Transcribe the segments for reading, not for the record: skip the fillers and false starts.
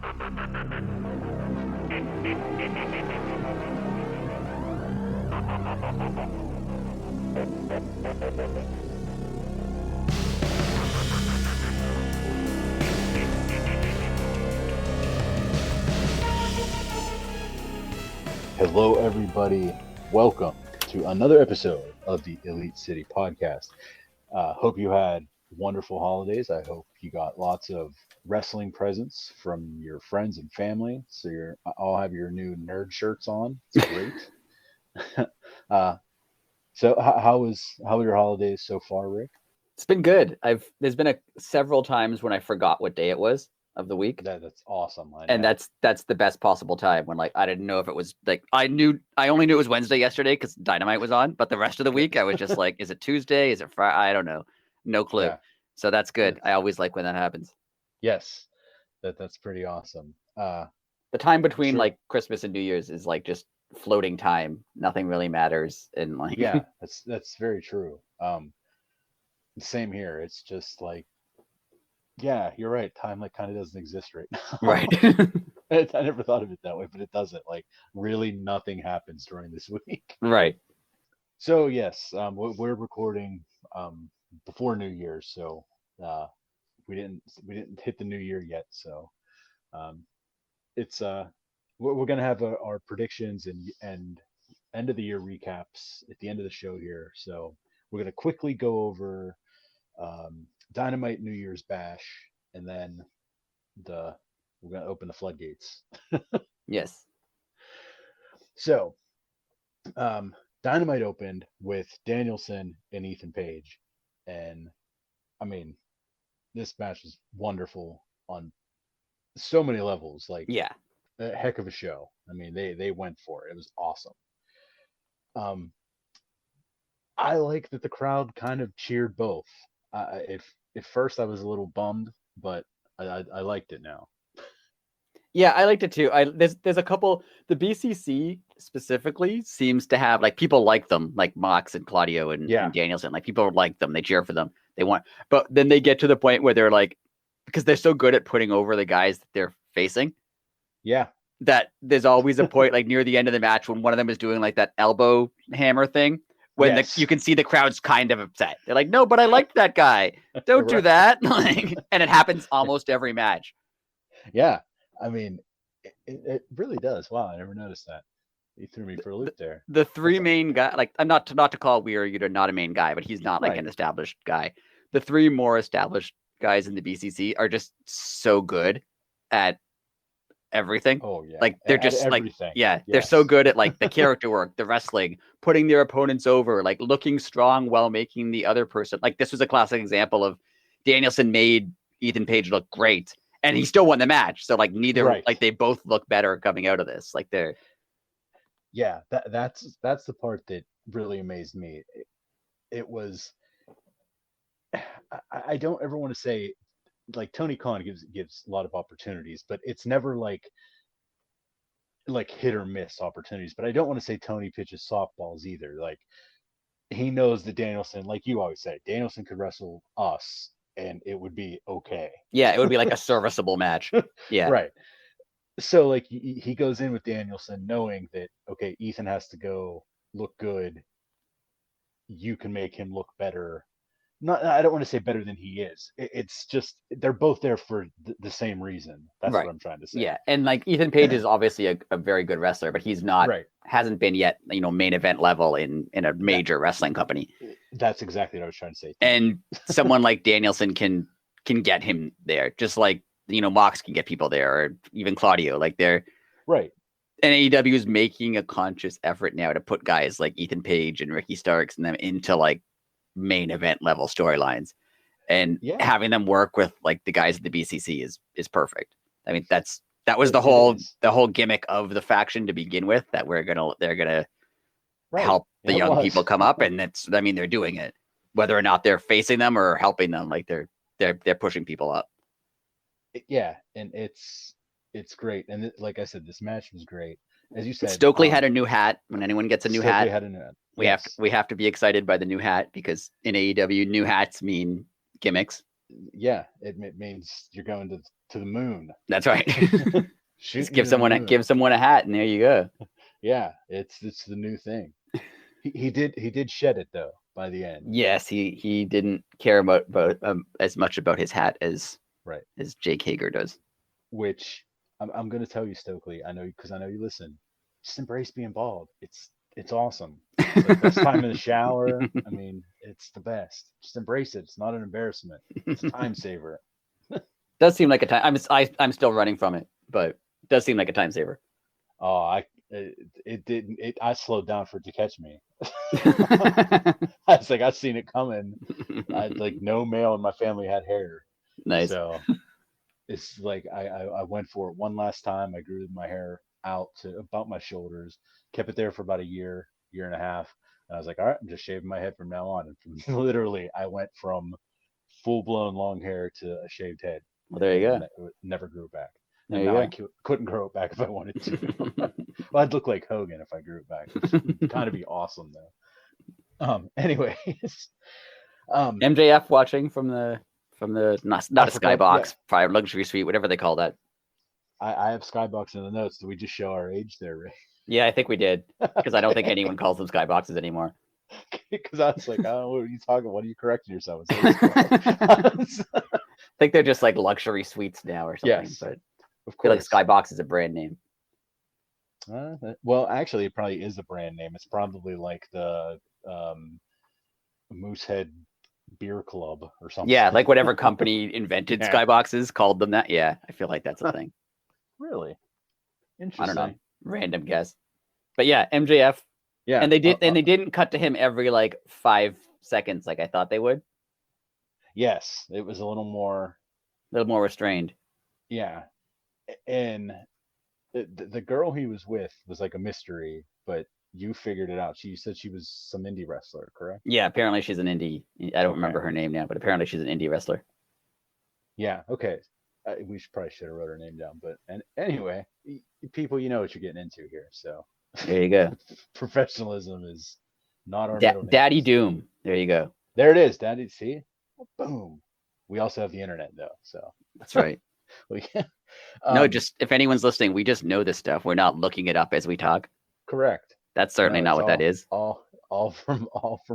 Hello, everybody. Welcome to another episode of the Elite City Podcast. Hope you had wonderful holidays. I hope you got lots of wrestling presents from your friends and family. So you're all have your new nerd shirts on. It's great. So how were your holidays so far, Rick? It's been good. There's been several times when I forgot what day it was of the week. That's awesome. And that's the best possible time when I didn't know if it was I only knew it was Wednesday yesterday because Dynamite was on, but the rest of the week I was just like, is it Tuesday? Is it Friday? I don't know. No clue. Yeah. So that's good. I always like when that happens. Yes. That's pretty awesome. The time between Christmas and New Year's is just floating time. Nothing really matters. And yeah, that's very true. Same here. It's just yeah, you're right. Time kind of doesn't exist right now. Right. I never thought of it that way, but it doesn't. Really nothing happens during this week. Right. So yes, we're recording before New Year's, so we didn't hit the new year yet. So it's we're gonna have our predictions and end of the year recaps at the end of the show here. So we're gonna quickly go over Dynamite New Year's Bash, and then we're gonna open the floodgates. Yes. So, Dynamite opened with Danielson and Ethan Page, and I mean, this match was wonderful on so many levels. Yeah, a heck of a show. I mean, they went for it. It was awesome. I like that the crowd kind of cheered both. At first I was a little bummed, but I liked it now. Yeah, I liked it too. There's a couple. The BCC specifically seems to have people like them, like Mox and Claudio and Danielson. People like them. They cheer for them. They want, but then they get to the point where they're because they're so good at putting over the guys that they're facing. Yeah. That there's always a point near the end of the match when one of them is doing that elbow hammer thing. When you can see the crowd's kind of upset. They're like, no, but I liked that guy. Don't do that. And it happens almost every match. Yeah. I mean, it really does. Wow, I never noticed that. You threw me for a loop there. The three main guys, I'm not to call Weir Yuta not a main guy, but he's not an established guy. The three more established guys in the BCC are just so good at everything. Oh yeah. They're just they're so good at the character work, the wrestling, putting their opponents over, looking strong while making the other person. This was a classic example of Danielson made Ethan Page look great and he still won the match. So neither they both look better coming out of this. They're that's the part that really amazed me. It was I don't ever want to say Tony Khan gives a lot of opportunities, but it's never like hit or miss opportunities. But I don't want to say Tony pitches softballs either. He knows that Danielson, like you always say, Danielson could wrestle us and it would be okay. Yeah, it would be a serviceable match. Yeah. Right. So he goes in with Danielson knowing that, okay, Ethan has to go look good. You can make him look better. I don't want to say better than he is. It's just they're both there for the same reason. That's what I'm trying to say. Yeah, and Ethan Page is obviously a very good wrestler, but he's not hasn't been yet main event level in a major wrestling company. That's exactly what I was trying to say. And someone like Danielson can get him there, just Mox can get people there, or even Claudio. They're right. And AEW is making a conscious effort now to put guys like Ethan Page and Ricky Starks and them into main event level storylines, and having them work with the guys at the BCC is perfect. I mean, that was the whole gimmick of the faction to begin with, that they're gonna help the young people come up, and they're doing it, whether or not they're facing them or helping them. They're pushing people up. Yeah, and it's great. And like I said, this match was great. As you said, Stokely had a new hat. When anyone gets a new hat, had a new hat. We have to be excited by the new hat, because in AEW, new hats mean gimmicks. Yeah, it means you're going to the moon. That's right. Shoot, give someone a hat, and there you go. Yeah, it's the new thing. He did shed it though by the end. Yes, he didn't care about as much about his hat as Jake Hager does. Which I'm going to tell you, Stokely. I know because I know you listen. Just embrace being bald. It's awesome. It's like best time in the shower. I mean, it's the best. Just embrace it. It's not an embarrassment. It's a time saver. Does seem like a time. I'm still running from it, but it does seem like a time saver. Oh, it didn't. I slowed down for it to catch me. I was like, I've seen it coming. Like no male in my family had hair. Nice. So it's like I went for it one last time. I grew my hair out to about my shoulders, kept it there for about a year and a half. And I was like, all right, I'm just shaving my head from now on. And from, literally, I went from full blown long hair to a shaved head. Well, there you go. It never grew back. There and now I couldn't grow it back if I wanted to. Well, I'd look like Hogan if I grew it back. It'd kind of be awesome though. Anyways, MJF watching from the not a skybox, private luxury suite, whatever they call that. I have skybox in the notes. Did we just show our age there, Ray? Yeah, I think we did, because I don't think anyone calls them skyboxes anymore. Because I was like, oh, what are you talking? What are you correcting yourself? I think they're just like luxury suites now or something. Yes, but of course, I feel like Skybox is a brand name. Well, actually, it probably is a brand name. It's probably like the Moosehead Beer Club or something. Yeah, like whatever company invented skyboxes called them that. Yeah, I feel like that's a thing. Really? Interesting. I don't know. Random guess. But yeah, MJF. Yeah. And they didn't cut to him every like 5 seconds like I thought they would. Yes, it was a little more restrained. Yeah. And the girl he was with was like a mystery, but you figured it out. She said she was some indie wrestler, correct? Yeah, apparently she's an indie. I don't remember her name now, but apparently she's an indie wrestler. Yeah, okay. We probably should have wrote her name down, but anyway, people, you know what you're getting into here. So there you go. Professionalism is not our middle name. Daddy Doom. There you go. There it is, Daddy. See, boom. We also have the internet though, so that's right. Yeah. No, just if anyone's listening, we just know this stuff. We're not looking it up as we talk. Correct. That's certainly not what that is. All from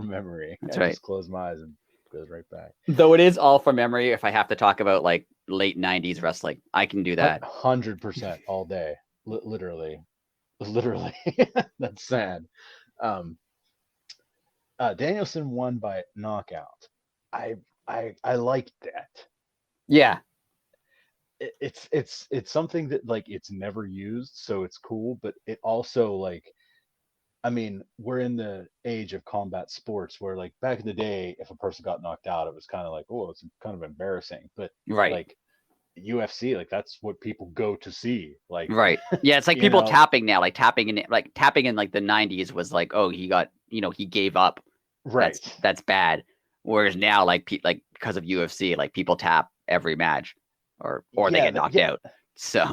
memory. That's right. Just close my eyes and it goes right back. Though it is all from memory. If I have to talk about like late 90s wrestling, I can do that. 100% all day. Literally. That's sad. Danielson won by knockout. I liked that. Yeah. It's something that like it's never used, so it's cool, but it also like, I mean, we're in the age of combat sports where like back in the day, if a person got knocked out, it was kind of like, oh, it's kind of embarrassing. But like UFC, like that's what people go to see. Like yeah, it's like people tapping now, like tapping in like the 90s was like, oh, he got, he gave up. Right. That's bad. Whereas now, like because of UFC, like people tap every match. Or they get knocked out. So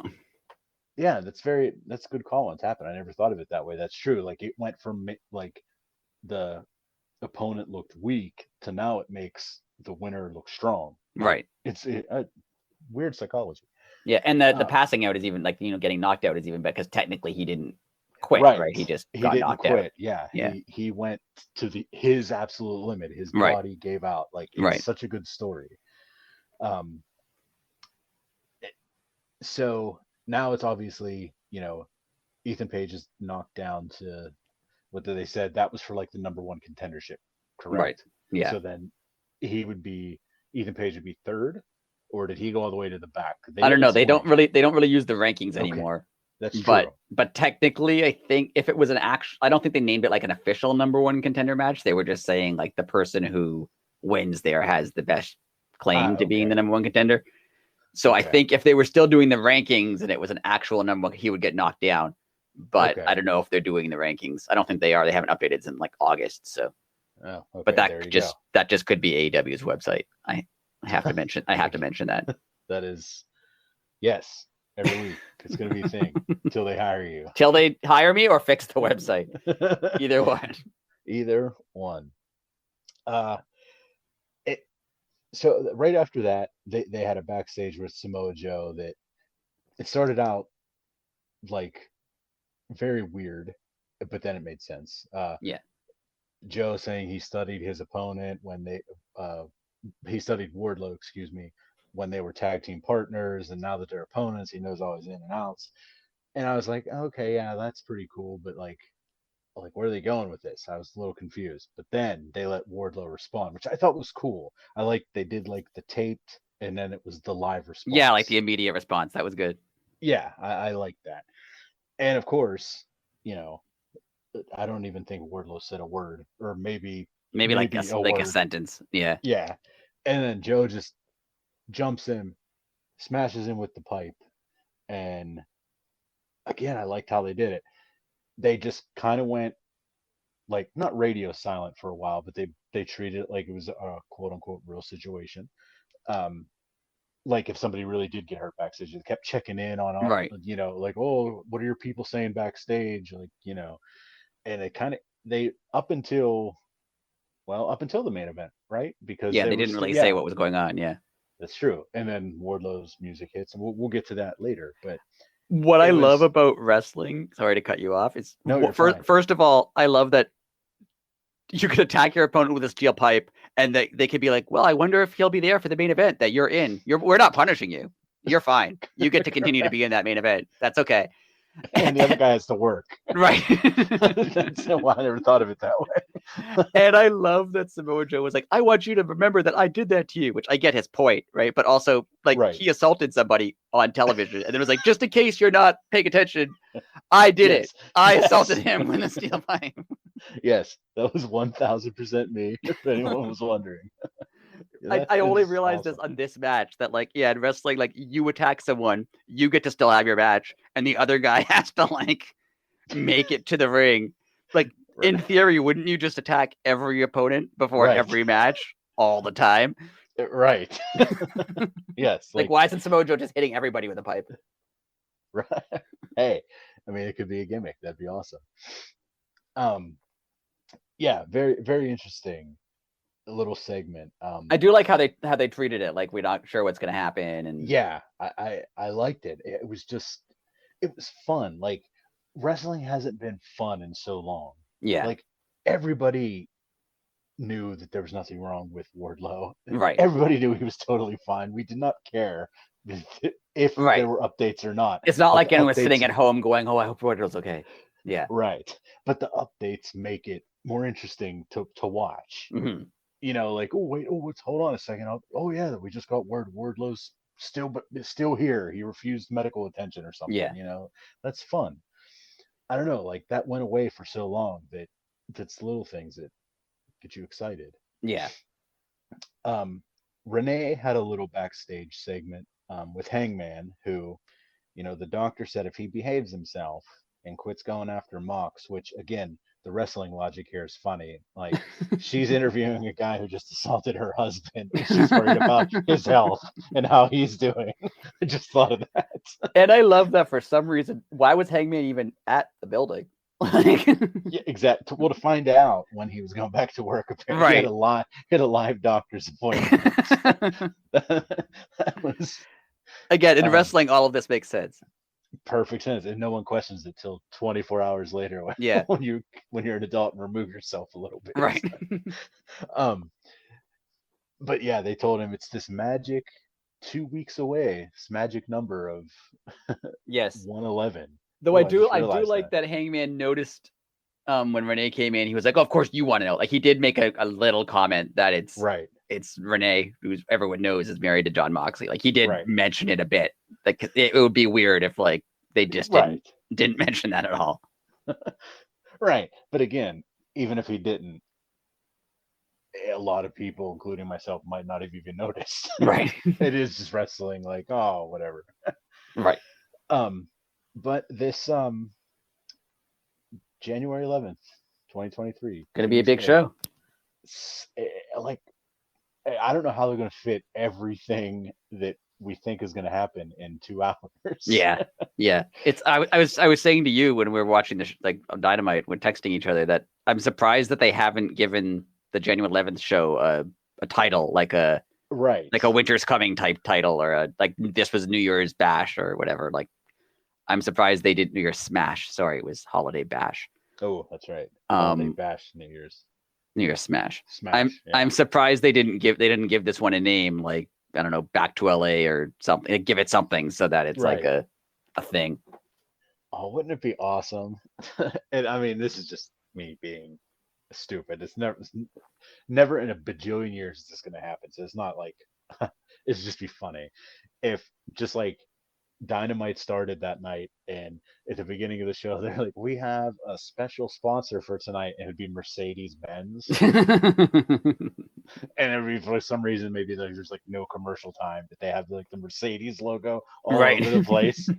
yeah, that's a good call on tapping. I never thought of it that way. That's true. Like it went from like the opponent looked weak to now it makes the winner look strong. Right. It's weird psychology. Yeah, and the passing out is even like getting knocked out is even better because technically he didn't quit. Right. He just got knocked out. Yeah. He went to his absolute limit. His body gave out. Like it's such a good story. So now it's obviously, Ethan Page is knocked down to what they said that was for like the number one contendership, correct? Right. Yeah. So then Ethan Page would be third, or did he go all the way to the back? I don't know. They don't really use the rankings anymore. That's true. But technically, I think if it was I don't think they named it like an official number one contender match. They were just saying like the person who wins there has the best claim to being the number one contender. So I think if they were still doing the rankings and it was an actual number, he would get knocked down. But I don't know if they're doing the rankings. I don't think they are. They haven't updated since like August. So, but that just could be AEW's website. I have to mention. I have to mention that. That is, yes. Every week it's going to be a thing until they hire you. Till they hire me or fix the website. Either one. Either one. So right after that, they had a backstage with Samoa Joe that it started out like very weird, but then it made sense. Yeah. Joe saying he studied his opponent when uh, he studied Wardlow, excuse me, when they were tag team partners, and now that they're opponents, he knows all his in and outs. And I was like, okay, yeah, that's pretty cool, but like where are they going with this? I was a little confused. But then they let Wardlow respond, which I thought was cool. I like they did like the taped and then it was the live Yeah, like response. the immediate response. That was good. Yeah, I like that. And of course, you know, I don't even think Wardlow said a word, or Maybe maybe a like a word. sentence. Yeah. Yeah. And then Joe just jumps in, smashes him with the pipe. And again, I liked how they did it. They just kind of went like not radio silent for a while, but they treated it like it was a quote unquote real situation. Um, like if somebody really did get hurt backstage, they kept checking in on all, Right. like, oh, what are your people saying backstage, like, and it kind of they up until the main event, right? Because Yeah, they they were didn't still, really say yeah, what was going on. Yeah. that's true. And then Wardlow's music hits, and we'll get to that later. But What I it love was about wrestling, sorry to cut you off, is no, you're fine. first of all, I love that you could attack your opponent with a steel pipe and they could be like, well, I wonder if he'll be there for the main event that you're in. We're not punishing you. You're fine. You get to continue to be in that main event. That's okay. And the other guy has to work. Right. That's why I never thought of it that way. And I love that Samoa Joe was like, I want you to remember that I did that to you, which I get his point, right? But also, like, Right. he assaulted somebody on television. And it was like, just in case you're not paying attention, I did it. I assaulted him with a steel pipe. Yes, that was 1000% me, if anyone was wondering. I only Is realized this awesome. on this match that, like, yeah, in wrestling, like, you attack someone, you get to still have your match, and the other guy has to, like, make it to the ring. Like, in theory, wouldn't you just attack every opponent before every match all the time? Right. Yes. Like, why isn't Samoa Joe just hitting everybody with a pipe? Right. Hey, I mean, it could be a gimmick. That'd be awesome. Yeah, very, very interesting little segment. I do like how they treated it. Like, we're not sure what's gonna happen, and yeah, I liked it. It was fun. Like wrestling hasn't been fun in so long. yeah, Like everybody knew that there was nothing wrong with Wardlow. right, Everybody knew he was totally fine. We did not care if there were updates or not. It's not But like the anyone was updates, sitting at home going, "Oh, I hope Wardlow's okay." Yeah, right. But the updates make it more interesting to watch. mm-hmm. Like, oh wait, hold on a second. Oh yeah, we just got word Wardlow's still here. He refused medical attention or something. Yeah, That's fun. I don't know, like that went away for so long that that's little things that get you excited. yeah. Um, Renee had a little backstage segment with Hangman, who, the doctor said if he behaves himself and quits going after Mox, which again, the wrestling logic here is funny. Like she's interviewing a guy who just assaulted her husband, and she's worried about his health and how he's doing. I just thought of that. And I love that for some reason. Why was Hangman even at the building? Yeah, exactly. Well, to find out when he was going back to work, apparently he had a live doctor's appointment. That was again in wrestling. All of this makes sense. Perfect sense, and no one questions it till 24 hours later when, yeah, when you're an adult and remove yourself a little bit. Right. But yeah, they told him it's this magic 2 weeks away. This magic number of yes 111. Though I do like that Hangman noticed when Renee came in, he was like, oh, of course you want to know. Like he did make a little comment that it's Renee, who everyone knows is married to John Moxley. Like he did mention it a bit. Like it would be weird if like they just didn't mention that at all. Right. But again, even if he didn't, a lot of people, including myself, might not have even noticed. Right. It is just wrestling, like, oh, whatever. Right. But this January 11th, 2023. Gonna be a big show. Like, I don't know how they're gonna fit everything that we think is gonna happen in 2 hours. Yeah. It's I was saying to you when we were watching this like Dynamite, when texting each other, that I'm surprised that they haven't given the January 11th show a title like a Right. Like a Winter's Coming type title, or like this was New Year's Bash or whatever. Like, I'm surprised they did New Year's Smash. Sorry, it was Holiday Bash. Oh, that's right. Holiday Bash, New Year's Smash. Smash. I'm surprised they didn't give this one a name, like, I don't know, Back to LA or something. Give it something so that it's like a thing. Oh, wouldn't it be awesome? And I mean, this is just me being stupid. It's never in a bajillion years is this going to happen. So it's not like it's just be funny if just like Dynamite started that night, and at the beginning of the show, they're like, "We have a special sponsor for tonight," and it'd be Mercedes Benz, and every for some reason maybe there's like no commercial time, but they have like the Mercedes logo all over the place.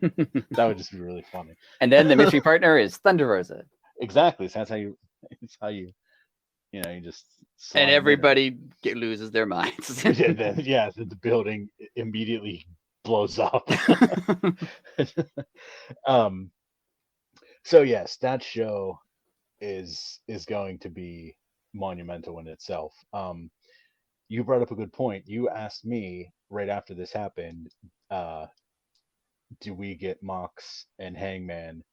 That would just be really funny. And then the mystery partner is Thunder Rosa. Exactly. So that's how you. It's how you just. And everybody loses their minds. The building immediately blows up. So yes, that show is going to be monumental in itself. You brought up a good point. You asked me right after this happened, do we get Mox and Hangman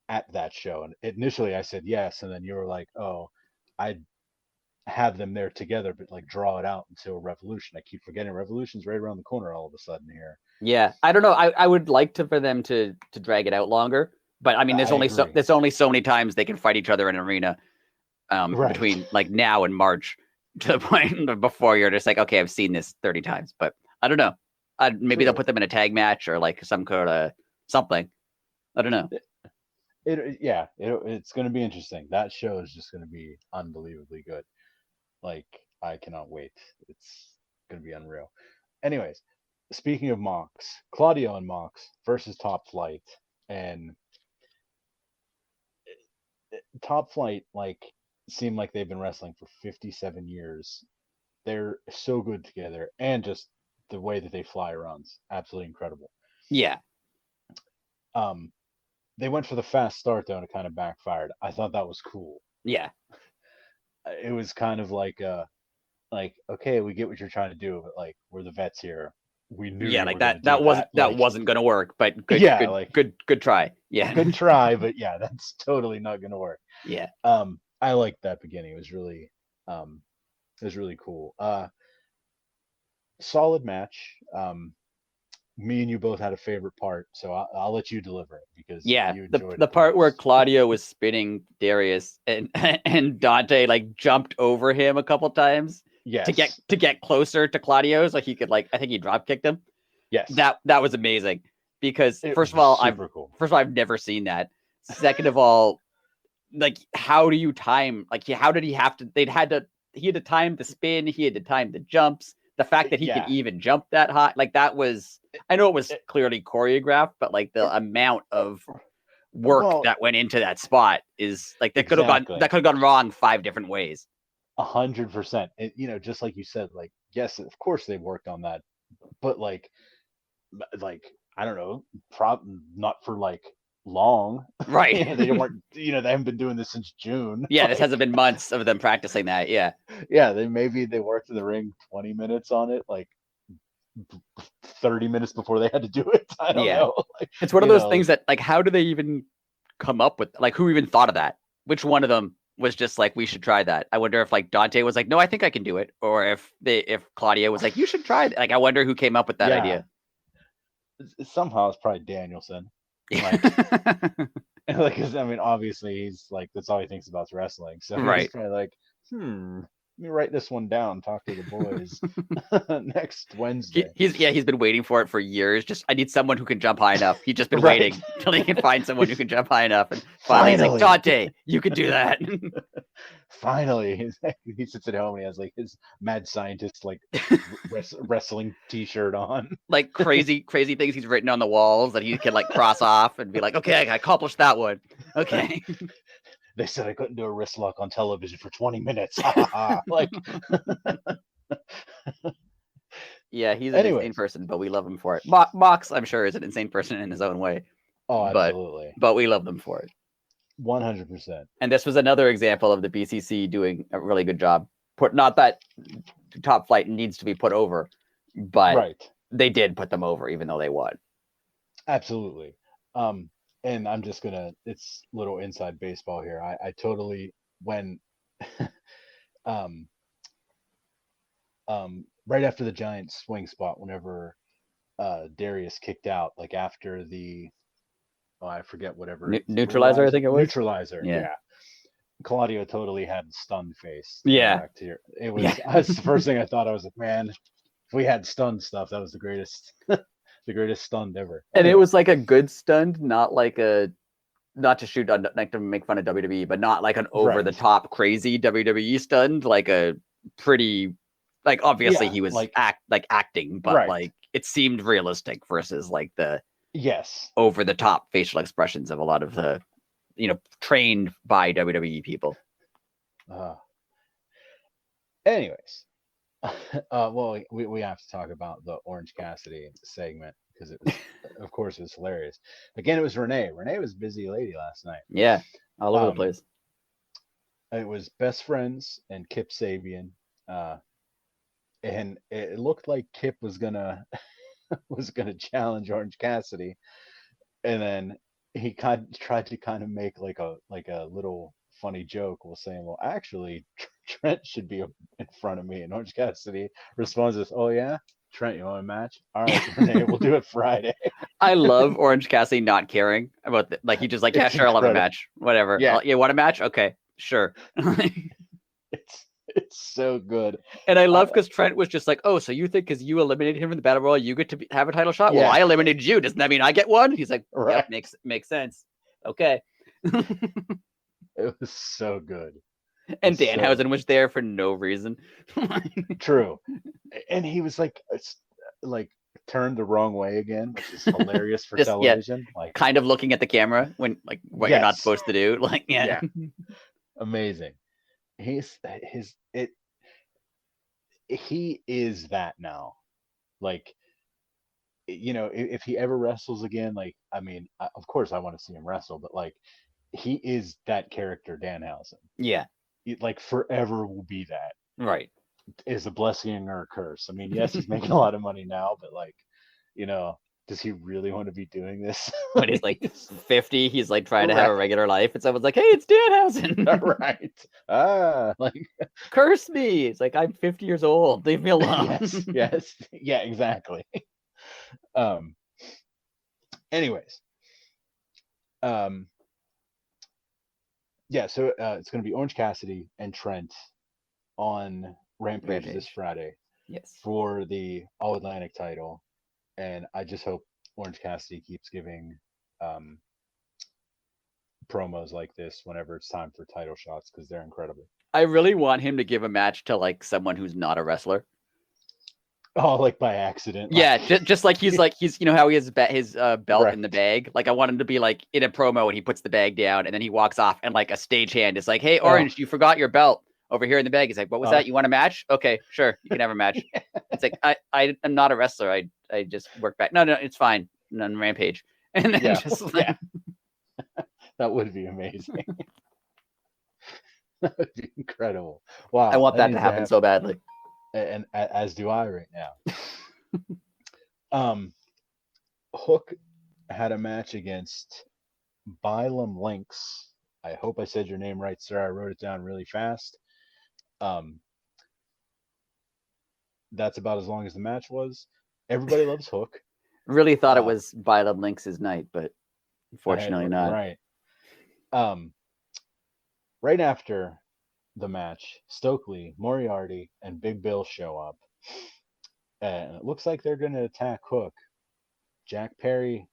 at that show? And initially I said yes, and then you were like, "Oh, I'd have them there together, but like draw it out until Revolution." I keep forgetting Revolution's right around the corner all of a sudden here. Yeah, I don't know. I would like for them to drag it out longer, but I mean, there's only so many times they can fight each other in an arena between like now and March, to the point before you're just like, okay, I've seen this 30 times, but I don't know. Maybe they'll put them in a tag match or like some kind of something. I don't know. It's going to be interesting. That show is just going to be unbelievably good. Like, I cannot wait. It's going to be unreal. Anyways, speaking of Mox, Claudio and Mox versus Top Flight, and Top Flight like seem like they've been wrestling for 57 years. They're so good together, and just the way that they fly around's absolutely incredible. Yeah. They went for the fast start though, and it kind of backfired. I thought that was cool. Yeah. It was kind of like okay, we get what you're trying to do, but like, we're the vets here. We knew like that wasn't gonna work, but good good try. Yeah. Good try, but yeah, that's totally not gonna work. Yeah. I liked that beginning. It was really cool. Solid match. Me and you both had a favorite part, so I'll let you deliver it, because you enjoyed the part where Claudio was spinning Darius and Dante like jumped over him a couple times. Yes. To get closer to Claudio, so he could I think he drop kicked him. Yes. That was amazing, because first of all, I've never seen that. Second of all, like, how do you time? Like, how did he have to? He had to time the spin. He had to time the jumps. The fact that he could even jump that high, like, that was, I know it was clearly choreographed, but like the amount of work that went into that spot is like, that could have gone wrong 5 different ways. 100%. Just like you said, like, yes, of course they worked on that, but like I don't know, not for like long, right? They weren't, they haven't been doing this since June. Yeah, this hasn't been months of them practicing that. Yeah, they worked in the ring 20 minutes on it, like 30 minutes before they had to do it. I don't know. Like, it's one of those things that, like, how do they even come up with, like, who even thought of that? Which one of them was just like, we should try that? I wonder if like Dante was like, no, I think I can do it, or if Claudia was like, you should try it. Like, I wonder who came up with that idea. Somehow it's probably Danielson. Like, because I mean, obviously he's like, that's all he thinks about is wrestling. So he's probably like, let me write this one down. Talk to the boys next Wednesday. He's been waiting for it for years. Just, I need someone who can jump high enough. He's just been waiting till he can find someone who can jump high enough. And finally he's like, Dante, you can do that. Finally, he sits at home and he has like his mad scientist like wrestling T-shirt on. Like crazy things he's written on the walls that he can like cross off and be like, okay, I accomplished that one. Okay. They said I couldn't do a wrist lock on television for 20 minutes. Like, yeah, he's an insane person, but we love him for it. Mox, I'm sure, is an insane person in his own way. Oh, absolutely. But we love them for it. 100%. And this was another example of the BCC doing a really good job. not that Top Flight needs to be put over, but right. They did put them over, even though they won. Absolutely. And I'm just gonna, it's little inside baseball here. I totally, when um right after the giant swing spot, whenever Darius kicked out, like after the, oh, I forget whatever Neutralizer, I think it was. Neutralizer, yeah. Claudio totally had stunned face. Yeah. Back to your, it was that's the first thing I thought. I was like, man, if we had stunned stuff, that was the greatest the greatest stunned ever. And it was like a good stunned, not like a, not to shoot, like to make fun of WWE, but not like an over the top crazy WWE stunned, like a pretty, like obviously he was like acting, but like it seemed realistic versus like the over the top facial expressions of a lot of the, trained by WWE people. Anyways, well, we have to talk about the Orange Cassidy segment because it was, of course, it was hilarious. Again, it was Renee. Renee was a busy lady last night. Yeah, all over the place. It was Best Friends and Kip Sabian, and it looked like Kip was gonna challenge Orange Cassidy, and then he tried to kind of make like a little funny joke while saying, well, actually, Trent should be in front of me. And Orange Cassidy responds with, oh, yeah? Trent, you want a match? All right, Renee, we'll do it Friday. I love Orange Cassidy not caring about like he just like, yeah, sure, I'll have a match. Whatever. Yeah. You want a match? Okay, sure. It's so good. And I love because Trent was just like, oh, so you think because you eliminated him from the Battle Royal, you get to have a title shot? Yeah. Well, I eliminated you. Doesn't that mean I get one? He's like, yep, makes sense. Okay. It was so good. And Danhausen was there for no reason. True. And he was like turned the wrong way again, which is hilarious for television. Yeah, like kind of looking at the camera when like what you're not supposed to do. Like, yeah. Amazing. He is that now. Like, if he ever wrestles again, like, I mean, of course I want to see him wrestle, but like, he is that character, Danhausen. Yeah. Like forever will be that. Right. Is a blessing or a curse. I mean, yes, he's making a lot of money now, but like, does he really want to be doing this? When he's like 50, he's like trying to have a regular life, and someone's like, hey, it's Danhausen. Right. Like, curse me. It's like, I'm 50 years old. Leave me alone. Yes. Yeah, exactly. Anyways. Yeah, so it's going to be Orange Cassidy and Trent on Rampage this Friday. Yes. For the All Atlantic title. And I just hope Orange Cassidy keeps giving promos like this whenever it's time for title shots because they're incredible. I really want him to give a match to like someone who's not a wrestler. Oh, like by accident. Yeah, just like he's how he has his belt in the bag. Like I want him to be like in a promo and he puts the bag down and then he walks off and like a stagehand is like, hey, Orange, you forgot your belt over here in the bag. He's like, what was that? You want a match? Okay, sure, you can have a match. It's like I am not a wrestler. I just work back. No, it's fine. On Rampage. And then just like... That would be amazing. That would be incredible. Wow. I want that to happen so badly. And as do I right now. Hook had a match against Bylum Lynx. I hope I said your name right, sir. I wrote it down really fast. That's about as long as the match was. Everybody loves Hook. Really thought it was Bylum Lynx's night, but unfortunately not. Right. Right after the match, Stokely, Moriarty, and Big Bill show up. And it looks like they're going to attack Hook. Jack Perry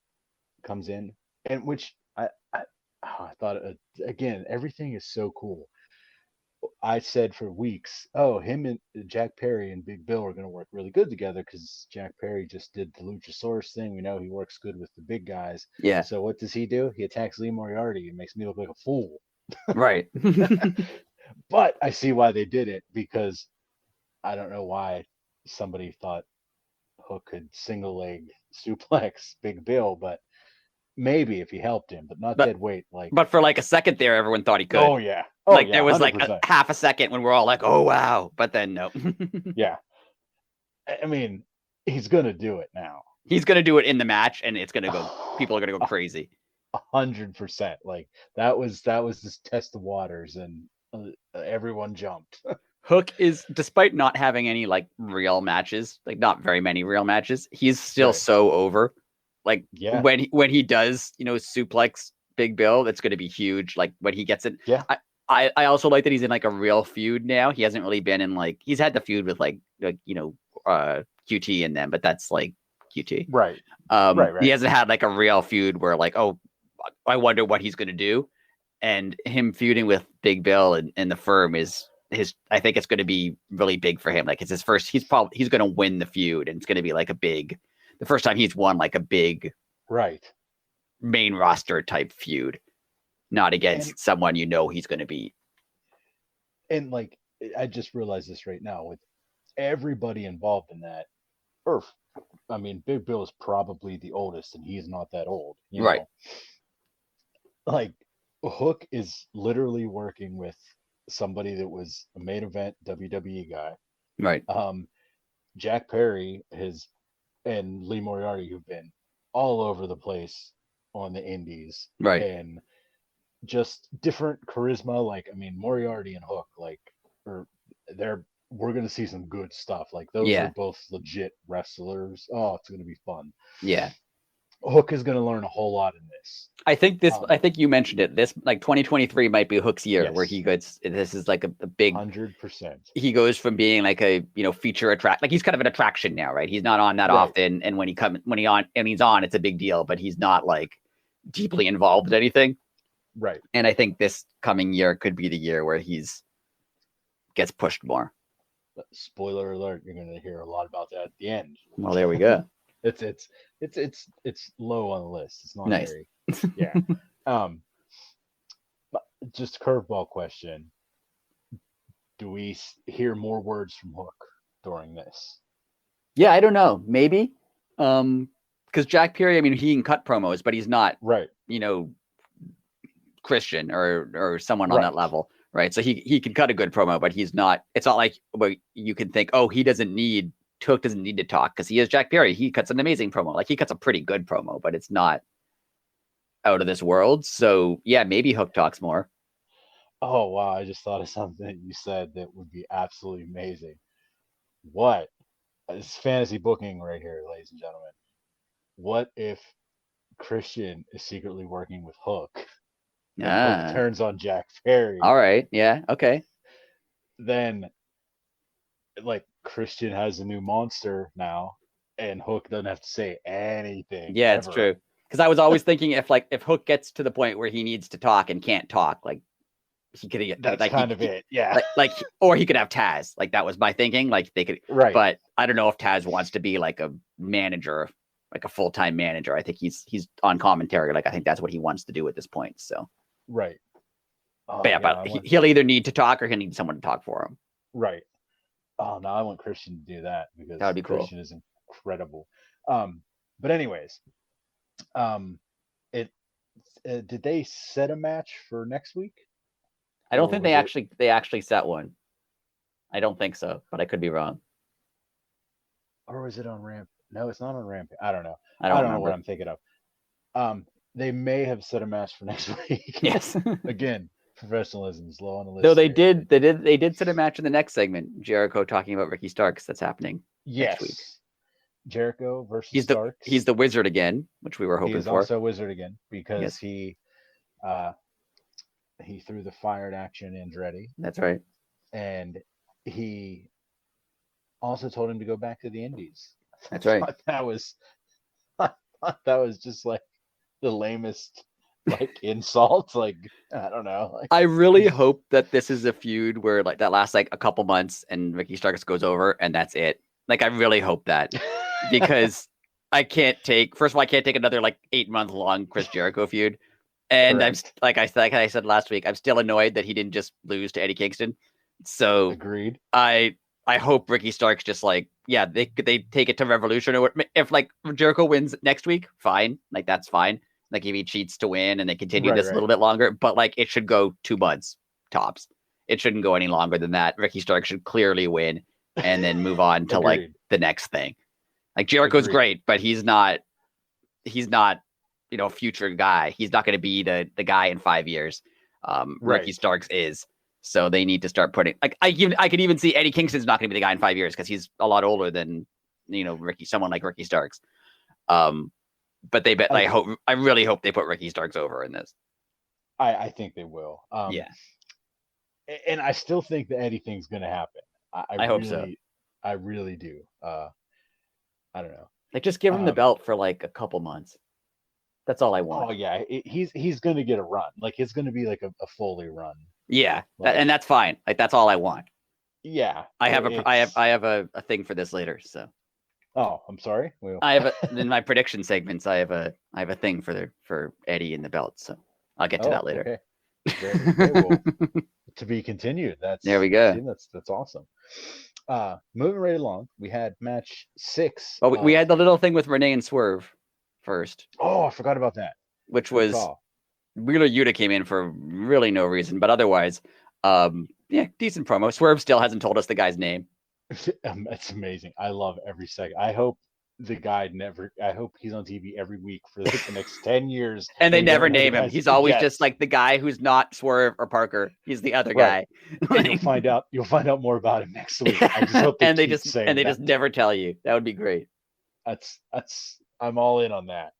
comes in, and which I thought, again, everything is so cool. I said for weeks, him and Jack Perry and Big Bill are going to work really good together because Jack Perry just did the Luchasaurus thing. We know he works good with the big guys. Yeah. So what does he do? He attacks Lee Moriarty and makes me look like a fool. Right. But I see why they did it because I don't know why somebody thought Hook could single leg suplex Big Bill, but maybe if he helped him, but not dead weight. Like, but for like a second there, everyone thought he could. Oh yeah, like there was 100%. like a half a second when we're all like, oh wow, but then no. Yeah, I mean, he's gonna do it now. He's gonna do it in the match, and it's gonna go. People are gonna go crazy. 100%. Like that was this test of waters, and everyone jumped. Hook is, despite not having any like real matches, like not very many real matches, he's still so over. Like when he does, suplex Big Bill, that's going to be huge. Like when he gets it. Yeah. I also like that he's in like a real feud now. He hasn't really been in like, he's had the feud with like QT and them, but that's like QT. Right. He hasn't had like a real feud where like, oh, I wonder what he's going to do. And him feuding with Big Bill and the Firm is I think it's going to be really big for him. Like it's his first, he's going to win the feud, and it's going to be like the first time he's won like a big main roster type feud, not against someone he's going to beat. And like, I just realized this right now with everybody involved in that. I mean, Big Bill is probably the oldest, and he's not that old. You know? Like, Hook is literally working with somebody that was a main event WWE guy. Right. Jack Perry and Lee Moriarty, who've been all over the place on the indies. Right. And just different charisma. Like, I mean, Moriarty and Hook, like, we're going to see some good stuff. Like, those are both legit wrestlers. Oh, it's going to be fun. Yeah. Hook is going to learn a whole lot in this. I think I think you mentioned it. This, like, 2023 might be Hook's year, where he gets, this is like a big 100%. He goes from being like a, feature attract, like he's kind of an attraction now, right? He's not on that often. And when he's on, it's a big deal, but he's not like deeply involved in anything. Right. And I think this coming year could be the year where gets pushed more. Spoiler alert, you're going to hear a lot about that at the end. Well, there we go. It's low on the list. It's not nice. Very, yeah. Just a curveball question. Do we hear more words from Hook during this? Yeah, I don't know. Maybe. Because Jack Perry, I mean, he can cut promos, but he's not Christian or someone on that level. Right. So he can cut a good promo, but he's not, it's not like you can think, oh, Hook doesn't need to talk, because he is Jack Perry. He cuts an amazing promo. Like, he cuts a pretty good promo, but it's not out of this world. So yeah, maybe Hook talks more. Oh, wow. I just thought of something you said that would be absolutely amazing. What? It's fantasy booking right here, ladies and gentlemen. What if Christian is secretly working with Hook? And Hook turns on Jack Perry. All right. Yeah. Okay. Then, like, Christian has a new monster now, and Hook doesn't have to say anything. Yeah, it's true. Because I was always thinking if Hook gets to the point where he needs to talk and can't talk, like, he could get it. Yeah. Or he could have Taz. Like, that was my thinking. Like, they could. Right. But I don't know if Taz wants to be like a manager, like a full-time manager. I think he's on commentary. Like, I think that's what he wants to do at this point. So. Right. But he'll either need to talk or he'll need someone to talk for him. Right. Oh, no, I want Christian to do that, because that would be Christian is incredible. But anyways, did they set a match for next week? I don't think they actually set one. I don't think so, but I could be wrong. Or was it on Ramp? No, it's not on Ramp. I don't know. I don't know what I'm thinking of. They may have set a match for next week. Yes. Again, professionalism is low on the list. No, they did set a match in the next segment. Jericho talking about Ricky Starks. That's happening next week. Jericho versus Starks. He's the Wizard again, which we were hoping for. He's also a Wizard again, because he threw the fired action Andretti. That's right. And he also told him to go back to the Indies. That's right. I thought that was just like the lamest insult. Like, I don't know. I really hope that this is a feud where like that lasts like a couple months and Ricky Starks goes over and that's it. Like, I really hope that, because I can't take another like 8-month long Chris Jericho feud. And correct. Like I said last week, I'm still annoyed that he didn't just lose to Eddie Kingston. So agreed. I hope Ricky Starks just they take it to Revolution, or if like Jericho wins next week, fine. Like, that's fine. Like if he cheats to win and they continue Right, this a right. little bit longer, but like it should go 2 months tops. It shouldn't go any longer than that. Ricky Stark should clearly win and then move on to like Agreed. the next thing. Like Jericho's Agreed. great, but he's not, a future guy. He's not going to be the guy in 5 years. Ricky Right. Starks is. So they need to start putting like I could even see Eddie Kingston's not going to be the guy in 5 years because he's a lot older than someone like Ricky Starks. But I really hope they put Ricky Starks over in this. I think they will. Yeah. And I still think the Eddie thing's going to happen. I hope so. I really do. I don't know. Like just give him the belt for like a couple months. That's all I want. Oh yeah, he's going to get a run. Like it's going to be like a Foley run. Yeah, and that's fine. Like that's all I want. Yeah, I have a thing for this later. So. Oh, I'm sorry. I have in my prediction segments. I have a thing for Eddie in the belt. So I'll get to that later. Okay. Very well, to be continued. There we go. That's awesome. Moving right along, we had match 6. Well, we had the little thing with Renee and Swerve first. Oh, I forgot about that. Which was Wheeler Yuta came in for really no reason, but otherwise, decent promo. Swerve still hasn't told us the guy's name. It's amazing. I love every second. I hope the guy I hope he's on TV every week for the next 10 years. And they never name him. He's always just like the guy who's not Swerve or Parker. He's the other guy. And you'll find out more about him next week. I just hope they just never tell you. That would be great. That's I'm all in on that.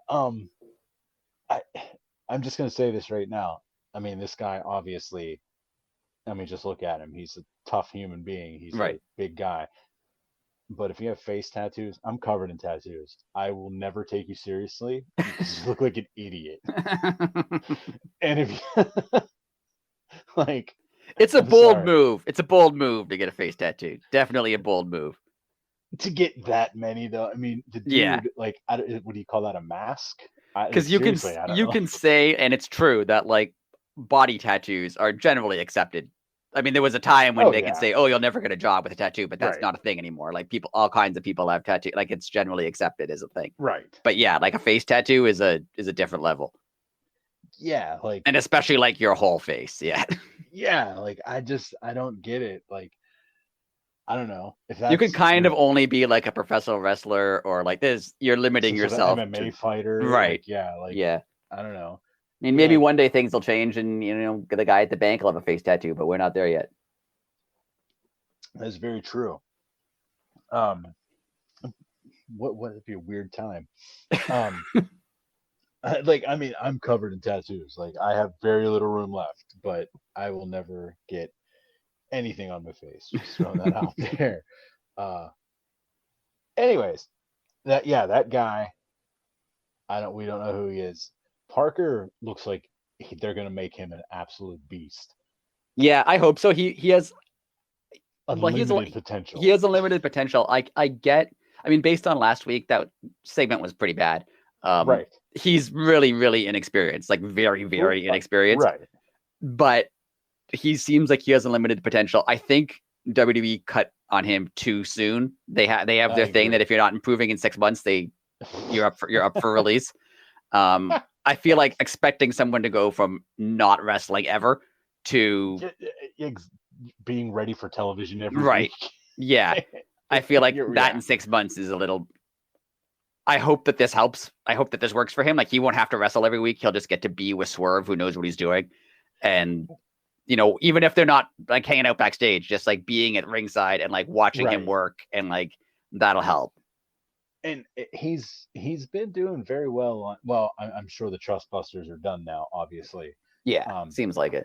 I'm just gonna say this right now. I mean, this guy obviously, just look at him. He's a tough human being. He's a big guy. But if you have face tattoos, I'm covered in tattoos. I will never take you seriously because you look like an idiot. And if you, like, it's a bold move. It's a bold move to get a face tattoo. Definitely a bold move. To get that many, though, I mean, the dude, like, what do you call that? A mask? Because you can say, and it's true that like body tattoos are generally accepted. I mean, there was a time when they could say, "Oh, you'll never get a job with a tattoo," but that's not a thing anymore. Like all kinds of people have tattoo. Like it's generally accepted as a thing. Right. But yeah, like a face tattoo is a different level. Yeah, like, and especially like your whole face. Yeah. Yeah, like I don't get it. Like, I don't know if that's, you can kind of only be like a professional wrestler or like this. You're limiting yourself. MMA fighter, right? Like, yeah. I don't know. I mean, maybe one day things will change, and the guy at the bank will have a face tattoo, but we're not there yet. That's very true. What would be a weird time? I'm covered in tattoos. Like I have very little room left, but I will never get anything on my face. Just throwing that out there. Anyways, that guy. We don't know who he is. Parker looks like they're gonna make him an absolute beast. Yeah, I hope so. He has unlimited potential. He has unlimited potential. I mean, based on last week, that segment was pretty bad. Right. He's really, really inexperienced, like very, very inexperienced. Right. But he seems like he has unlimited potential. I think WWE cut on him too soon. They have their thing that if you're not improving in 6 months, you're up for release. I feel like expecting someone to go from not wrestling ever to being ready for television every week. Yeah. I feel like that in 6 months is a little. I hope that this helps. I hope that this works for him. Like he won't have to wrestle every week. He'll just get to be with Swerve, who knows what he's doing. And even if they're not like hanging out backstage, just like being at ringside and like watching him work, and like that'll help. And he's been doing very well on. Well, I'm sure the Trust Busters are done now. Obviously, seems like it.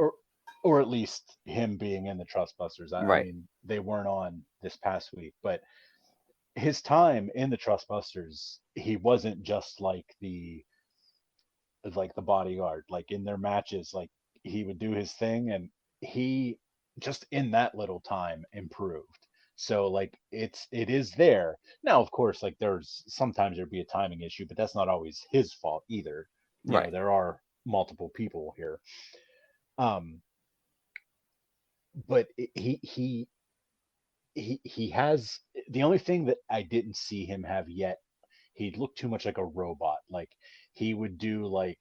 Or at least him being in the Trust Busters. I mean, they weren't on this past week, but his time in the Trust Busters, he wasn't just like the bodyguard. Like in their matches, like he would do his thing, and he just in that little time improved. So like it is there now. Of course, like sometimes there'd be a timing issue, but that's not always his fault either. You know, there are multiple people here. But he has the only thing that I didn't see him have yet. He looked too much like a robot. Like he would do like,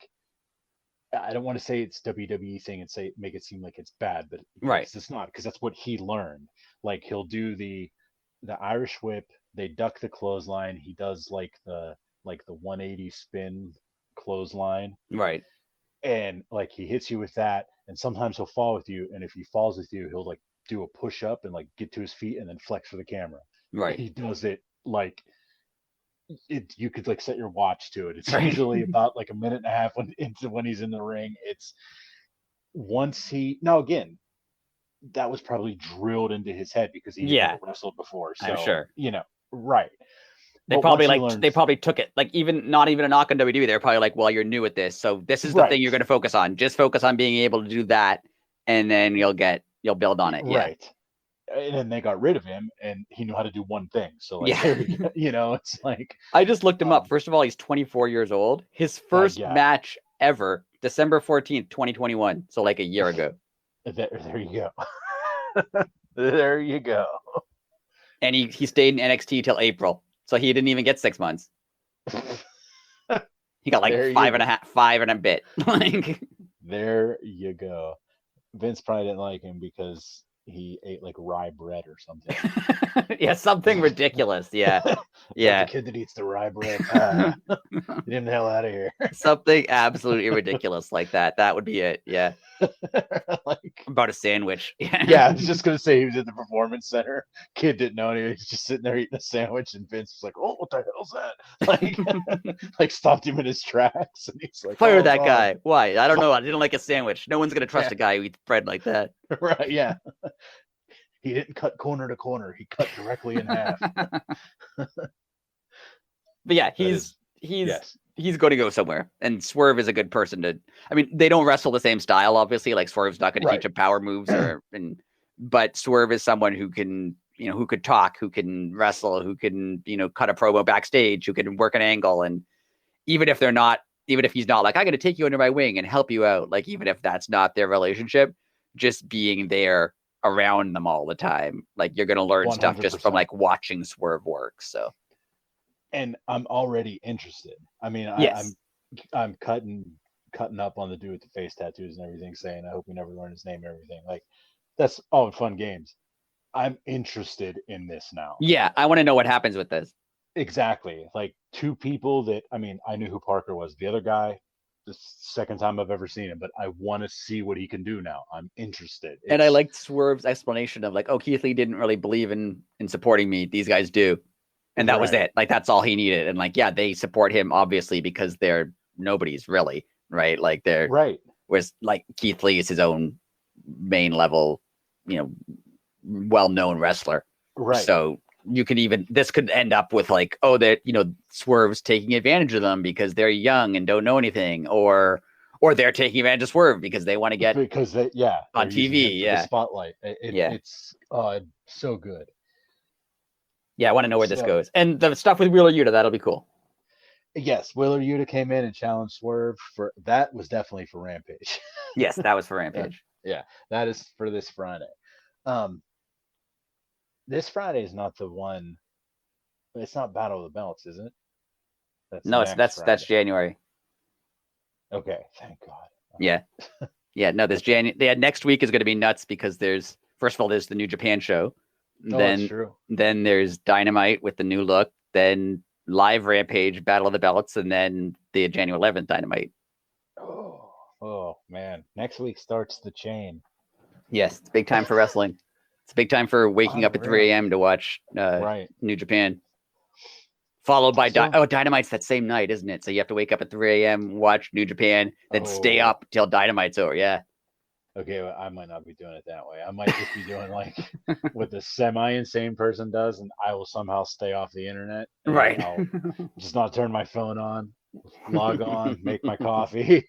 I don't want to say it's WWE thing and say make it seem like it's bad, but Right. because it's not, because that's what he learned. Like he'll do the Irish whip, they duck the clothesline, he does like the 180 spin clothesline, Right. and like he hits you with that, and sometimes he'll fall with you, and if he falls with you, he'll like do a push up and like get to his feet and then flex for the camera. Right. He does it like it, you could like set your watch to it. It's Right. usually about like a minute and a half when he's in the ring. It's once he now again, that was probably drilled into his head because he had Yeah, never wrestled before. I'm So, sure. right. They But probably once he like they learns, probably took it like even not even a knock on WWE. They're probably like, well, you're new at this, so this is the thing right, you're going to focus on. Just focus on being able to do that, and then you'll build on it. Yeah, right. And then they got rid of him, and he knew how to do one thing. So like, yeah. there you go. It's like, I just looked him up. um, First of all, he's 24 years old. His first yeah, match ever, December 14th, 2021. So like a year ago. there you go. There you go. And he stayed in NXT till April. So he didn't even get 6 months. He got like There you five and go. a half, 5 and a bit. Like There you go. Vince probably didn't like him because he ate like rye bread or something. yeah, something ridiculous. Yeah. Like the Yeah. kid that eats the rye bread. Get him the hell out of here. Something absolutely ridiculous like that. That would be it. Yeah. Like, About a sandwich. yeah, I was just gonna say he was at the performance center. Kid didn't know he was just sitting there eating a sandwich, and Vince was like, "Oh, what the hell's that?" Like, like stopped him in his tracks, and he's like, Fire "Oh that God, guy. Why? I don't know. I didn't like a sandwich. No one's gonna trust yeah, a guy who eats bread like that. right, yeah." He didn't cut corner to corner; he cut directly in half. But yeah, That is, he's yes, he's going to go somewhere. And Swerve is a good person to. I mean, they don't wrestle the same style, obviously. Like Swerve's not going to teach right, him power moves but Swerve is someone who can, who could talk, who can wrestle, who can, cut a promo backstage, who can work an angle. And even if he's not like, I'm going to take you under my wing and help you out, like even if that's not their relationship, just being there around them all the time, like you're going to learn stuff just from 100%. like watching Swerve work. So And I'm already interested. I mean, yes. I'm cutting up on the dude with the face tattoos and everything, saying I hope we never learn his name and everything. Like that's all fun games. I'm interested in this now. Yeah, I want to know what happens with this. Exactly. Like two people that I mean, I knew who Parker was. The other guy, the second time I've ever seen him, but I want to see what he can do now. I'm interested. And I It's liked Swerve's explanation of like, oh, Keith Lee didn't really believe in supporting me. These guys do. And that was right. it. Like that's all he needed. And like, yeah, they support him obviously because they're nobody's really, right? Like they're Right. whereas like Keith Lee is his own main level, you know, well-known wrestler. Right. So you could even this could end up with like, oh, that Swerve's taking advantage of them because they're young and don't know anything, or they're taking advantage of Swerve because they want to get Because they, yeah, on they're using him TV. for the Yeah. spotlight. Yeah. It's so good. Yeah, I want to know where this So goes. And the stuff with Wheeler Yuta, that'll be cool. yes, Wheeler Yuta came in and challenged Swerve for that was definitely for Rampage. Yes, that was for Rampage. Yeah, that is for this Friday. Um, this Friday is not the one. It's not Battle of the Belts, is it? That's No, it's next that's Friday. January. Okay, thank God. Yeah. Yeah, no, this next week is going to be nuts because there's first of all there's the New Japan show. Oh, that's Then true. there's Dynamite with the new look, then live Rampage, Battle of the Belts, and then the January 11th Dynamite. Oh man, next week starts the chain. Yes, it's big time for wrestling. It's a big time for waking up at 3 Unreal. a.m. to watch Right. New Japan. Followed by So, Dynamite's that same night, isn't it? So you have to wake up at 3 a.m., watch New Japan, then stay oh, up till Dynamite's over. Yeah. okay. Well, I might not be doing it that way. I might just be doing like what the semi-insane person does, and I will somehow stay off the internet and Right. I'll just not turn my phone on, log on, make my coffee.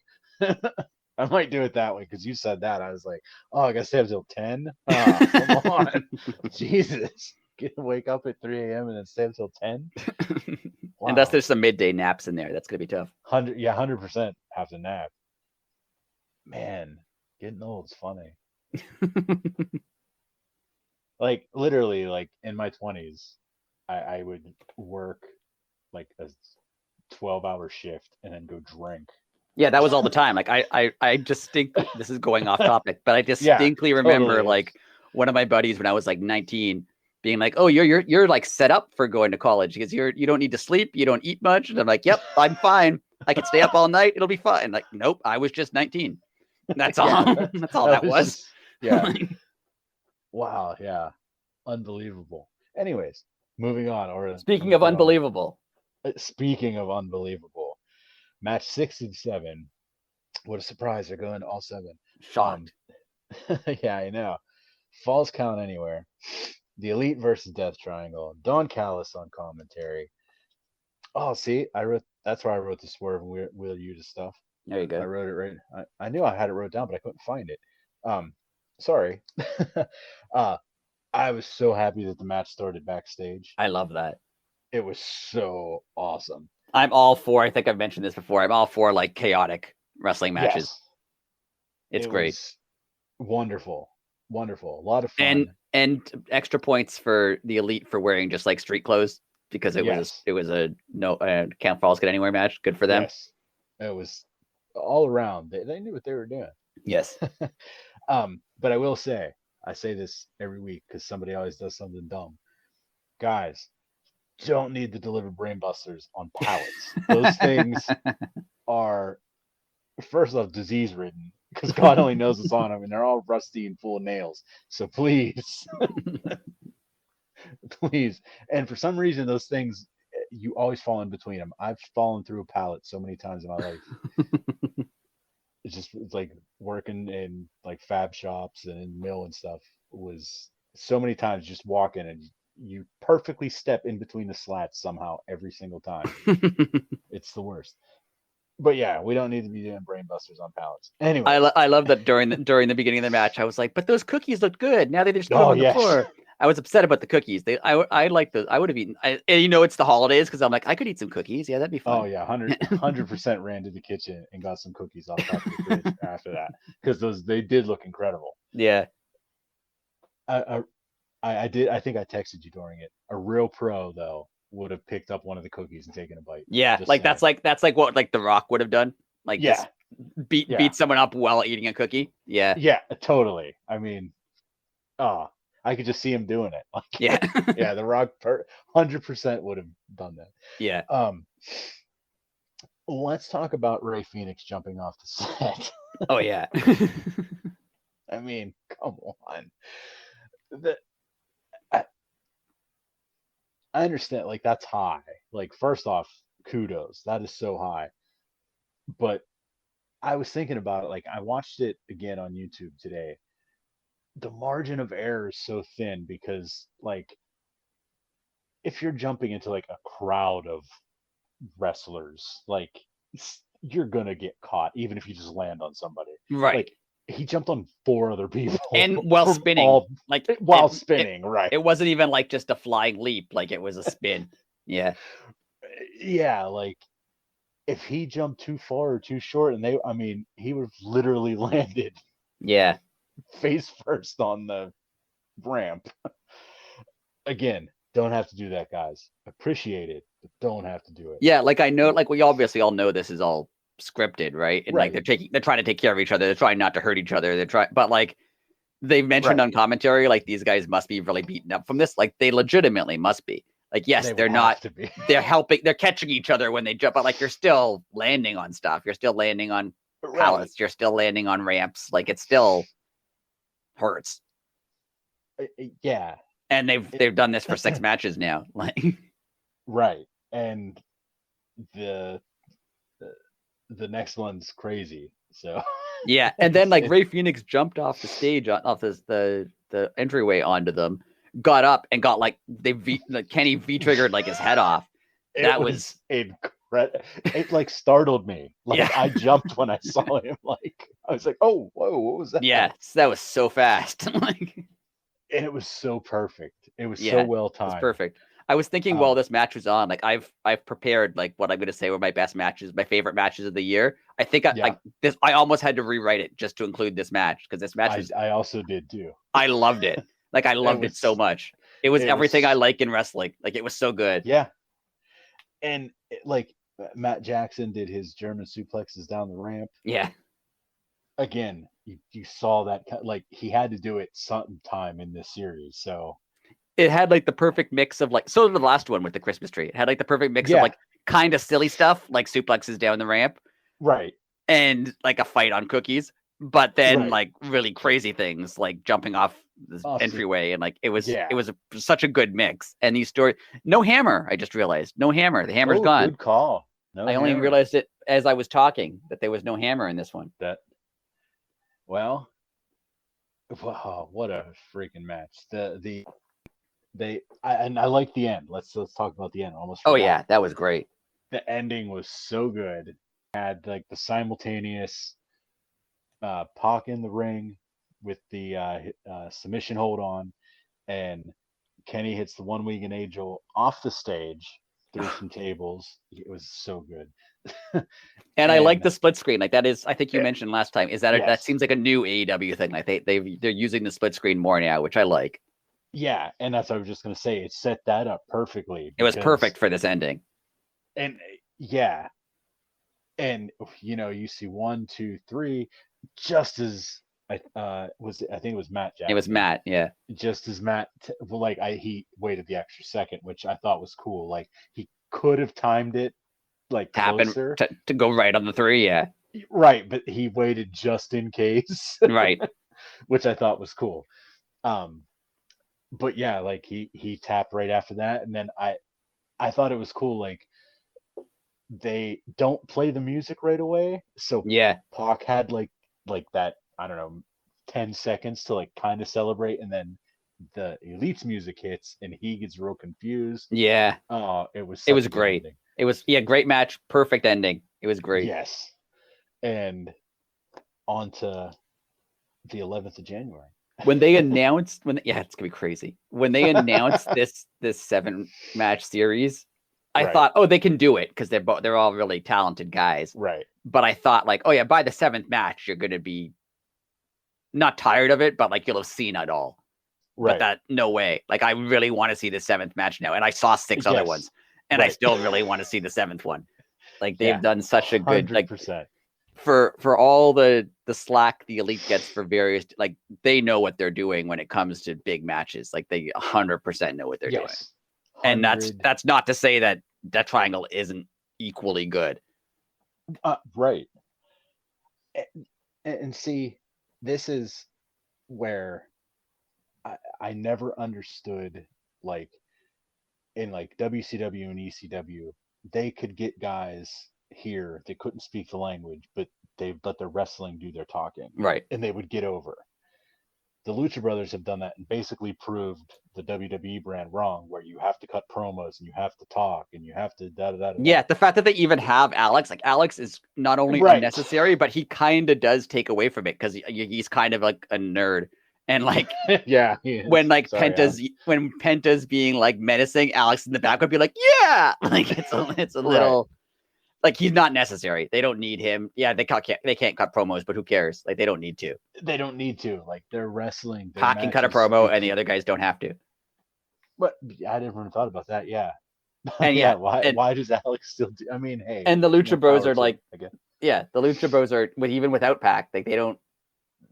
I might do it that way because you said that. I was like, oh, I gotta stay up till 10. Oh, come on, Jesus. Wake up at 3 a.m. and then stay up till 10. Wow. Unless there's some midday naps in there, that's gonna be tough. 100% have to nap. Man, getting old's funny. Like literally, like in my 20s, I would work like a 12-hour shift and then go drink. Yeah, that was all the time. Like I distinctly, this is going off topic, but I distinctly remember totally like one of my buddies when I was like 19 being like, "Oh, you're like set up for going to college because you don't need to sleep, you don't eat much." And I'm like, "Yep, I'm fine. I can stay up all night. It'll be fine." Like, nope, I was just 19. That's all. Yeah, That's all that was. Just, yeah. Wow. Yeah. Unbelievable. Anyways, moving on. Or Speaking of unbelievable. Speaking of unbelievable, match 6 and 7. What a surprise! They're going all 7. Shocked. Yeah, I know. Falls count anywhere. The Elite versus Death Triangle. Don Callis on commentary. Oh, see, I wrote. That's where I wrote the Swerve and Wheel Yuta stuff. There you go. I wrote it right. I knew I had it wrote down, but I couldn't find it. Sorry. I was so happy that the match started backstage. I love that. It was so awesome. I'm all for. I think I've mentioned this before. I'm all for like chaotic wrestling matches. Yes. It's great. Wonderful. Wonderful. A lot of fun. And extra points for the Elite for wearing just like street clothes because it was a no Count Falls Get Anywhere match. Good for them. Yes. It was all around. They knew what they were doing. Yes. But I will say, I say this every week because somebody always does something dumb. Guys, don't need to deliver brain busters on pallets. Those things are, first off, disease ridden because God only knows what's on them, and they're all rusty and full of nails. So please, please. And for some reason, those things, you always fall in between them. I've fallen through a pallet so many times in my life. It's like working in like fab shops and in mill and stuff was so many times just walking and you perfectly step in between the slats somehow every single time. It's the worst. But yeah, we don't need to be doing brain busters on pallets. Anyway, I love that during the beginning of the match, I was like, but those cookies look good. Now they just put them on the floor. I was upset about the cookies. I like those. I would have eaten. And it's the holidays because I'm like, I could eat some cookies. Yeah, that'd be fun. Oh yeah, 100% ran to the kitchen and got some cookies off top of the fridge after that because they did look incredible. Yeah. I did. I think I texted you during it. A real pro though would have picked up one of the cookies and taken a bite. Yeah, like that's like what like The Rock would have done. Like just beat someone up while eating a cookie. Yeah. Yeah, totally. I mean, I could just see him doing it. Like, yeah, The Rock 100% would have done that. Yeah. Let's talk about Rey Fenix jumping off the set. Oh yeah. I mean, come on. I understand, like, that's high. Like, first off, kudos. That is so high. But I was thinking about it. Like, I watched it again on YouTube today. The margin of error is so thin because, like, if you're jumping into, like, a crowd of wrestlers, like, you're going to get caught, even if you just land on somebody. Right. Like, he jumped on 4 other people and while spinning, spinning, right? It wasn't even like just a flying leap; like it was a spin. Yeah, yeah. Like if he jumped too far or too short, and he would have literally landed. Yeah, face first on the ramp. Again, don't have to do that, guys. Appreciate it, but don't have to do it. Yeah, like I know, like we obviously all know this is all scripted, right? And like they're trying to take care of each other. They're trying not to hurt each other. But like they've mentioned on commentary, like these guys must be really beaten up from this. Like they legitimately must be. Like, yes, they're not. They're helping. They're catching each other when they jump. But like you're still landing on stuff. You're still landing on pallets. You're still landing on ramps. Like it still hurts. Yeah. And they've done this for 6 matches now. Like right. And the next one's crazy. So yeah, and then like Rey Fenix jumped off the stage off the entryway onto them, got up and got like Kenny V-triggered like his head off. That was incredible. It like startled me. Like I jumped when I saw him. Like I was like, oh, whoa, what was that? Yeah, that was so fast. Like, and it was so perfect. It was so well timed. It was perfect. I was thinking while this match was on, like I've prepared like what I'm going to say were my best matches, my favorite matches of the year. I think I almost had to rewrite it just to include this match because this match I also did too. I loved it. Like I loved it so much. It was everything I like in wrestling. Like it was so good. Yeah. And like Matt Jackson did his German suplexes down the ramp. Yeah. Again, you saw that, like, he had to do it sometime in this series. So it had like the perfect mix of like, so did the last one with the Christmas tree. It had like the perfect mix of like kind of silly stuff, like suplexes down the ramp. Right. And like a fight on cookies, but then like really crazy things like jumping off this entryway. And like, it was such a good mix. And these stories, no hammer. I just realized no hammer. The hammer's gone. Good call. No I only realized it as I was talking that there was no hammer in this one. Wow, what a freaking match. I like the end. Let's talk about the end. Almost forgot. Oh yeah, that was great. The ending was so good. Had like the simultaneous Pac in the ring with the submission hold on, and Kenny hits the one winged angel off the stage through some tables. It was so good. And I like the split screen. Like that is, I think you mentioned last time, is that that seems like a new AEW thing. Like they're using the split screen more now, which I like. Yeah, and that's what I was just gonna say. It set that up perfectly. It was perfect for this ending. And yeah, and you see 1, 2, 3, just as I think it was Matt Jackson. It was Matt, yeah. Just as Matt, he waited the extra second, which I thought was cool. Like he could have timed it like closer to go right on the 3, yeah. Right, but he waited just in case. Right. Which I thought was cool. But yeah, like he tapped right after that, and then I thought it was cool. Like they don't play the music right away, so yeah, Pac had like that, I don't know, 10 seconds to like kind of celebrate, and then the Elite's music hits and he gets real confused. Yeah. Oh, it was great. Ending. It was great match, perfect ending. It was great. Yes. And on to the 11th of January. When they announced it's gonna be crazy. When they announced this 7-match series, I thought, oh, they can do it because they're all really talented guys. Right. But I thought like, oh yeah, by the 7th match, you're gonna be not tired of it, but like you'll have seen it all. Right. But that no way. Like I really want to see the 7th match now. And I saw 6 other ones. And I still really want to see the 7th one. Like they've done such a good 100%. For all the slack the Elite gets for various, like they know what they're doing when it comes to big matches. Like they 100% know what they're doing. And that's not to say that triangle isn't equally good. Right. And see, this is where I never understood, like in like WCW and ECW, they could get guys here, they couldn't speak the language, but they let their wrestling do their talking. Right. And they would get over. The Lucha Brothers have done that and basically proved the WWE brand wrong, where you have to cut promos and you have to talk and you have to da-da-da-da. Yeah, the fact that they even have Alex, like Alex is not only unnecessary, but he kind of does take away from it because he's kind of like a nerd. And like, yeah, when like when Penta's being like menacing, Alex in the back would be like, yeah, like it's a little like he's not necessary. They don't need him. Yeah, they can't cut promos, but who cares? Like they don't need to. They don't need to. Like they're wrestling. Pac can cut a promo, and the other guys don't have to. But I never thought about that. Yeah. And why does Alex still do? I mean, hey. And the Lucha Bros are like, the Lucha Bros are even without Pac, like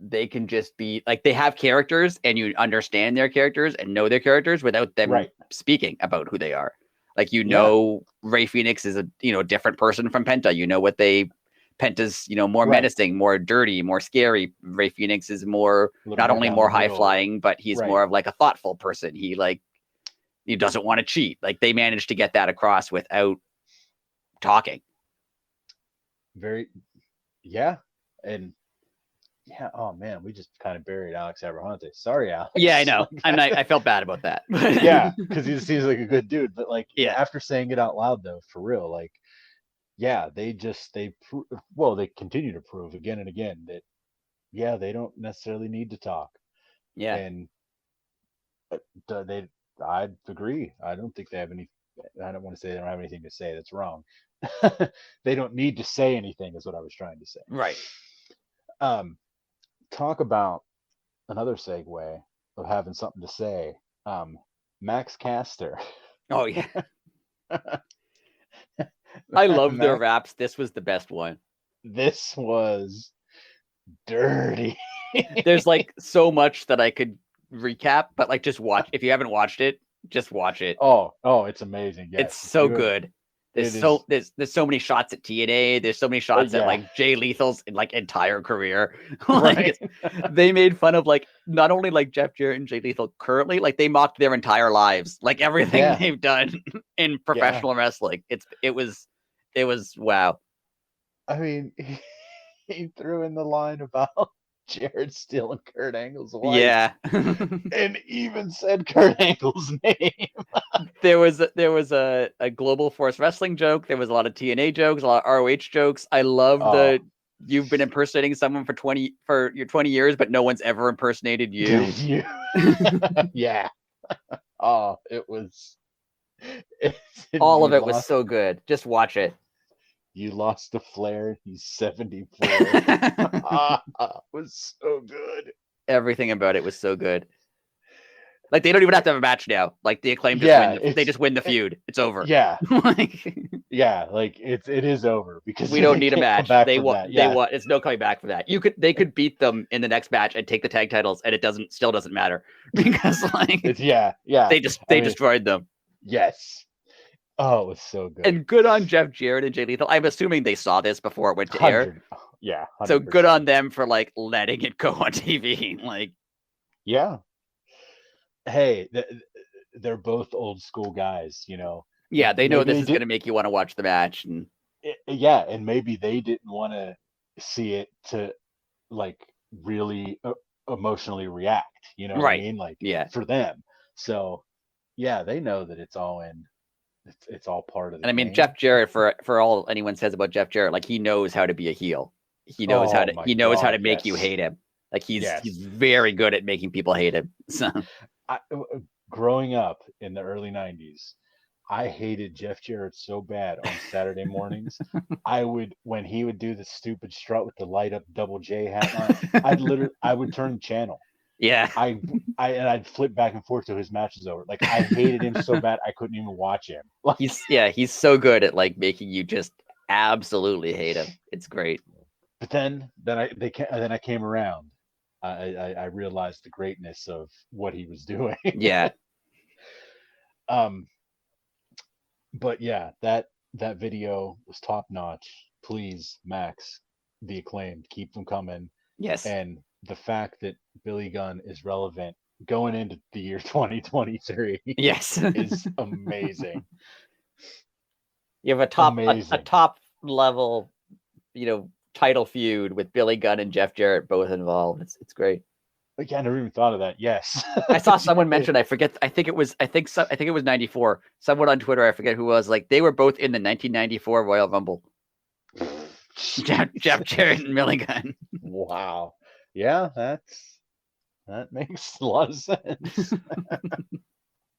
they can just be like, they have characters and you understand their characters and know their characters without them speaking about who they are. Like, Ray Phoenix is a, different person from Penta. Penta's, more menacing, more dirty, more scary. Ray Phoenix is more, not only more high flying, but he's more of like a thoughtful person. He doesn't want to cheat. Like they managed to get that across without talking. And oh man, we just kind of buried Alex Abrahantes. Sorry, Alex. Yeah, I know. I felt bad about that. Yeah, because he seems like a good dude. But like, after saying it out loud, though, for real, like, they continue to prove again and again that, they don't necessarily need to talk. Yeah, and I'd agree. I don't think they have any. I don't want to say they don't have anything to say. That's wrong. They don't need to say anything, is what I was trying to say. Right. Talk about another segue of having something to say. Max Caster. Oh yeah. I love their raps. This was the best one. This was dirty. There's like so much that I could recap, but like just watch. If you haven't watched it, just watch it. Oh, it's amazing. Yes, it's so good. There's so many shots at TNA. There's so many shots at like Jay Lethal's like entire career. Like they made fun of like not only like Jeff Jarrett and Jay Lethal currently, like they mocked their entire lives, like everything they've done in professional wrestling. It was wow. I mean, he threw in the line about Jarrett stealing Kurt Angle's wife. Yeah. And even said Kurt Angle's name. There was a Global Force Wrestling joke. There was a lot of TNA jokes, a lot of ROH jokes. I love the you've been impersonating someone for 20 years, but no one's ever impersonated you. Yeah. Oh, it was all of it was so good. Just watch it. You lost to Flair. He's 74. It was so good. Everything about it was so good. Like they don't even have to have a match now. Like the Acclaim just win. They just win the feud. It's over. Yeah. Like it is over because we don't need a match. They want. It's no coming back from that. They could beat them in the next match and take the tag titles, and it still doesn't matter because like they destroyed them. Yes. Oh, it was so good. And good on Jeff Jarrett and Jay Lethal. I'm assuming they saw this before it went to air. Yeah. 100%. So good on them for like letting it go on TV. Like, yeah. Hey, they're both old school guys, you know. Yeah, they know this is going to make you want to watch the match, and and maybe they didn't want to see it to like really emotionally react. You know what I mean? Like, for them. So, yeah, they know that it's all in. It's all part of the. And I mean, Jeff Jarrett, for all anyone says about Jeff Jarrett, like he knows how to be a heel. He knows how to make you hate him. Like he's very good at making people hate him. So. Growing up in the early 90s, I hated Jeff Jarrett so bad on Saturday mornings. When he would do the stupid strut with the light up double J hat on, I would turn the channel. Yeah. I'd flip back and forth till his match is over. Like I hated him so bad I couldn't even watch him. Like, he's so good at like making you just absolutely hate him. It's great. But then I came around. I realized the greatness of what he was doing. Yeah. But yeah, that video was top notch. Please, Max, the Acclaimed, keep them coming. Yes. And the fact that Billy Gunn is relevant going into the year 2023 is amazing. You have a top level, title feud with Billy Gunn and Jeff Jarrett both involved. It's great. Again, I never even thought of that. Yes. I saw someone mention, I think it was 94. Someone on Twitter, I forget who was, like they were both in the 1994 Royal Rumble. Jeff Jarrett and Billy Gunn. Wow. Yeah, that makes a lot of sense.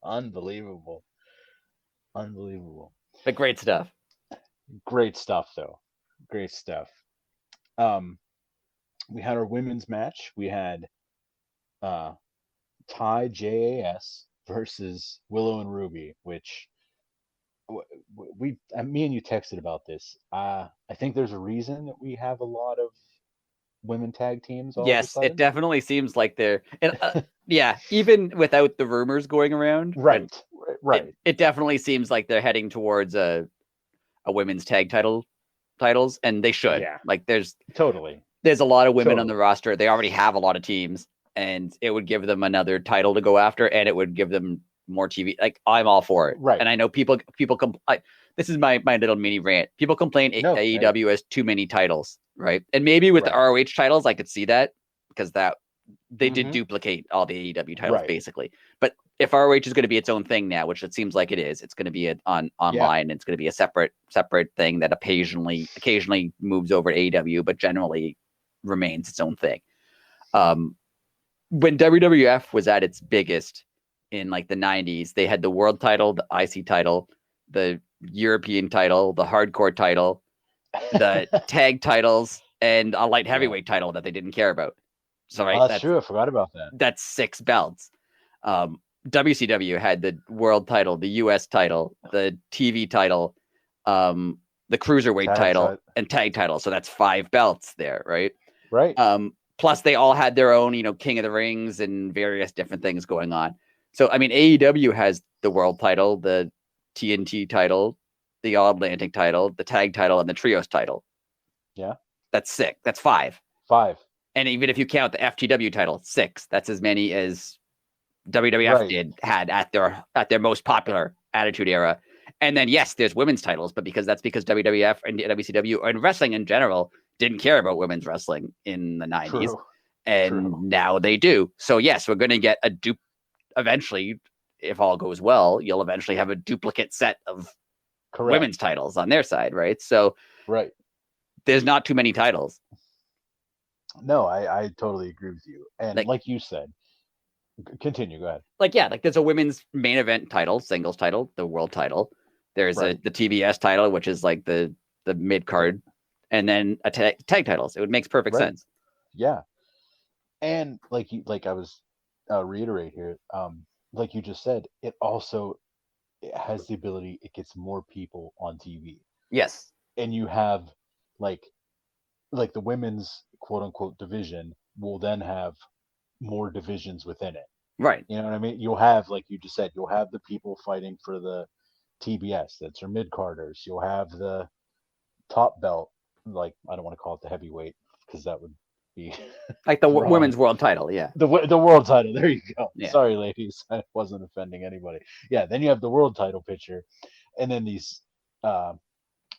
Unbelievable. But great stuff. Great stuff, though. Great stuff. We had our women's match. We had Ty JAS versus Willow and Ruby, which me and you texted about this. I think there's a reason that we have a lot of women tag teams. Yes, it definitely seems like they're, and even without the rumors going around, right. It definitely seems like they're heading towards a women's titles, and they should. Yeah. Like there's a lot of women on the roster. They already have a lot of teams, and it would give them another title to go after, and it would give them more TV. Like I'm all for it. Right. And I know people this is my little mini rant. People complain AEW has too many titles, right? And maybe with the ROH titles, I could see that because they did duplicate all the AEW titles basically. But if ROH is going to be its own thing now, which it seems like it is, it's going to be online. And it's going to be a separate thing that occasionally moves over to AEW, but generally remains its own thing. When WWF was at its biggest in like the 90s, they had the world title, the IC title, the European title, the hardcore title, the tag titles, and a light heavyweight title that they didn't care about. So that's true. I forgot about that. That's 6 belts. WCW had the world title, the US title, the TV title, the cruiserweight title, and tag title. So that's 5 belts there, right? Right. Plus they all had their own, King of the Rings and various different things going on. So, I mean, AEW has the world title, the TNT title, the All Atlantic title, the tag title, and the trios title. Yeah. That's 6. That's 5. 5. And even if you count the FTW title, 6. That's as many as WWF had at their most popular Attitude Era. And then, yes, there's women's titles, but because WWF and WCW and wrestling in general didn't care about women's wrestling in the 90s. True. And now they do. So, yes, we're going to get eventually, if all goes well, you'll eventually have a duplicate set of women's titles on their side, right? So, there's not too many titles. No, I totally agree with you. And like you said, continue, go ahead. There's a women's main event title, singles title, the world title. There's the TBS title, which is like the mid card, and then a tag titles. It makes perfect sense. Yeah. And like I was reiterate here, like you just said, it has the ability, it gets more people on TV. Yes. And you have like the women's quote unquote division will then have more divisions within it. Right. You know what I mean? You'll have, like you just said, you'll have the people fighting for the TBS, that's your mid-carders. You'll have the top belt, like, I don't want to call it the heavyweight because that would be like the women's world title. Yeah. The world title. There you go. Yeah. Sorry, ladies. I wasn't offending anybody. Yeah. Then you have the world title picture. And then these,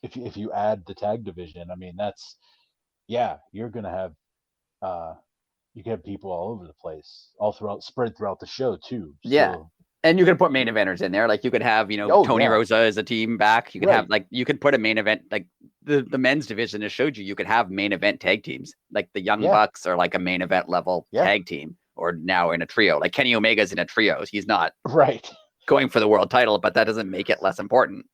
if you add the tag division, I mean, you're going to have, you can have people all over the place, spread throughout the show too. Yeah. So, and you can put main eventers in there. Like you could have, Tony Rosa as a team back. You could have you could put a main event, like the men's division has showed you could have main event tag teams. Like the Young Bucks are like a main event level tag team, or now in a trio. Like Kenny Omega's in a trio. He's not going for the world title, but that doesn't make it less important.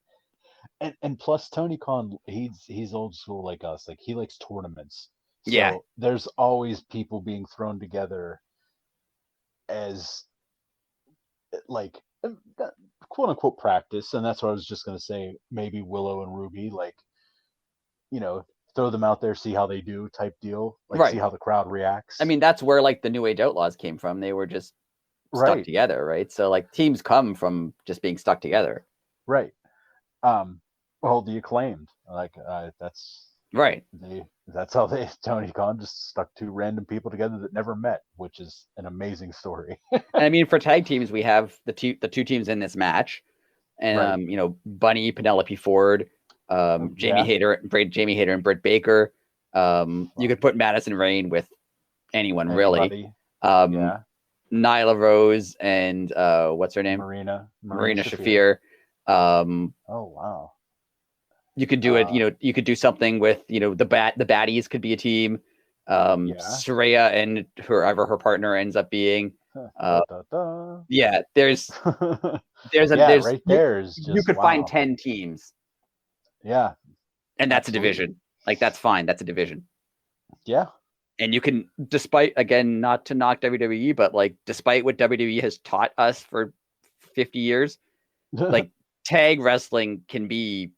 And plus Tony Khan, he's old school like us. Like he likes tournaments. So there's always people being thrown together as like quote unquote practice. And that's what I was just going to say. Maybe Willow and Ruby, like, throw them out there, see how they do type deal. Like see how the crowd reacts. I mean, that's where like the New Age Outlaws came from. They were just stuck together, right? So like teams come from just being stuck together. Right. Well, the Acclaimed, like that's that's how Tony Khan just stuck two random people together that never met, which is an amazing story. I mean, for tag teams, we have the two teams in this match, and Bunny, Penelope Ford, Jamie Hayter, and Britt Baker. You could put Madison Rayne with anyone really. Nyla Rose and what's her name? Marina Shafir. Oh wow. You could do it, you could do something with, the baddies could be a team. Saraya and whoever her partner ends up being. Yeah, there's right there is just, you could find 10 teams. Yeah. And that's a division. Like that's fine. That's a division. Yeah. And you can, despite, again, not to knock WWE, but like despite what WWE has taught us for 50 years, like tag wrestling can be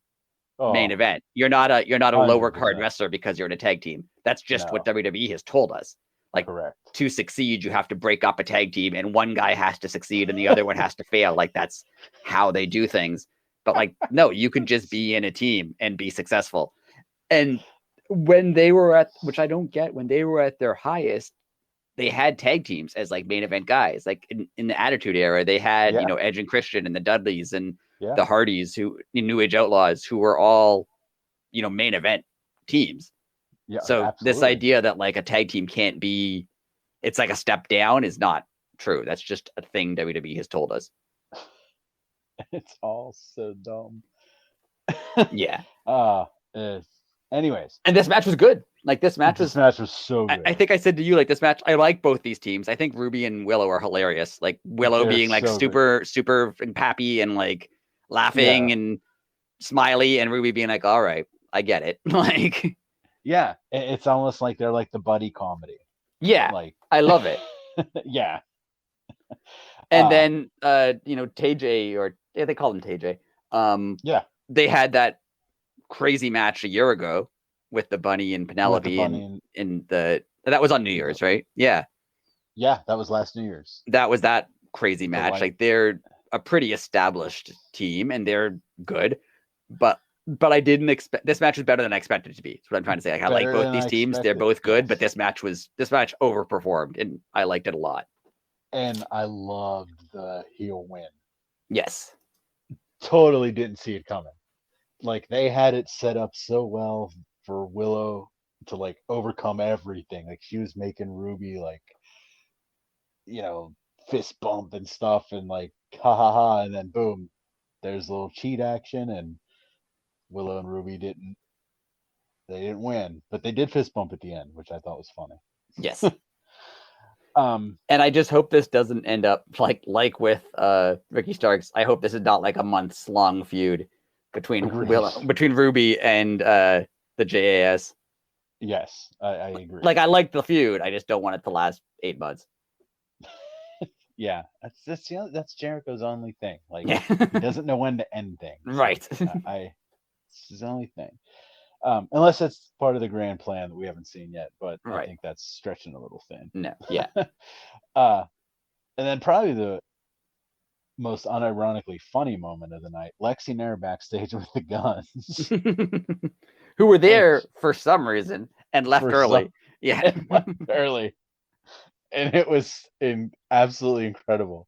main event. You're not a 100%. Lower card wrestler because you're in a tag team. That's just what WWE has told us. Like to succeed, you have to break up a tag team and one guy has to succeed and the other one has to fail. Like that's how they do things. But like, no, you could just be in a team and be successful. And when they were which I don't get, when they were at their highest, they had tag teams as like main event guys. Like in the Attitude Era, they had, Edge and Christian and the Dudleys and the Hardys, who New Age Outlaws, who were all, main event teams. Yeah. So absolutely. This idea that like a tag team can't be, it's like a step down is not true. That's just a thing WWE has told us. It's all so dumb. Yeah. Anyways. And this match was good. Like this match was so good. I think I said to you, like this match, I like both these teams. I think Ruby and Willow are hilarious. Like Willow being like super and pappy and like laughing and smiley, and Ruby being like, all right, I get it. Like, yeah, it's almost like they're like the buddy comedy. Yeah, like I love it. Yeah. And then TJ, or they call him TJ. They had that crazy match a year ago with the Bunny and Penelope that was on New Year's, right? Yeah. Yeah, that was last New Year's. That was that crazy match. Like they're a pretty established team and they're good, but I didn't expect this match was better than I expected it to be. That's what I'm trying to say. Like, I like both these teams. They're both good, but this match overperformed and I liked it a lot. And I loved the heel win. Yes. Totally didn't see it coming. Like they had it set up so well for Willow to like overcome everything. Like she was making Ruby like, fist bump and stuff and like ha ha ha, and then boom, there's a little cheat action and Willow and Ruby didn't win, but they did fist bump at the end, which I thought was funny. Yes. And I just hope this doesn't end up like with Ricky Starks. I hope this is not like a months long feud between Ruby and the JAS. Yes, I agree. Like I like the feud, I just don't want it to last 8 months. Yeah, that's Jericho's only thing. Like he doesn't know when to end things. Right. It's his only thing. Unless it's part of the grand plan that we haven't seen yet, but I think that's stretching a little thin. No, yeah. And then probably the most unironically funny moment of the night, Lexi Nair backstage with the Guns. Who were there for some reason and left early. Left early. And it was absolutely incredible.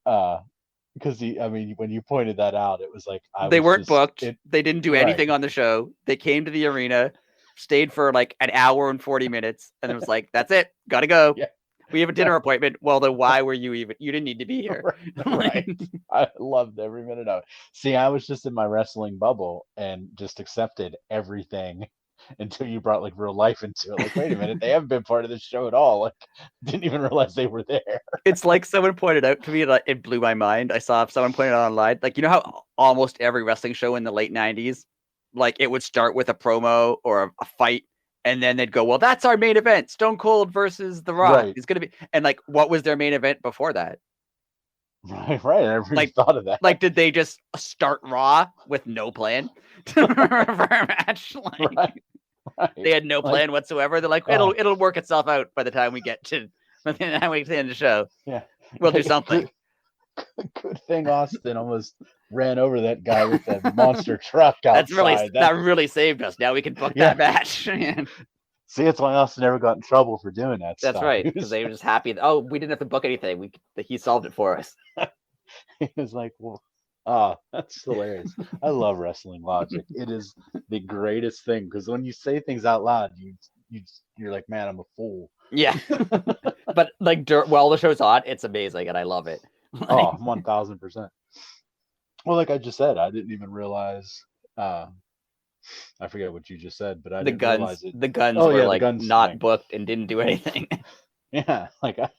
Because when you pointed that out, it was like they weren't booked. They didn't do anything on the show. They came to the arena, stayed for like an hour and 40 minutes, and it was like, that's it. Gotta go. Yeah. We have a dinner appointment. Well, then why were you even? You didn't need to be here. Right. I loved every minute of it. See, I was just in my wrestling bubble and just accepted everything until you brought like real life into it. Like, wait a minute, they haven't been part of this show at all. Like, didn't even realize they were there. It's like someone pointed out to me, like it blew my mind. I saw someone pointed out online, like, you know how almost every wrestling show in the late 90s, like it would start with a promo or a fight, and then they'd go, well, that's our main event, Stone Cold versus The Rock. Right. It's gonna be, and like, what was their main event before that? Right. I never thought of that. Like, did they just start Raw with no plan for a match? Like, right. They had no plan whatsoever. They're like, it'll work itself out by the time we get to the end of the show. Yeah, we'll do something. Good thing Austin almost ran over that guy with that monster truck outside. That really saved us. Now we can book that match. See, it's why Austin never got in trouble for doing that. That's right, because they were just happy. We didn't have to book anything. He solved it for us. He was like, well. That's hilarious. I love wrestling logic. It is the greatest thing because when you say things out loud, you're like, man, I'm a fool. Yeah. But like while the show's on, it's amazing and I love it. 1000%. Well, like I just said, I didn't even realize I forget what you just said, but didn't realize it. The Guns were like not booked and didn't do anything. Yeah, like I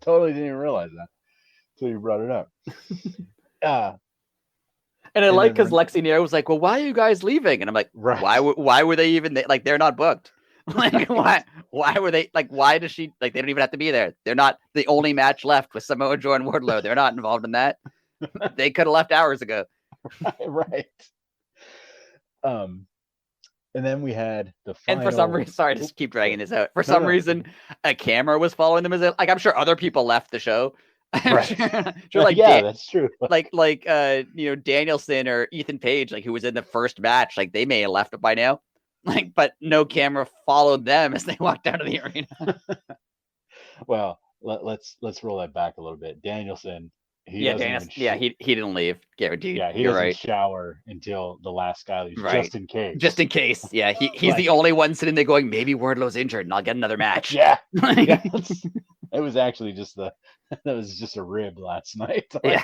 totally didn't even realize that until you brought it up. And I like because Lexi Nair was like, well, why are you guys leaving? And I'm like, right. Why were they even like, they're not booked. Like, why were they like, why does she like, they don't even have to be there. They're not the only match left with Samoa Joe and Wardlow. They're not involved in that. They could have left hours ago. Right. And then we had the final... And for some reason, sorry, just keep dragging this out. For some reason, a camera was following them. Like, I'm sure other people left the show. Right. Sure, like that's true. Like Danielson or Ethan Page, like who was in the first match, like they may have left it by now. Like, but no camera followed them as they walked out of the arena. Well, let's roll that back a little bit. Danielson, he didn't leave, guaranteed. Yeah, he doesn't shower until the last guy leaves, just in case. Just in case. Yeah, he's the only one sitting there going, maybe Wardlow's injured and I'll get another match. Yeah. It was actually just a rib last night. Like,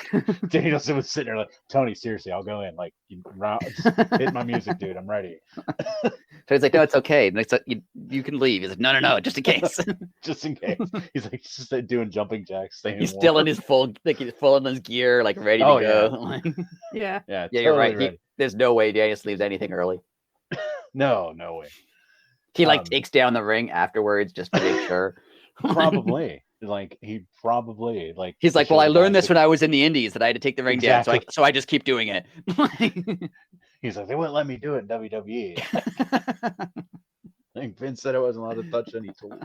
Danielson was sitting there like, Tony, seriously, I'll go in. Like, hit my music, dude. I'm ready. So he's like, no, it's okay. And it's like, you can leave. He's like, no, just in case. Just in case. He's like, just doing jumping jacks. He's still in his he's full in his gear, like ready to go. Yeah. Yeah, totally, you're right. There's no way Danielson leaves anything early. No way. He takes down the ring afterwards just to make sure. Probably. He's like, well, I learned this when I was in the Indies that I had to take the ring down, so I just keep doing it. He's like, they wouldn't let me do it in WWE. I think Vince said I wasn't allowed to touch any tools.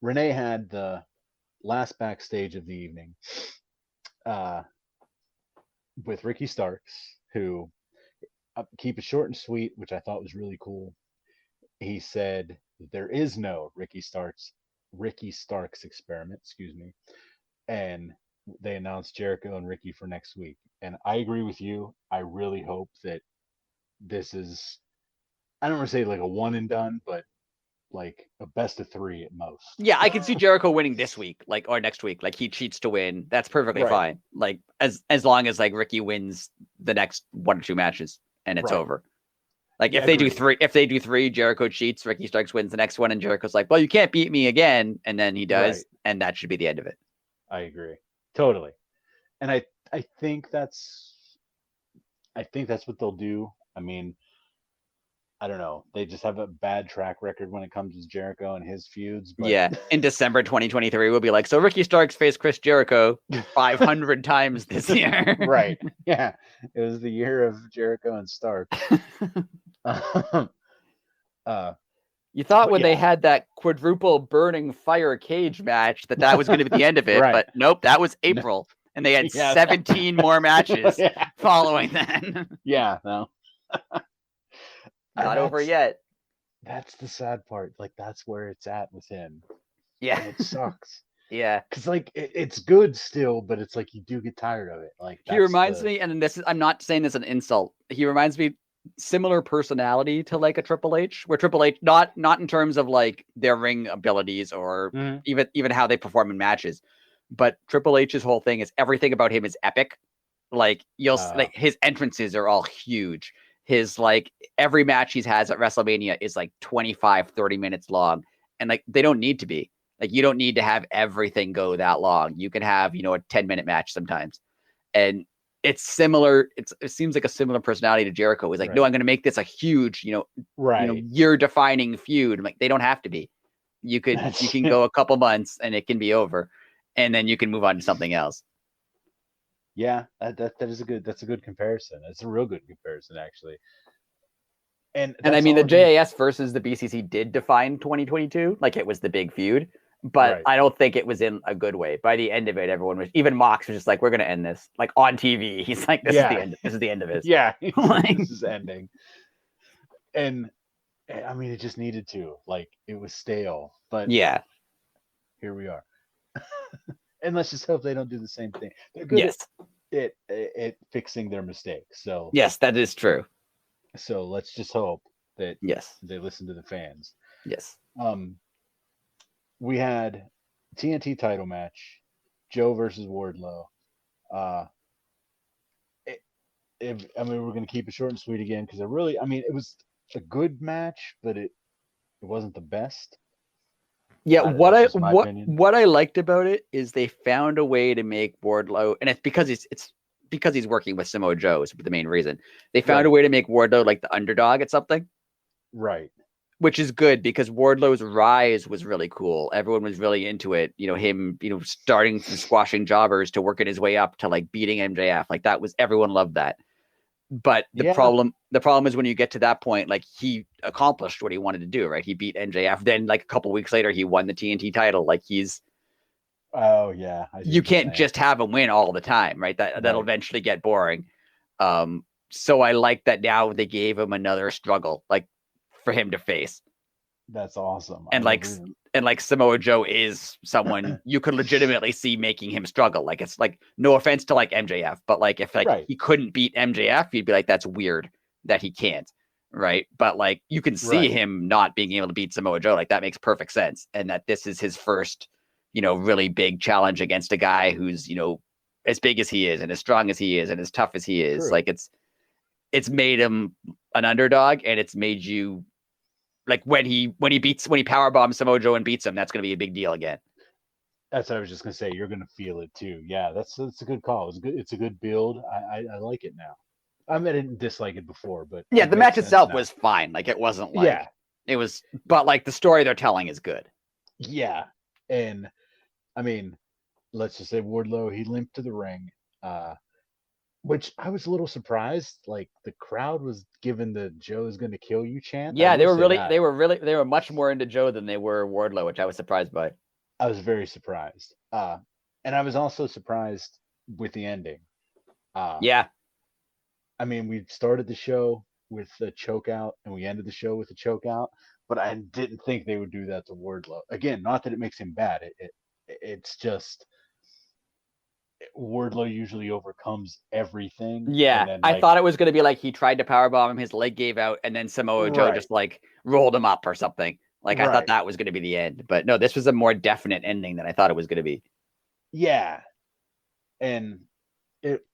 Renee had the last backstage of the evening with Ricky Starks, who keep it short and sweet, which I thought was really cool. He said there is no Ricky Starks experiment, excuse me, and they announced Jericho and Ricky for next week. And I agree with you. I really hope that this is, I don't want to say like a one and done, but like a best of 3 at most. Yeah, I can see Jericho winning this week, like, or next week. Like, he cheats to win. That's perfectly fine. Like, as long as like Ricky wins the next 1 or 2 matches and it's over. Like, if they do 3, Jericho cheats, Ricky Starks wins the next one, and Jericho's like, well, you can't beat me again, and then he does, and that should be the end of it. I agree. Totally. And I think that's what they'll do. I mean, I don't know. They just have a bad track record when it comes to Jericho and his feuds. But... yeah, in December 2023, we'll be like, so Ricky Starks faced Chris Jericho 500 times this year. Right. Yeah. It was the year of Jericho and Starks. You thought when they had that quadruple burning fire cage match that was going to be the end of it, but nope, that was April. No. And they had 17 more matches following that. Yeah, no. Not over yet. That's the sad part. Like, that's where it's at with him. Yeah. And it sucks. Yeah. Because, like, it's good still, but it's like you do get tired of it. Like, he reminds me, and I'm not saying this as an insult, he reminds me similar personality to like a Triple H, where Triple H, not in terms of like their ring abilities or even how they perform in matches, but Triple H's whole thing is everything about him is epic. Like, like his entrances are all huge. His like every match he has at WrestleMania is like 25-30 minutes long, and like they don't need to be. Like, you don't need to have everything go that long. You can have, a 10-minute match sometimes. And it's similar. It seems like a similar personality to Jericho. He's like, no, I'm going to make this a huge, year-defining feud. I'm like, they don't have to be. You can go a couple months and it can be over, and then you can move on to something else. Yeah, that's a good comparison. It's a real good comparison, actually. And I mean, the JAS versus the BCC did define 2022, like it was the big feud, but I don't think it was in a good way. By the end of it, everyone was, even Mox was just like, we're going to end this, like on TV. He's like, this is the end. This is the end of it. Yeah, this is ending. And I mean, it just needed to. Like, it was stale, but yeah, here we are. And let's just hope they don't do the same thing. They're good at fixing their mistakes. So yes, that is true. So let's just hope that they listen to the fans. Yes. We had TNT title match, Joe versus Wardlow. I mean, we're going to keep it short and sweet again because it was a good match, but it wasn't the best. Yeah, what I liked about it is they found a way to make Wardlow, and it's because he's working with Samoa Joe is the main reason. They found a way to make Wardlow like the underdog at something. Right. Which is good because Wardlow's rise was really cool. Everyone was really into it. Him, starting from squashing jobbers to working his way up to like beating MJF. Like, everyone loved that. But the problem is when you get to that point, like, he accomplished what he wanted to do, right? He beat MJF. Then like a couple weeks later, he won the TNT title. Like, oh yeah. You can't just have him win all the time, right? That'll eventually get boring. So I like that now they gave him another struggle, like, for him to face. That's awesome. And like Samoa Joe is someone you could legitimately see making him struggle. Like, it's like, no offense to like MJF, but like if like he couldn't beat MJF, you'd be like, that's weird that he can't, right? But like, you can see him not being able to beat Samoa Joe. Like, that makes perfect sense. And that this is his first, really big challenge against a guy who's, as big as he is and as strong as he is and as tough as he is. True. Like, it's made him an underdog, and it's made you like when he powerbombs Samoa Joe and beats him, that's going to be a big deal again. That's what I was just going to say. You're going to feel it too. Yeah, that's a good call. It's a good build. I like it now. I didn't dislike it before, but yeah, the match itself was fine. Like, it wasn't like it was, but like the story they're telling is good. Yeah, and I mean, let's just say Wardlow, he limped to the ring. which I was a little surprised. Like the crowd was given the "Joe's gonna kill you" chant. I Yeah, will say that. they were much more into Joe than they were Wardlow, which I was surprised by. I was very surprised. And I was also surprised with the ending. Yeah. I mean, we started the show with a choke out and we ended the show with a choke out, but I didn't think they would do that to Wardlow. Again, not that it makes him bad. It's just Wardlow usually overcomes everything, and Yeah, then I like thought it was going to be like he tried to powerbomb him, his leg gave out, and then Samoa Joe right, just like rolled him up or something. Like I thought right, that was going to be the end, but no, this was a more definite ending than I thought it was going to be. yeah, and it.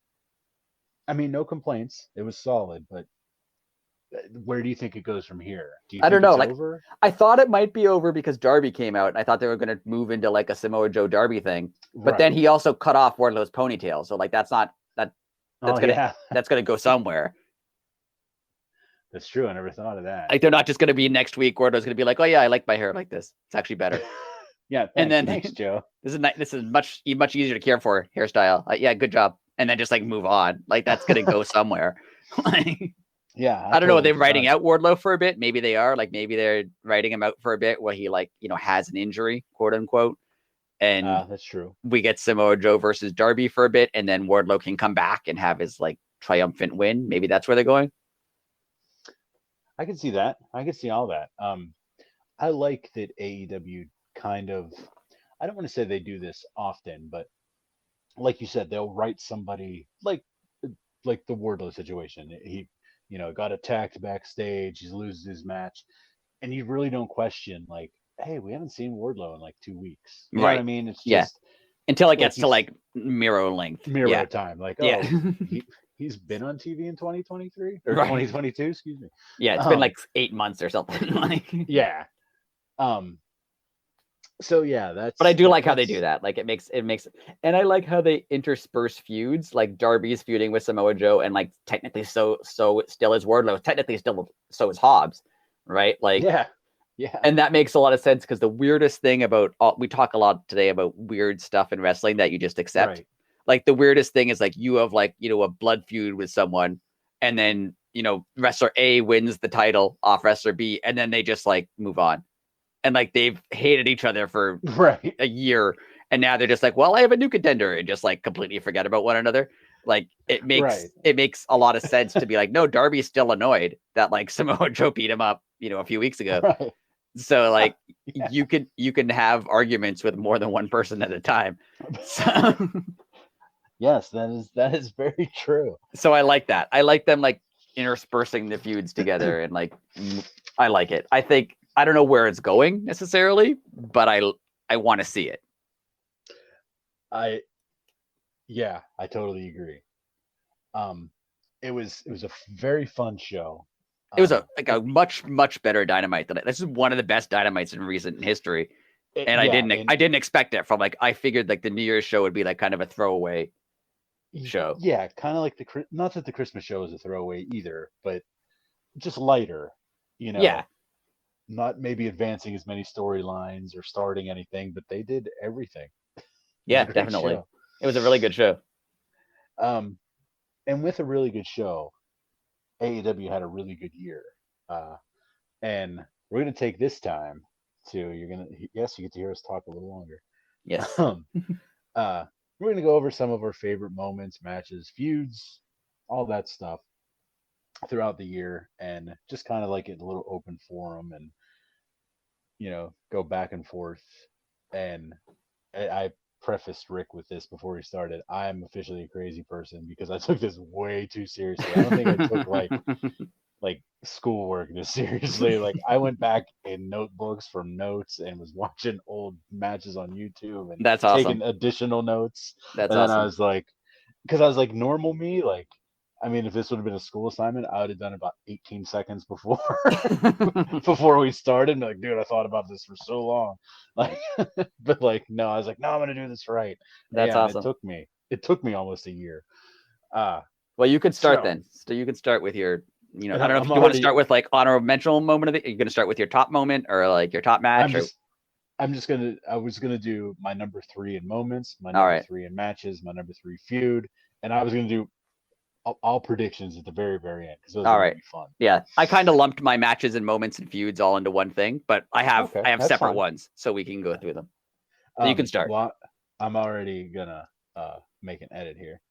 I mean, no complaints. It was solid, but where do you think it goes from here? Do you I don't think know. it's Like over? I thought it might be over because Darby came out, and I thought they were going to move into like a Samoa Joe Darby thing. But then Right. he also cut off Wardlow's ponytail, so like that's not that Oh yeah, that's gonna go somewhere. that's true. I never thought of that. Like they're not just gonna be next week. Wardlow's gonna be like, oh yeah, I like my hair like this. It's actually better. Yeah, And thanks, then thanks, Joe. this is much easier to care for hairstyle. Yeah, good job. And then just like move on. Like that's gonna go somewhere. Like Yeah, I I don't know. Are totally they forgot writing about out Wardlow for a bit? Maybe they are. Like maybe they're writing him out for a bit where he like has an injury, quote unquote, and that's true. we get Samoa Joe versus Darby for a bit, and then Wardlow can come back and have his like triumphant win. Maybe that's where they're going. I can see that. I can see all that. I like that AEW kind of. I don't want to say they do this often, but like you said, they'll write somebody like the Wardlow situation. He, got attacked backstage. He loses his match, and you really don't question like, hey, we haven't seen Wardlow in like 2 weeks. You know what I Right. mean? It's Yeah. just Until it like gets you to like Miro length. Miro Yeah. time. Like, Yeah. oh, he's been on TV in 2023 or Right. 2022. Excuse me. Yeah. It's been Um, like 8 months or something. Like, yeah. Um, so yeah, but I that's do like how they do that's that. Like it makes, and I like how they intersperse feuds. Like Darby's feuding with Samoa Joe, and like technically, so still is Wardlow. Technically, still so is Hobbs, right? Like, yeah, yeah, and that makes a lot of sense because the weirdest thing about we talk a lot today about weird stuff in wrestling that you just accept. right, Like the weirdest thing is like you have like a blood feud with someone, and then wrestler A wins the title off wrestler B, and then they just like move on, and like they've hated each other for right, a year, and now they're just like, well, I have a new contender, and just like completely forget about one another. Like right, it makes a lot of sense to be like, no, Darby's still annoyed that like Samoa Joe beat him up a few weeks ago. right. So like Yeah. you can have arguments with more than one person at a time. So Yes, that is very true. so I like that. I like them like interspersing the feuds together, and like I like it. I think I don't know where it's going necessarily, but I want to see it. I Yeah, I totally agree. Um, it was a very fun show. It was Um, a much better Dynamite than this is one of the best Dynamites in recent history, and yeah, I and didn't expect it from like I figured like the New Year's show would be like kind of a throwaway show. yeah, kind of like not that the Christmas show is a throwaway either, but just lighter. You Yeah, know, not maybe advancing as many storylines or starting anything, but they did everything. It was a yeah, great definitely. show. It was a really good show. Um, and with a really good show, AEW had a really good year. Uh, and we're gonna take this time to yes, you get to hear us talk a little longer. Yes. Um, uh, we're gonna go over some of our favorite moments, matches, feuds, all that stuff throughout the year, and just kind of like a little open forum, and go back and forth. And I prefaced Rick with this before we started. I'm officially a crazy person because I took this way too seriously. I don't think I took like schoolwork this seriously. Like I went back in notebooks from notes and was watching old matches on YouTube and That's awesome. taking additional notes. That's And then I awesome. was like, because I was like normal me, like I mean, if this would have been a school assignment, I would have done about 18 seconds before before we started. And like, dude, I thought about this for so long. Like, but like, no, I was like, no, I'm gonna do this right. And That's yeah, and it awesome. took me. It took me almost a year. Uh Well, you could start so then. So you can start with your, and I don't know I'm if you want to already start with like honorable mention moment of it. You're going to start with your top moment or like your top I'm match or, just I was gonna do my number three in moments, my all number right. three in matches, my number three feud, and I was gonna do all predictions at the very, very end because those All are going to right. be fun. Yeah, I kind of lumped my matches and moments and feuds all into one thing, but I have separate ones, so we can go through them. So you can start. Well, I'm already gonna make an edit here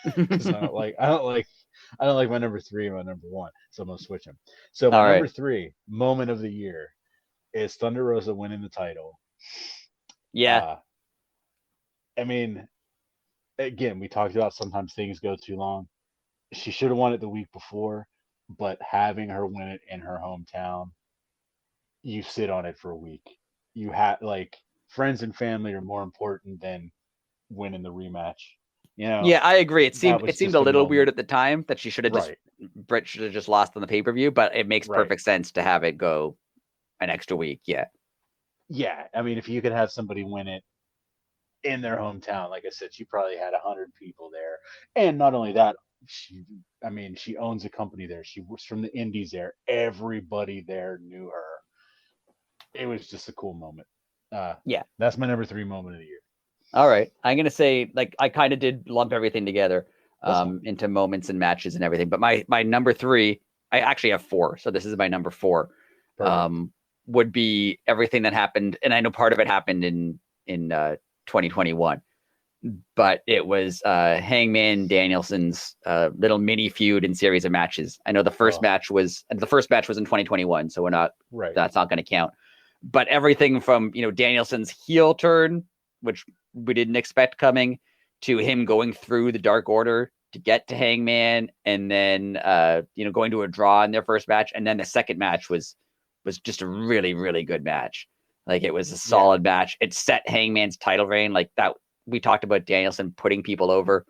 because I don't like my number 3 and my number 1, so I'm gonna switch them. So my All number right. 3 moment of the year is Thunder Rosa winning the title. Yeah. I mean, again, we talked about sometimes things go too long. She should have won it the week before, but having her win it in her hometown, you sit on it for a week. You have like friends and family are more important than winning the rematch. Yeah, I agree. It That seemed was a just a little weird moment. at the time that she should have just Right. Britt should have just lost on the pay-per-view, but it makes Right. perfect sense to have it go an extra week. Yeah. Yeah. I mean, if you could have somebody win it in their hometown, like I said, she probably had 100 people there. And not only that, she owns a company there. She was from the indies there. Everybody there knew her. It was just a cool moment. Yeah. That's my number 3 moment of the year. All right. I'm gonna say like I kind of did lump everything together That's into moments and matches and everything. But my number 3, I actually have 4, so this is my number 4. perfect. Would be everything that happened, and I know part of it happened in 2021, but it was Hangman Danielson's little mini feud and series of matches. I know the first match was in 2021, so that's not going to count. But everything from Danielson's heel turn, which we didn't expect coming, to him going through the Dark Order to get to Hangman, and then going to a draw in their first match, and then the second match was just a really, really good match. Like it was a solid match. It set Hangman's title reign. Like that, we talked about Danielson putting people over.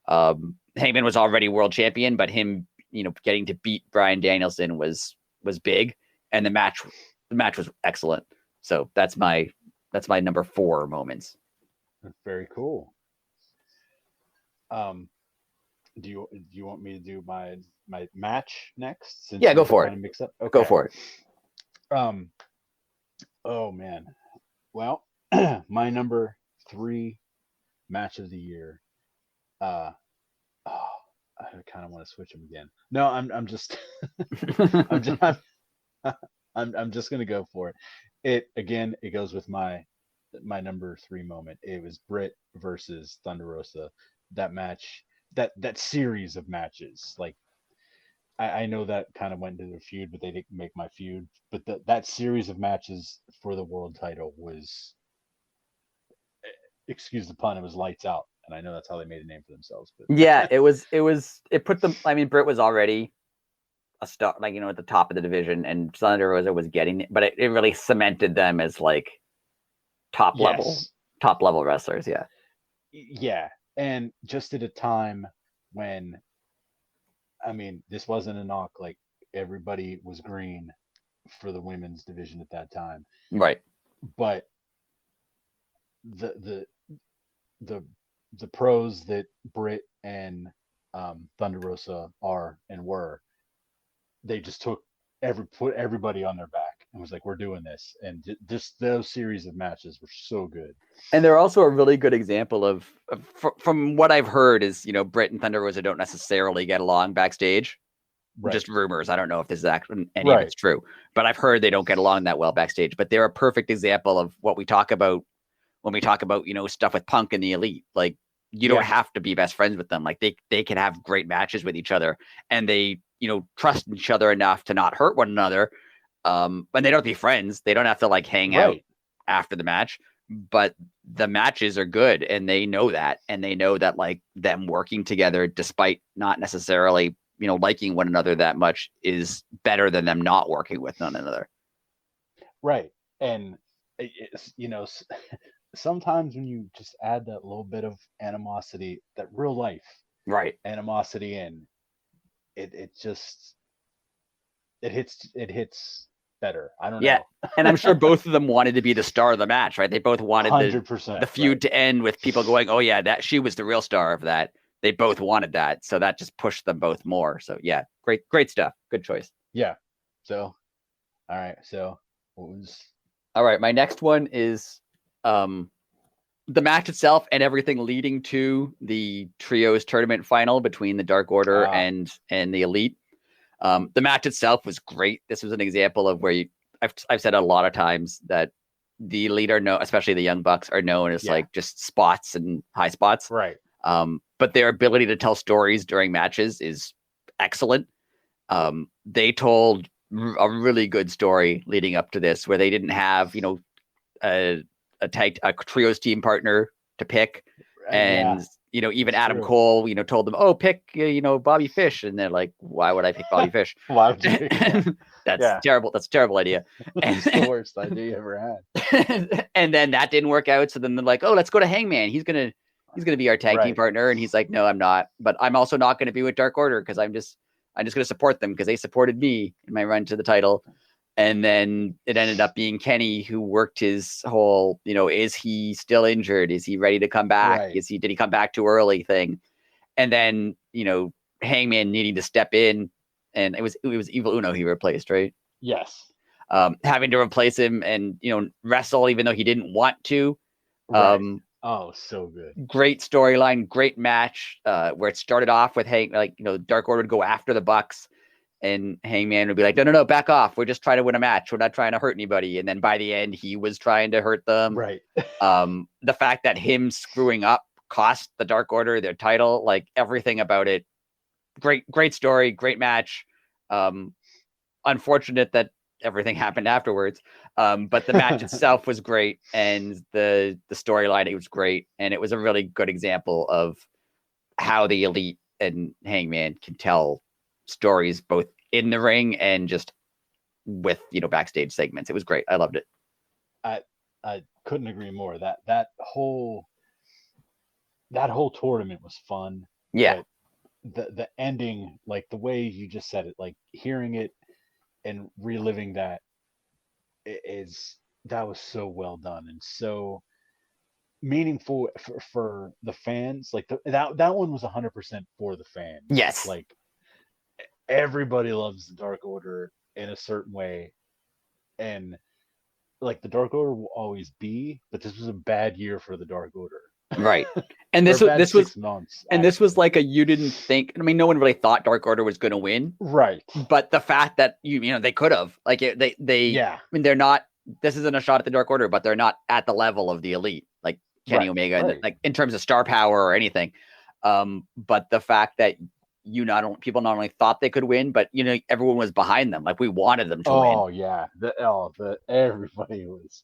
Hangman was already world champion, but him, getting to beat Bryan Danielson was big, and the match was excellent. So that's my number 4 moments. Very cool. Do you want me to do my match next? Since Yeah, go we're for kind it. of mixed up. Okay. Go for it. Oh man. Well, my number 3 match of the year. I kind of want to switch them again. No, I'm just I'm just I'm just gonna go for it. It goes with my number 3 moment. It was Britt versus Thunder Rosa. That match, that series of matches. Like I know that kind of went into the feud, but they didn't make my feud. But that series of matches for the world title was, excuse the pun, it was lights out. And I know that's how they made a name for themselves. But Yeah, it put them. I mean, Britt was already a star, like at the top of the division, and Thunder Rosa was getting it, but it really cemented them as like top level wrestlers. Yeah. Yeah. And just at a time when, this wasn't a knock. Like everybody was green for the women's division at that time. Right. But the the the the pros that Britt and Thunder Rosa are and were, they just put everybody on their back and was like, "We're doing this," and just those series of matches were so good. And they're also a really good example of from what I've heard is Britt and Thunder Rosa don't necessarily get along backstage. Right. Just rumors. I don't know if this is actually any Right. of it's true, but I've heard they don't get along that well backstage. But they're a perfect example of what we talk about when we talk about stuff with Punk and the Elite. Like you don't have to be best friends with them. Like they can have great matches with each other, and they trust each other enough to not hurt one another. But they don't have to be friends. They don't have to like hang out after the match. But the matches are good, and they know that, like them working together, despite not necessarily liking one another that much, is better than them not working with one another. Right. And it's, sometimes when you just add that little bit of animosity, that real life animosity in, it just it hits better. I don't know. And I'm sure both of them wanted to be the star of the match, right? They both wanted 100%, the feud to end with people going, "Oh yeah, that she was the real star of that." They both wanted that, so that just pushed them both more. So yeah, great stuff. Good choice. Yeah. So, all right. So, what was? All right, my next one is, the match itself and everything leading to the trios tournament final between the Dark Order and the Elite. The match itself was great. This was an example of where I've said a lot of times that the Elite are known, especially the Young Bucks, are known as like just spots and high spots. Right. But their ability to tell stories during matches is excellent. They told a really good story leading up to this, where they didn't have, a trios team partner to pick. And, even Adam Cole, told them, oh, pick, Bobby Fish. And they're like, why would I pick Bobby Fish? Why would you pick him? That's terrible. That's a terrible idea. It's the worst idea you ever had. And then that didn't work out. So then they're like, oh, let's go to Hangman. He's going to be our tag team partner. And he's like, no, I'm not. But I'm also not going to be with Dark Order because I'm just going to support them because they supported me in my run to the title. And then it ended up being Kenny who worked his whole, is he still injured? Is he ready to come back? Right. Did he come back too early thing? And then, Hangman needing to step in, and it was Evil Uno he replaced, right? Yes. Having to replace him and, wrestle even though he didn't want to. Right. Oh, so good. Great storyline, great match, where it started off with Dark Order would go after the Bucks. And Hangman would be like, no, back off. We're just trying to win a match. We're not trying to hurt anybody. And then by the end, he was trying to hurt them. Right. The fact that him screwing up cost the Dark Order their title, like everything about it. Great story, great match. Unfortunate that everything happened afterwards. But the match itself was great. And the storyline, it was great. And it was a really good example of how the Elite and Hangman can tell stories both in the ring and just with backstage segments. It was great. I loved it. I couldn't agree more. That whole tournament was fun. Yeah. The ending, like the way you just said it, like hearing it and reliving that was so well done and so meaningful for the fans. Like that one was 100% for the fans. Yes. Like everybody loves the Dark Order in a certain way, and like the Dark Order will always be, but this was a bad year for the Dark Order. Right. And this was like you didn't think, no one really thought Dark Order was going to win. Right. But the fact that they could have, like they're not, this isn't a shot at the Dark Order, but they're not at the level of the Elite, like Kenny Omega, and like in terms of star power or anything. But the fact that people not only thought they could win, but everyone was behind them. Like we wanted them to win. Oh yeah. Everybody was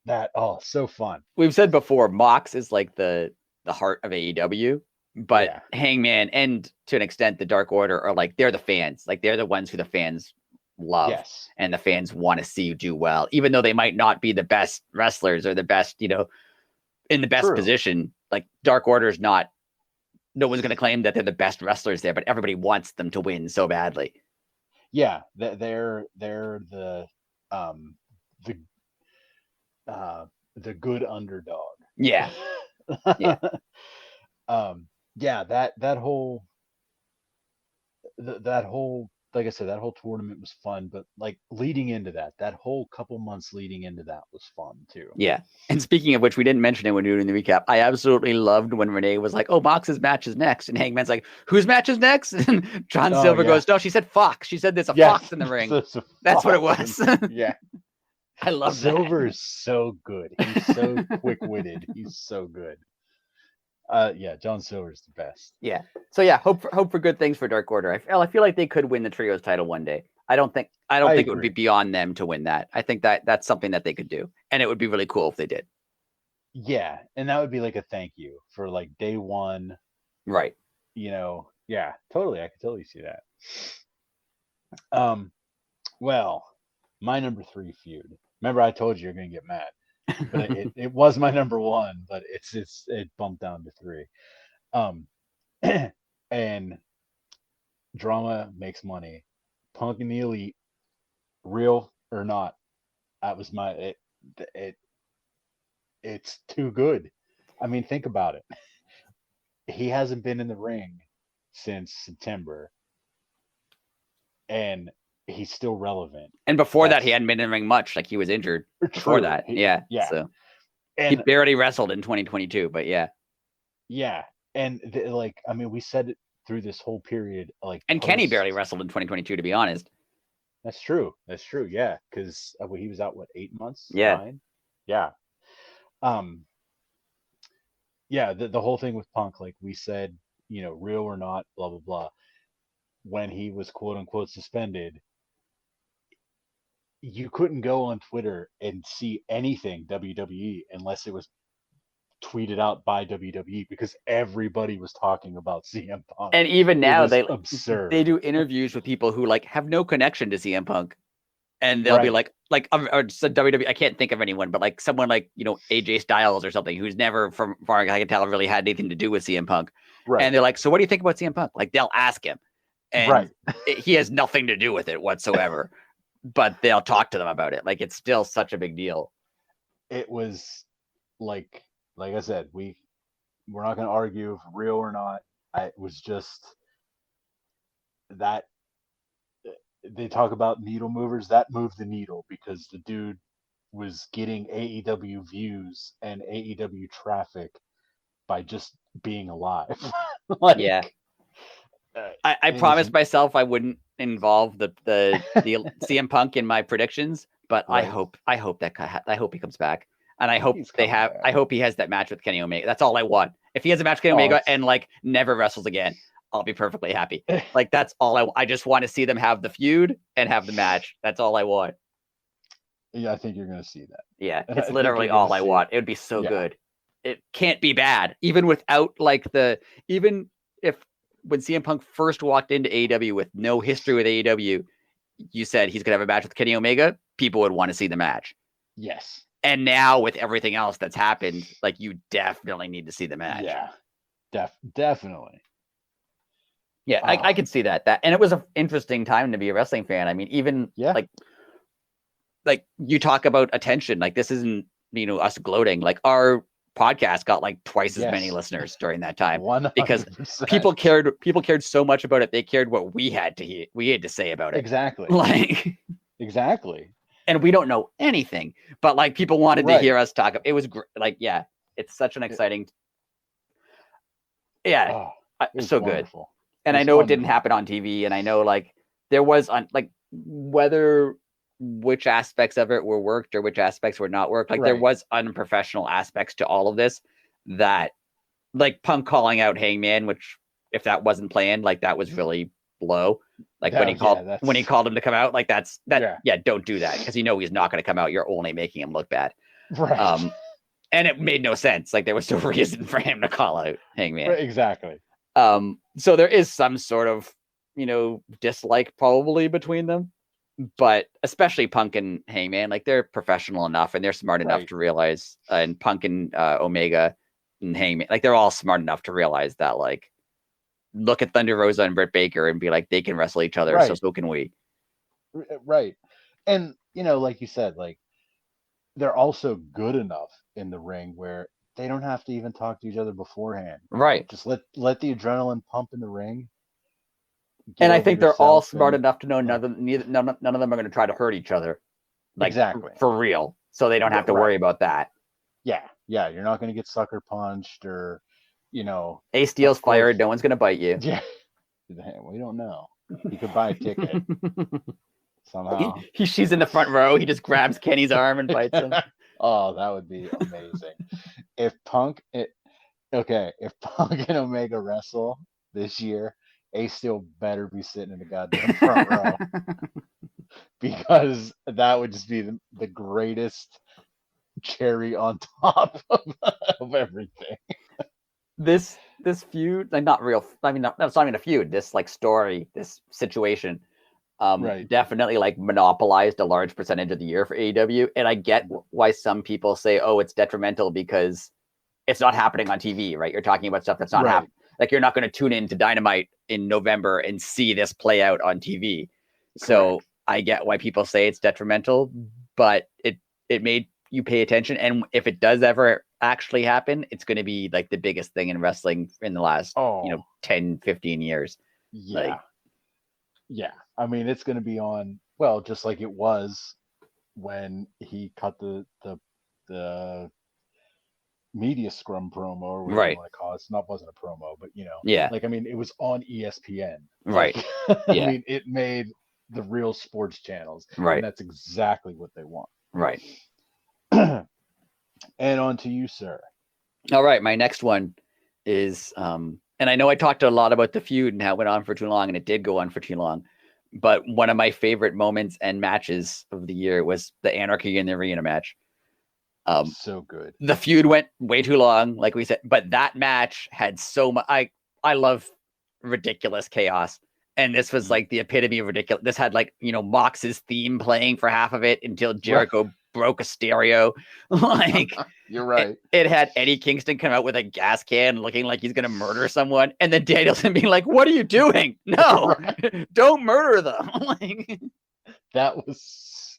that. Oh, so fun. We've said before, Mox is like the heart of AEW, but Hangman and to an extent the Dark Order are like, they're the fans. Like they're the ones who the fans love. Yes. And the fans want to see you do well, even though they might not be the best wrestlers or the best, in the best position. Like Dark Order is not, no one's going to claim that they're the best wrestlers there, but everybody wants them to win so badly. Yeah, they're the good underdog. Yeah. Yeah. That whole like I said, that whole tournament was fun, but like leading into that whole couple months leading into that was fun too. Yeah. And speaking of which, we didn't mention it when we were doing the recap. I absolutely loved when Renee was like, oh, Mox's match is next. And Hangman's like, whose match is next? And John Silver goes, no, she said Fox. She said there's a fox in the ring. That's what it was. Yeah. I love Silver is so good. He's so quick-witted. He's so good. John Silver's the best. Yeah. So yeah, hope for good things for Dark Order. I feel like they could win the trios title one day. I don't think it would be beyond them to win that. I think that's something that they could do, and it would be really cool if they did. Yeah, and that would be like a thank you for like day one. Right. Yeah, totally. I could totally see that. Well, my number 3 feud. Remember, I told you you're gonna get mad. But it was my number 1, but it bumped down to 3. And drama makes money. Punk and the Elite, real or not, that was it's too good. I mean, think about it. He hasn't been in the ring since September, and he's still relevant. And before that, he hadn't been in the ring much. Like he was injured before that. Yeah. Yeah. So He And barely wrestled in 2022, but yeah. yeah, and like I mean, we said it through this whole period, like And Kenny barely post. wrestled in 2022, to be honest. That's true. That's true. Yeah, because he was out what 8 months, Yeah. 9. Yeah. Um. Yeah. The whole thing with Punk, like we said, real or not, blah blah blah. When he was quote unquote suspended, you couldn't go on Twitter and see anything WWE unless it was tweeted out by WWE because everybody was talking about CM Punk. And even It now was they absurd. do interviews with people who like have no connection to CM Punk. And they'll be Right. or just WWE. I can't think of anyone, but like someone like AJ Styles or something who's never, from far as I can tell, really had anything to do with CM Punk. Right. And they're like, "So what do you think about CM Punk?" Like they'll ask him, and Right. he has nothing to do with it whatsoever. But they'll talk to them about it. Like it's still such a big deal. It was like I said, we're not going to argue if real or not. It was just that they talk about needle movers. That moved the needle because the dude was getting AEW views and AEW traffic by just being alive. Yeah. like I it was promised myself I wouldn't involve the CM Punk in my predictions, but I right. hope he comes back, and I hope He's coming back. I hope he has that match with Kenny Omega. That's all I want. If he has a match with Kenny Oh, Omega and like never wrestles again, I'll be perfectly happy. Like that's all I just want to see them have the feud and have the match. That's all I want. yeah, I think you're going to see that. Yeah, And it's I think literally you're going to all I see. want. It would be so Yeah. good. It can't be bad, even without even if when CM Punk first walked into AEW with no history with AEW, you said he's gonna have a match with Kenny Omega, people would want to see the match. Yes. And now with everything else that's happened, like you definitely need to see the match. Yeah. Definitely. Yeah, I could see that. And it was an interesting time to be a wrestling fan. I mean, even like you talk about attention, like this isn't us gloating. Like our podcast got like twice as many listeners during that time 100%. because people cared so much about it. They cared what we had to say about it. Exactly. Like exactly. And we don't know anything, but like people wanted to hear us talk. It was like, yeah, it's such an exciting. Yeah, so wonderful. Good. And I know it didn't happen on TV, and I know like there was like whether which aspects of it were worked or which aspects were not worked. Like there was unprofessional aspects to all of this that like Punk calling out Hangman, which if that wasn't planned, like that was really low. Like when he called him to come out, like that's don't do that because he's not going to come out. You're only making him look bad. Right. And it made no sense. Like there was no reason for him to call out Hangman. Right, exactly. So there is some sort of, dislike probably between them, but especially Punk and Hangman, like they're professional enough and they're smart enough to realize, and Punk and Omega and Hangman, like they're all smart enough to realize that, like, look at Thunder Rosa and Britt Baker and be like, they can wrestle each other. So can we. Right. And, like you said, like they're also good enough in the ring where they don't have to even talk to each other beforehand. Right. Just let the adrenaline pump in the ring. And I think they're all smart enough to know none of them are going to try to hurt each other. Like, exactly. For real. So they don't have to worry about that. Yeah. Yeah. You're not going to get sucker punched or, Ace Steel's fired. No one's going to bite you. Yeah. We don't know. He could buy a ticket. Somehow. She's in the front row. He just grabs Kenny's arm and bites him. Oh, that would be amazing. If Punk and Omega wrestle this year, Ace Steel better be sitting in the goddamn front row. Because that would just be the greatest cherry on top of everything. This feud, like not real. I mean, that's not even a feud. This like story, this situation, definitely like monopolized a large percentage of the year for AEW. And I get why some people say, "Oh, it's detrimental because it's not happening on TV." Right? You're talking about stuff that's not happening. Like you're not going to tune into Dynamite in November and see this play out on TV. Correct. So I get why people say it's detrimental, but it made you pay attention. And if it does ever actually happen, it's going to be like the biggest thing in wrestling in the last 10, 15 years. Yeah. Yeah. I mean, it's going to be on, well, just like it was when he cut the media scrum promo or whatever Right. you want to call it. It wasn't a promo, but Yeah. like, I mean, it was on ESPN. Right. Like, I Yeah. mean, it made the real sports channels, Right. and that's exactly what they want. Right. And on to you, sir. All right, my next one is, and I know I talked a lot about the feud and how it went on for too long, and it did go on for too long. But one of my favorite moments and matches of the year was the Anarchy in the Arena match. So good. The feud went way too long, like we said, but that match had so much. I love ridiculous chaos, and this was like the epitome of ridiculous. This had like Mox's theme playing for half of it until Jericho broke a stereo. Like you're right. It had Eddie Kingston come out with a gas can, looking like he's gonna murder someone, and then Danielson being like, "What are you doing? No, don't murder them!" Like, that was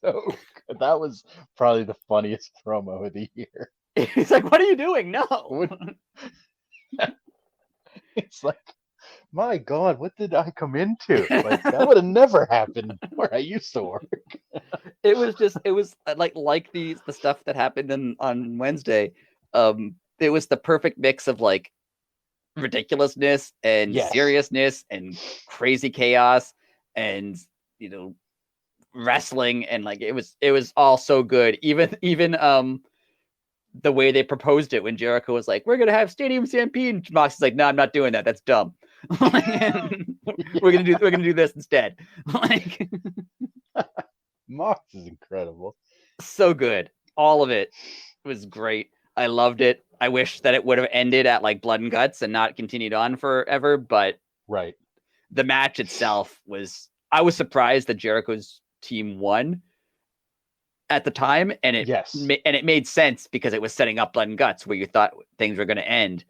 so good. That was probably the funniest promo of the year. He's like, "What are you doing? No." It's like, my God, what did I come into? Like, that would have never happened where I used to work. It was like the stuff that happened on Wednesday. It was the perfect mix of like ridiculousness and seriousness and crazy chaos and wrestling, and like it was all so good. Even the way they proposed it when Jericho was like, "We're gonna have Stadium Stampede," and Mox is like, "No, I'm not doing that. That's dumb. we're gonna do this instead." Like, Mox is incredible. So good. All of it was great. I loved it. I wish that it would have ended at like Blood and Guts and not continued on forever, but the match itself was, I was surprised that Jericho's team won at the time, and it made sense because it was setting up Blood and Guts where you thought things were going to end.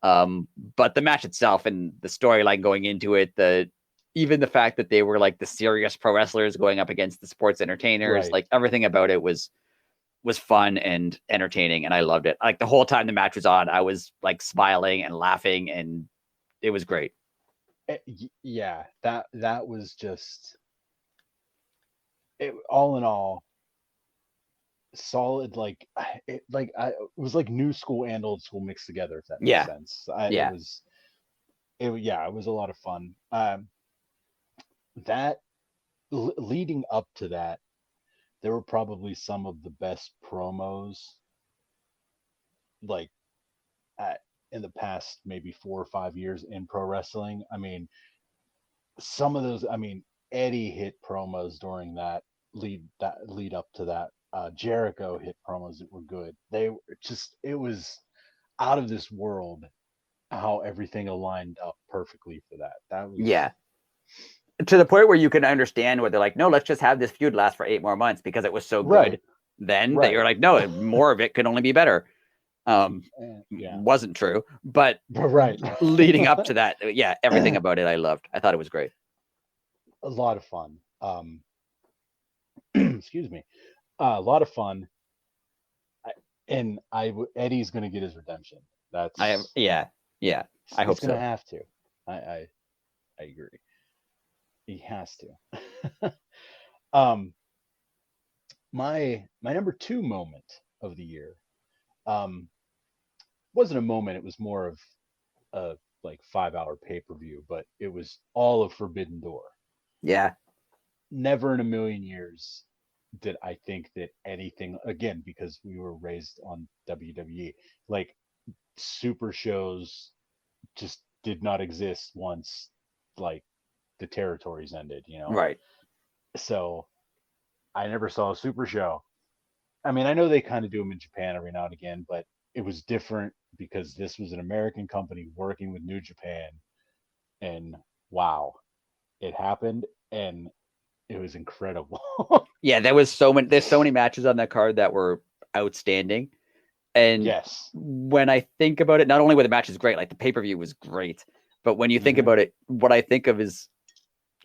But the match itself and the storyline going into it, even the fact that they were like the serious pro wrestlers going up against the sports entertainers, like everything about it was fun and entertaining, and I loved it. Like the whole time the match was on, I was like smiling and laughing, and it was great. Yeah, that was just all in all solid. Like it was like new school and old school mixed together, if that makes sense. It was a lot of fun. That leading up to that, there were probably some of the best promos like in the past maybe 4 or 5 years in pro wrestling. I mean, some of those, I mean, Eddie hit promos during that lead up to that. Jericho hit promos that were good. They were just, it was out of this world how everything aligned up perfectly for that. That was to the point where you can understand where they're like, no, let's just have this feud last for 8 more months because it was so good then that you're like, no, more of it could only be better. Wasn't true, but leading up to that, everything about it I loved. I thought it was great. A lot of fun. Excuse me. A lot of fun. And Eddie's going to get his redemption. I hope he's going to have to. I agree. He has to. My number 2 moment of the year wasn't a moment. It was more of a like 5-hour pay-per-view, but it was all of Forbidden Door. Yeah. Never in a million years did I think that anything, again, because we were raised on WWE, like super shows just did not exist once like the territories ended, Right. So I never saw a super show. I mean, I know they kind of do them in Japan every now and again, but it was different because this was an American company working with New Japan, and wow, it happened, and it was incredible. There's so many matches on that card that were outstanding. And when I think about it, not only were the matches great, like the pay-per-view was great, but when you think about it, what I think of is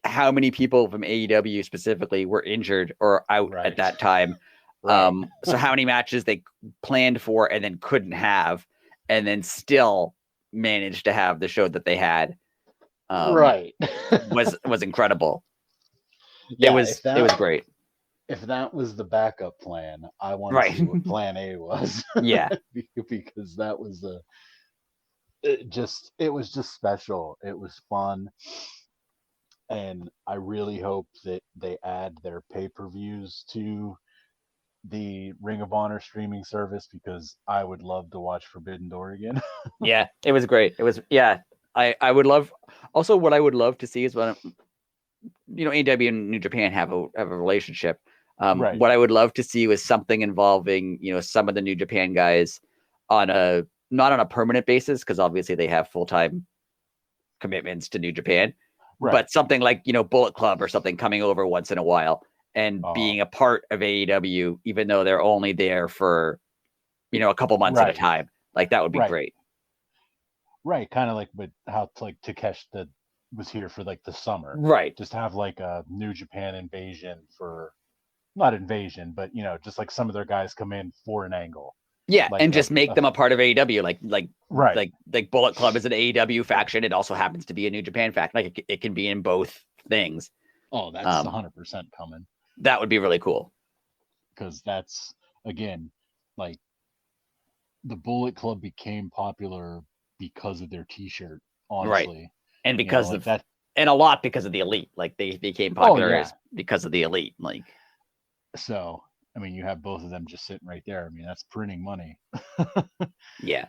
how many people from AEW specifically were injured or out at that time. So how many matches they planned for and then couldn't have, and then still managed to have the show that they had. Was incredible. It was great. if that was the backup plan, I want to Right. see what plan A was. Yeah. Because that was it was just special. It was fun. And I really hope that they add their pay-per-views to the Ring of Honor streaming service because I would love to watch Forbidden Door again. Yeah, it was great. It was, yeah. I would love, also what I would love to see is when, AEW and New Japan have a relationship. Right. What I would love to see was something involving, some of the New Japan guys not on a permanent basis, because obviously they have full-time commitments to New Japan, Right. but something like, Bullet Club or something coming over once in a while and being a part of AEW, even though they're only there for, a couple months at a time. Like that would be great. Right. Kind of like with how Takesh that was here for like the summer. Right. Just have like a New Japan invasion for, not invasion, but just like some of their guys come in for an angle. Yeah, like and just make them a part of AEW. Right. Like Bullet Club is an AEW faction. It also happens to be a New Japan faction. Like it can be in both things. Oh, that's 100% coming. That would be really cool. Because that's, again, like the Bullet Club became popular because of their T-shirt, honestly. Right. And because of that, and a lot because of the Elite. Like they became popular because of the Elite. Like, so I mean, you have both of them just sitting right there. I mean, that's printing money. Yeah.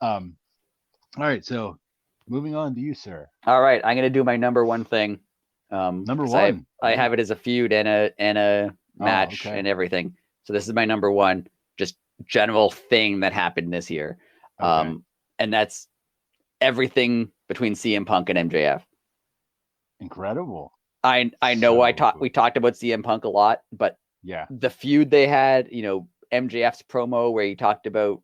All right. So moving on to you, sir. All right. I'm going to do my number one thing. Number one. I have it as a feud and a match and everything. So this is my number one, just general thing that happened this year. Okay. And that's everything between CM Punk and MJF. Incredible. I know we talked about CM Punk a lot, but the feud they had, MJF's promo where he talked about,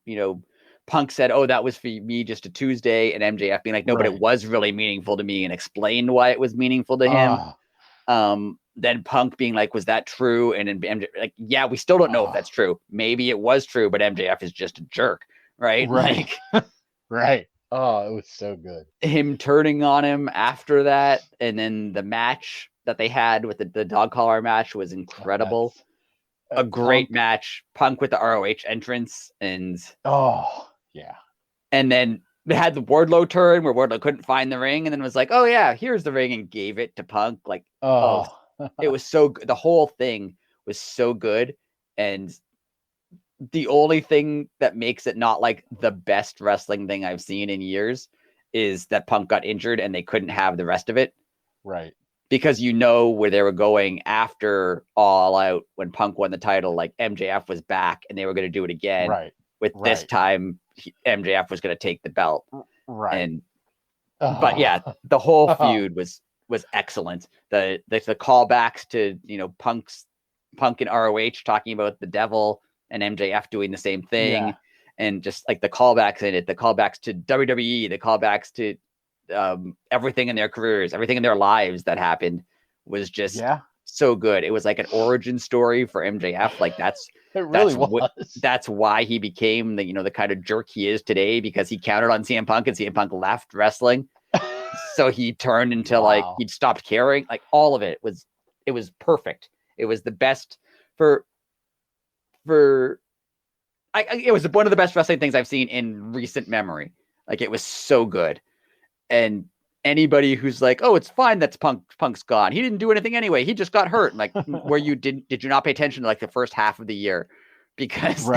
Punk said, "Oh, that was for me just a Tuesday," and MJF being like, "No, but it was really meaningful to me," and explained why it was meaningful to him. Then Punk being like, "Was that true?" And then MJF like, "Yeah, we still don't know if that's true. Maybe it was true, but MJF is just a jerk, right?" Right. Like, right. Oh, it was so good. Him turning on him after that, and then the match that they had with the dog collar match was incredible. A great match. Punk with the ROH entrance, and yeah. And then they had the Wardlow turn where Wardlow couldn't find the ring, and then was like, "Oh yeah, here's the ring," and gave it to Punk. Like, it was so good. The whole thing was so good, and the only thing that makes it not like the best wrestling thing I've seen in years is that Punk got injured and they couldn't have the rest of it. Right. Because where they were going after All Out when Punk won the title, like MJF was back and they were going to do it again. Right. This time, MJF was going to take the belt. Right. And but yeah, the whole feud was excellent. The callbacks to Punk and ROH talking about the devil and MJF doing the same thing, and just like the callbacks in it, the callbacks to WWE, the callbacks to everything in their careers, everything in their lives that happened was just so good. It was like an origin story for MJF. Like that's why he became the kind of jerk he is today, because he counted on CM Punk and CM Punk left wrestling. So he turned into like he'd stopped caring. Like all of it was perfect. It was the best it was one of the best wrestling things I've seen in recent memory. Like it was so good. And anybody who's like, "Oh, it's fine that's Punk's gone. He didn't do anything anyway. He just got hurt." Like, did you not pay attention to like the first half of the year? Because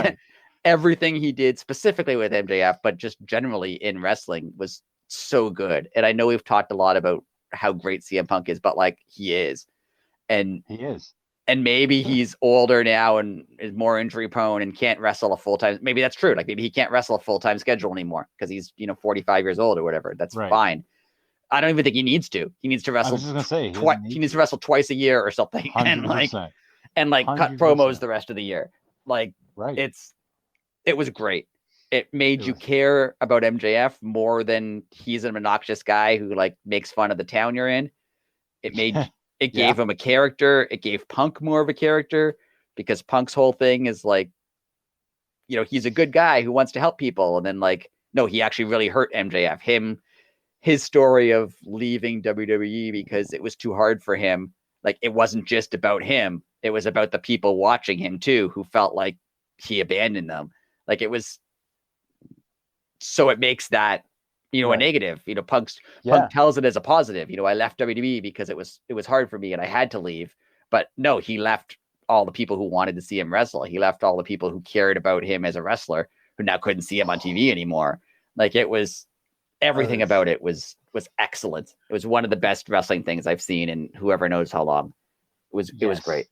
everything he did specifically with MJF, but just generally in wrestling, was so good. And I know we've talked a lot about how great CM Punk is, but like he is. And he is. And maybe he's older now and is more injury prone and can't wrestle a full-time. Maybe that's true. Like maybe he can't wrestle a full-time schedule anymore because he's 45 years old or whatever. That's fine. I don't even think he needs to. He needs to wrestle. I was just gonna say he needs to wrestle twice a year or something, 100%. and cut promos the rest of the year. Like it was great. It made you care about MJF more than he's an obnoxious guy who like makes fun of the town you're in. It made. It gave him a character. It gave Punk more of a character, because Punk's whole thing is like, he's a good guy who wants to help people. And then like, no, he actually really hurt MJF. His story of leaving WWE because it was too hard for him. Like it wasn't just about him. It was about the people watching him too, who felt like he abandoned them. Like it was, so it makes that, a negative. Punk tells it as a positive. I left WWE because it was hard for me and I had to leave. But no, he left all the people who wanted to see him wrestle. He left all the people who cared about him as a wrestler, who now couldn't see him on TV anymore. Like it was, everything about it was excellent. It was one of the best wrestling things I've seen in whoever knows how long. It was great.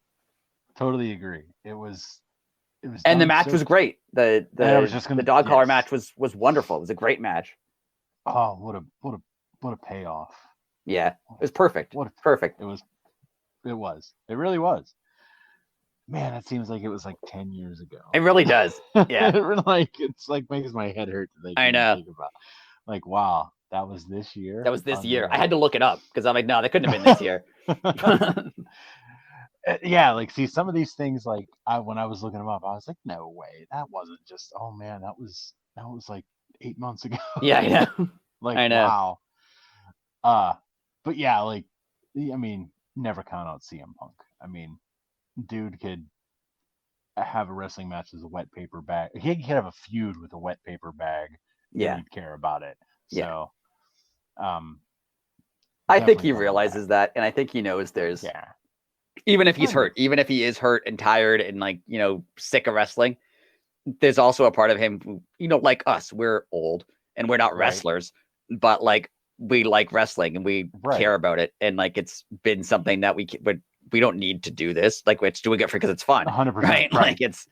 Totally agree. It was and the match was great. The dog collar match was wonderful. It was a great match. Oh, what a payoff. Yeah, it was perfect. Perfect. It really was. Man, it seems like it was like 10 years ago. It really does. Yeah. It's like makes my head hurt to I know. think about. Like, wow, that was this year. That was this year. I had to look it up because I'm like, no, that couldn't have been this year. Yeah, like see some of these things, like when I was looking them up, I was like, no way, that wasn't just, oh man, that was like 8 months ago. Yeah, I know. Like, I know. Wow. But yeah, like, I mean, never count out CM Punk. I mean, dude could have a wrestling match as a wet paper bag. He could have a feud with a wet paper bag. Yeah, you'd care about it. So, I think he realizes that, and I think he knows there's. Yeah. Even if he's hurt, even if he is hurt and tired and like, sick of wrestling, there's also a part of him who, like us, we're old and we're not wrestlers, but like we like wrestling and we care about it. And like, it's been something that we don't need to do this. Like we're doing it because it's fun. 100%. Right? Like it's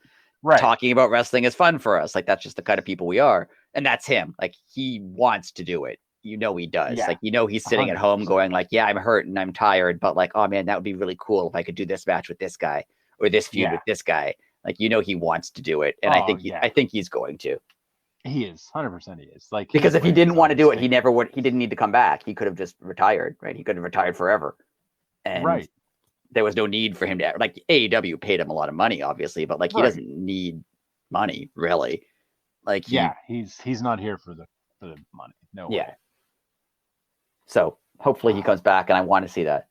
talking about wrestling is fun for us. Like that's just the kind of people we are. And that's him. Like he wants to do it. He does. Yeah. Like, he's sitting 100%. At home going like, yeah, I'm hurt and I'm tired, but like, oh man, that would be really cool if I could do this match with this guy or this feud with this guy. Like, he wants to do it. And I think he's going to. He is 100%. He is like, because if he didn't want to do it, he didn't need to come back. He could have just retired, right? He could have retired forever. And there was no need for him to, like, AEW paid him a lot of money, obviously, but like, he doesn't need money really. Like, he's not here for the money. No way. So hopefully he comes back, and I want to see that.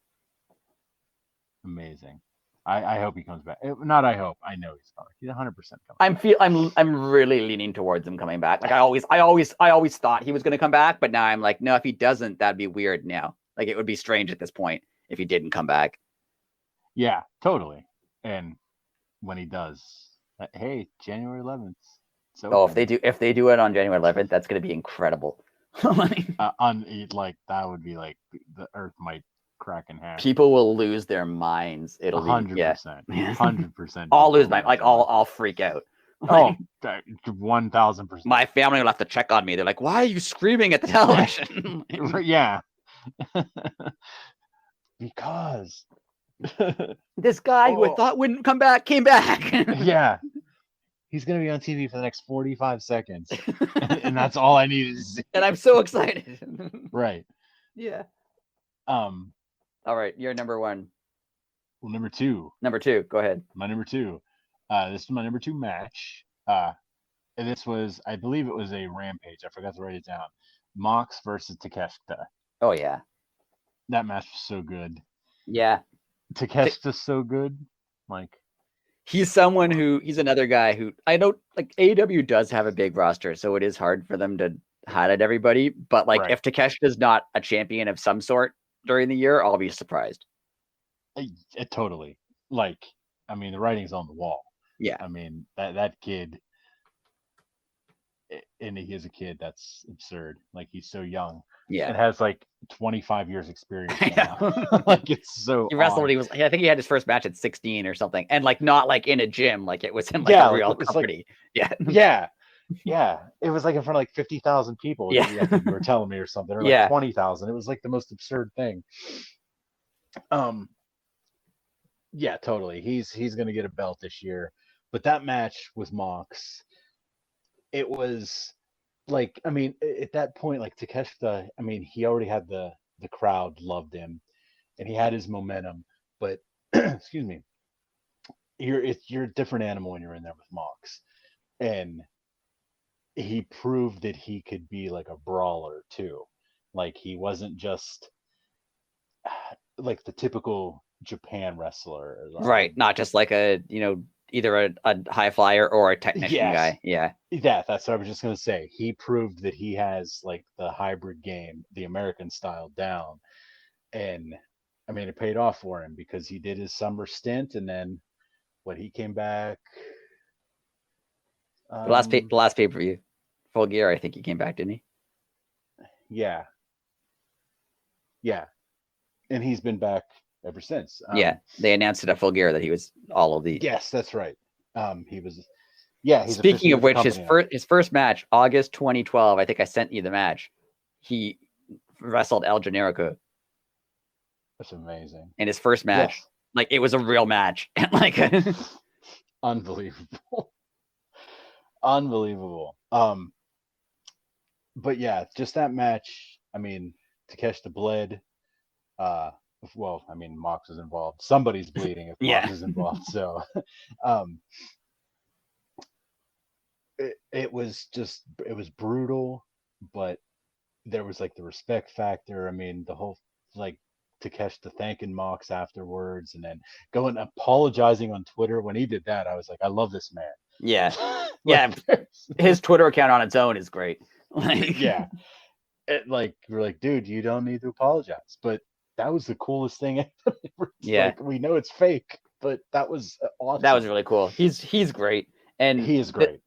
Amazing. I hope he comes back. Not I hope. I know he's coming. He's 100% coming. I'm really leaning towards him coming back. Like I always thought he was going to come back, but now I'm like, no, if he doesn't, that'd be weird now. Like it would be strange at this point if he didn't come back. Yeah, totally. And when he does, hey, January 11th. So if they do it on January 11th, that's going to be incredible. That would be like the earth might crack in half. People will lose their minds. It'll 100%. 100%. I'll lose my I'll freak out. Oh, 1,000%. My family will have to check on me. They're like, "Why are you screaming at the television?" Yeah. Because this guy who I thought wouldn't come back came back. Yeah. He's going to be on TV for the next 45 seconds. And that's all I needed to see. And I'm so excited. Right. Yeah. All right. You're number one. Well, number two. Number two. Go ahead. My number two. This is my number two match. And this was, I believe it was a Rampage. I forgot to write it down. Mox versus Takeshita. Oh, yeah. That match was so good. Yeah. Takeshita's so good. Like, he's another guy who I don't like. AEW does have a big roster, so it is hard for them to highlight everybody. But like, if Takeshita's not a champion of some sort during the year, I'll be surprised. Totally. Like, I mean, the writing's on the wall. Yeah. I mean, that kid, and he is a kid that's absurd. Like, he's so young. Yeah. It has like 25 years experience. Like, it's so. He wrestled when he was. I think he had his first match at 16 or something, and like not like in a gym. Like it was in like a real company. Like, yeah. It was like in front of like 50,000 people. Yeah. I think you were telling me or something. Or like 20,000. It was like the most absurd thing. Yeah, totally. He's gonna get a belt this year. But that match with Mox, it was like, I mean, at that point, like Takeshita, I mean, he already had the crowd loved him, and he had his momentum. But excuse me, you're a different animal when you're in there with Mox, and he proved that he could be like a brawler too. Like he wasn't just like the typical Japan wrestler. Right. Not just like a, either a high flyer or a technician guy. Yeah. Yeah, that's what I was just gonna say. He proved that he has like the hybrid game, the American style down, and I mean it paid off for him because he did his summer stint, and then when he came back, The last pay per view, Full Gear. I think he came back, didn't he? yeah, yeah, and he's been back ever since. Yeah, they announced it at Full Gear that he was all of the. Yes, that's right. He was. Yeah, he's Speaking of which, his first match, August 2012. I think I sent you the match. He wrestled El Generico. That's amazing. In his first match, yes. Like it was a real match, like unbelievable, unbelievable. But yeah, just that match. I mean, Takeshita bled. Well, I mean, Mox is involved. Somebody's bleeding if Mox is involved. So, it was brutal, but there was like the respect factor. I mean, the whole like Takeshita thanking Mox afterwards, and then going apologizing on Twitter when he did that. I was like, I love this man. Yeah, yeah. His Twitter account on its own is great. Yeah, we're like, dude, you don't need to apologize, but that was the coolest thing ever. Yeah, like, we know it's fake, but that was awesome. That was really cool. He's great, and he is great.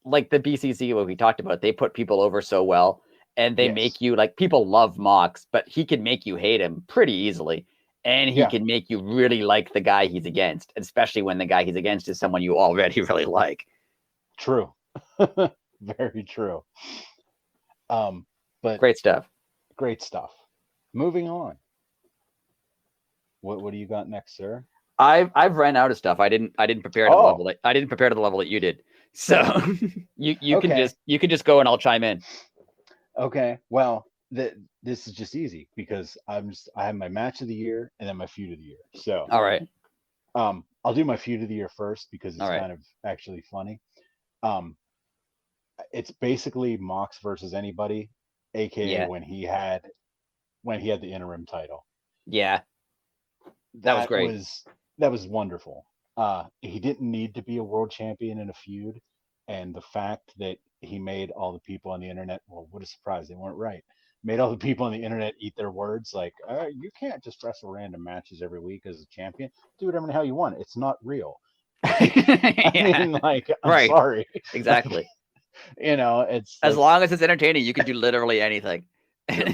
Like the BCC, what we talked about, they put people over so well, and they make you like people love Mox, but he can make you hate him pretty easily, and he can make you really like the guy he's against, especially when the guy he's against is someone you already really like. True, very true. But great stuff. Great stuff. Moving on. What do you got next, sir? I've ran out of stuff. I didn't prepare to the level that I didn't prepare to the level that you did. So you can just go and I'll chime in. Okay. Well, this is just easy because I have my match of the year and then my feud of the year. So all right. I'll do my feud of the year first because it's kind of actually funny. It's basically Mox versus anybody, aka when he had the interim title. Yeah. That was great. That was wonderful. He didn't need to be a world champion in a feud, and the fact that he made all the people on the internet, well, what a surprise, they weren't right. Made all the people on the internet eat their words, like, you can't just wrestle random matches every week as a champion. Do whatever the hell you want. It's not real. I mean, like, I'm sorry. Exactly. It's as long as it's entertaining, you can do literally anything.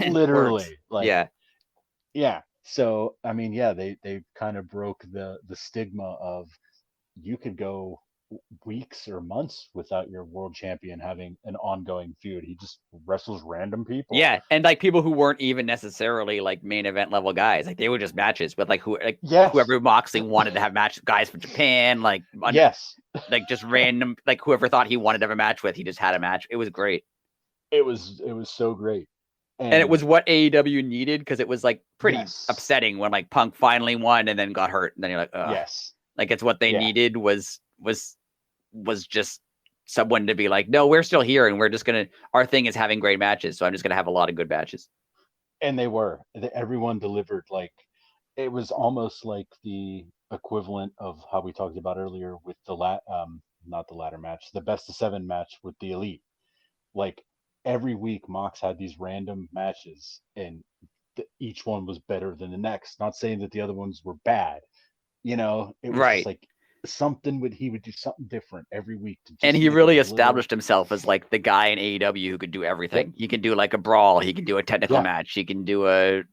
Literally. Like, yeah. So, I mean, they kind of broke the stigma of you could go weeks or months without your world champion having an ongoing feud. He just wrestles random people. Yeah, and like people who weren't even necessarily like main event level guys. Like they were just matches with whoever Moxley wanted to have match guys from Japan. Like like just random, like whoever thought he wanted to have a match with, he just had a match. It was great. It was so great. And it was what AEW needed because it was like pretty upsetting when like Punk finally won and then got hurt. And then you're like, ugh. Yes. Like it's what they needed was just someone to be like, no, we're still here and we're just our thing is having great matches. So I'm just gonna have a lot of good matches. And they were. Everyone delivered. Like it was almost like the equivalent of how we talked about earlier with not the ladder match, the best of 7 match with the Elite. Like every week Mox had these random matches and each one was better than the next. Not saying that the other ones were bad. It was just like he would do something different every week. And he really established himself as like the guy in AEW who could do everything. Yep. He can do like a brawl. He can do a technical match. He can do a,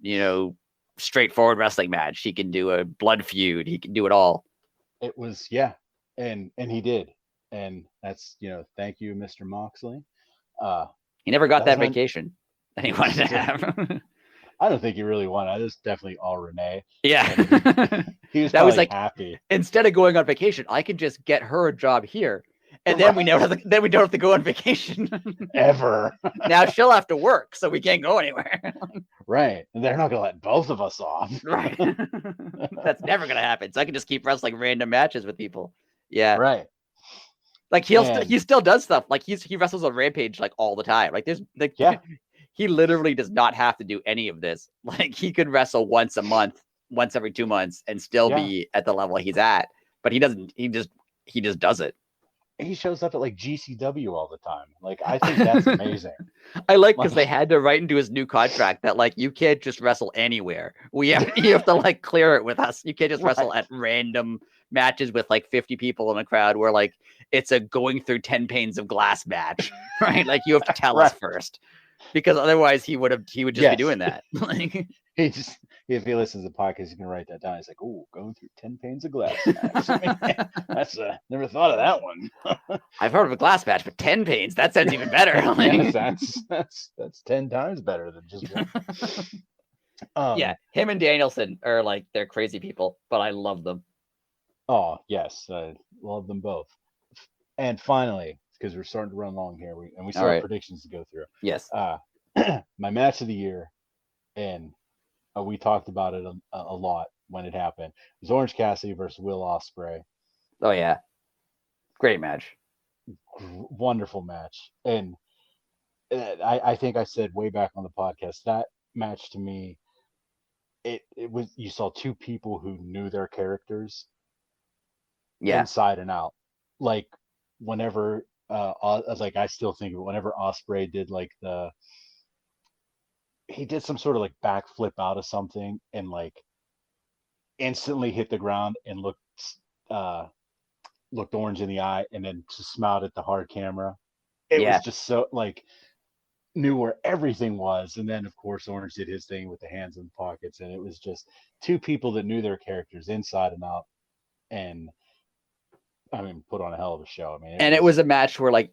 straightforward wrestling match. He can do a blood feud. He can do it all. It was, and he did. And that's, thank you, Mr. Moxley. He never got that vacation that he wanted to have. I don't think he really wanted. I just definitely all Renee. Yeah. He was probably happy. Instead of going on vacation, I could just get her a job here. And then we don't have to go on vacation. Ever. Now she'll have to work, so we can't go anywhere. Right. And they're not gonna let both of us off. Right. That's never gonna happen. So I can just keep wrestling random matches with people. Yeah. Right. Like he still does stuff. Like he wrestles on Rampage like all the time. Like there's he literally does not have to do any of this. Like he could wrestle once a month once every 2 months and still be at the level he's at. But he doesn't. He just does it. He shows up at like GCW all the time. Like, I think that's amazing. I like because they had to write into his new contract that like you can't just wrestle anywhere. You have to like clear it with us. You can't just wrestle at random matches with like 50 people in a crowd where like it's a going through 10 panes of glass match, right? Like you have to tell us first, because otherwise he would just be doing that. If he listens to the podcast, he's gonna write that down. He's like, "Oh, going through 10 panes of glass match. That's never thought of that one." I've heard of a glass match, but 10 panes, that sounds even better. Yes, that's 10 times better than just one. Yeah, him and Danielson are like, they're crazy people, but I love them. Oh yes, I love them both. And finally, because we're starting to run long here, we still have predictions to go through. Yes. My match of the year, and we talked about it a lot when it happened. It was Orange Cassidy versus Will Ospreay. Oh yeah, great match. Wonderful match. And I think I said way back on the podcast, that match to me, it was, you saw two people who knew their characters inside and out. Like whenever like I still think of it, whenever Ospreay did like he did some sort of like backflip out of something and like instantly hit the ground and looked Orange in the eye and then just smiled at the hard camera. It was just so like knew where everything was. And then of course Orange did his thing with the hands in the pockets, and it was just two people that knew their characters inside and out, and I mean put on a hell of a show. I mean, it was a match where like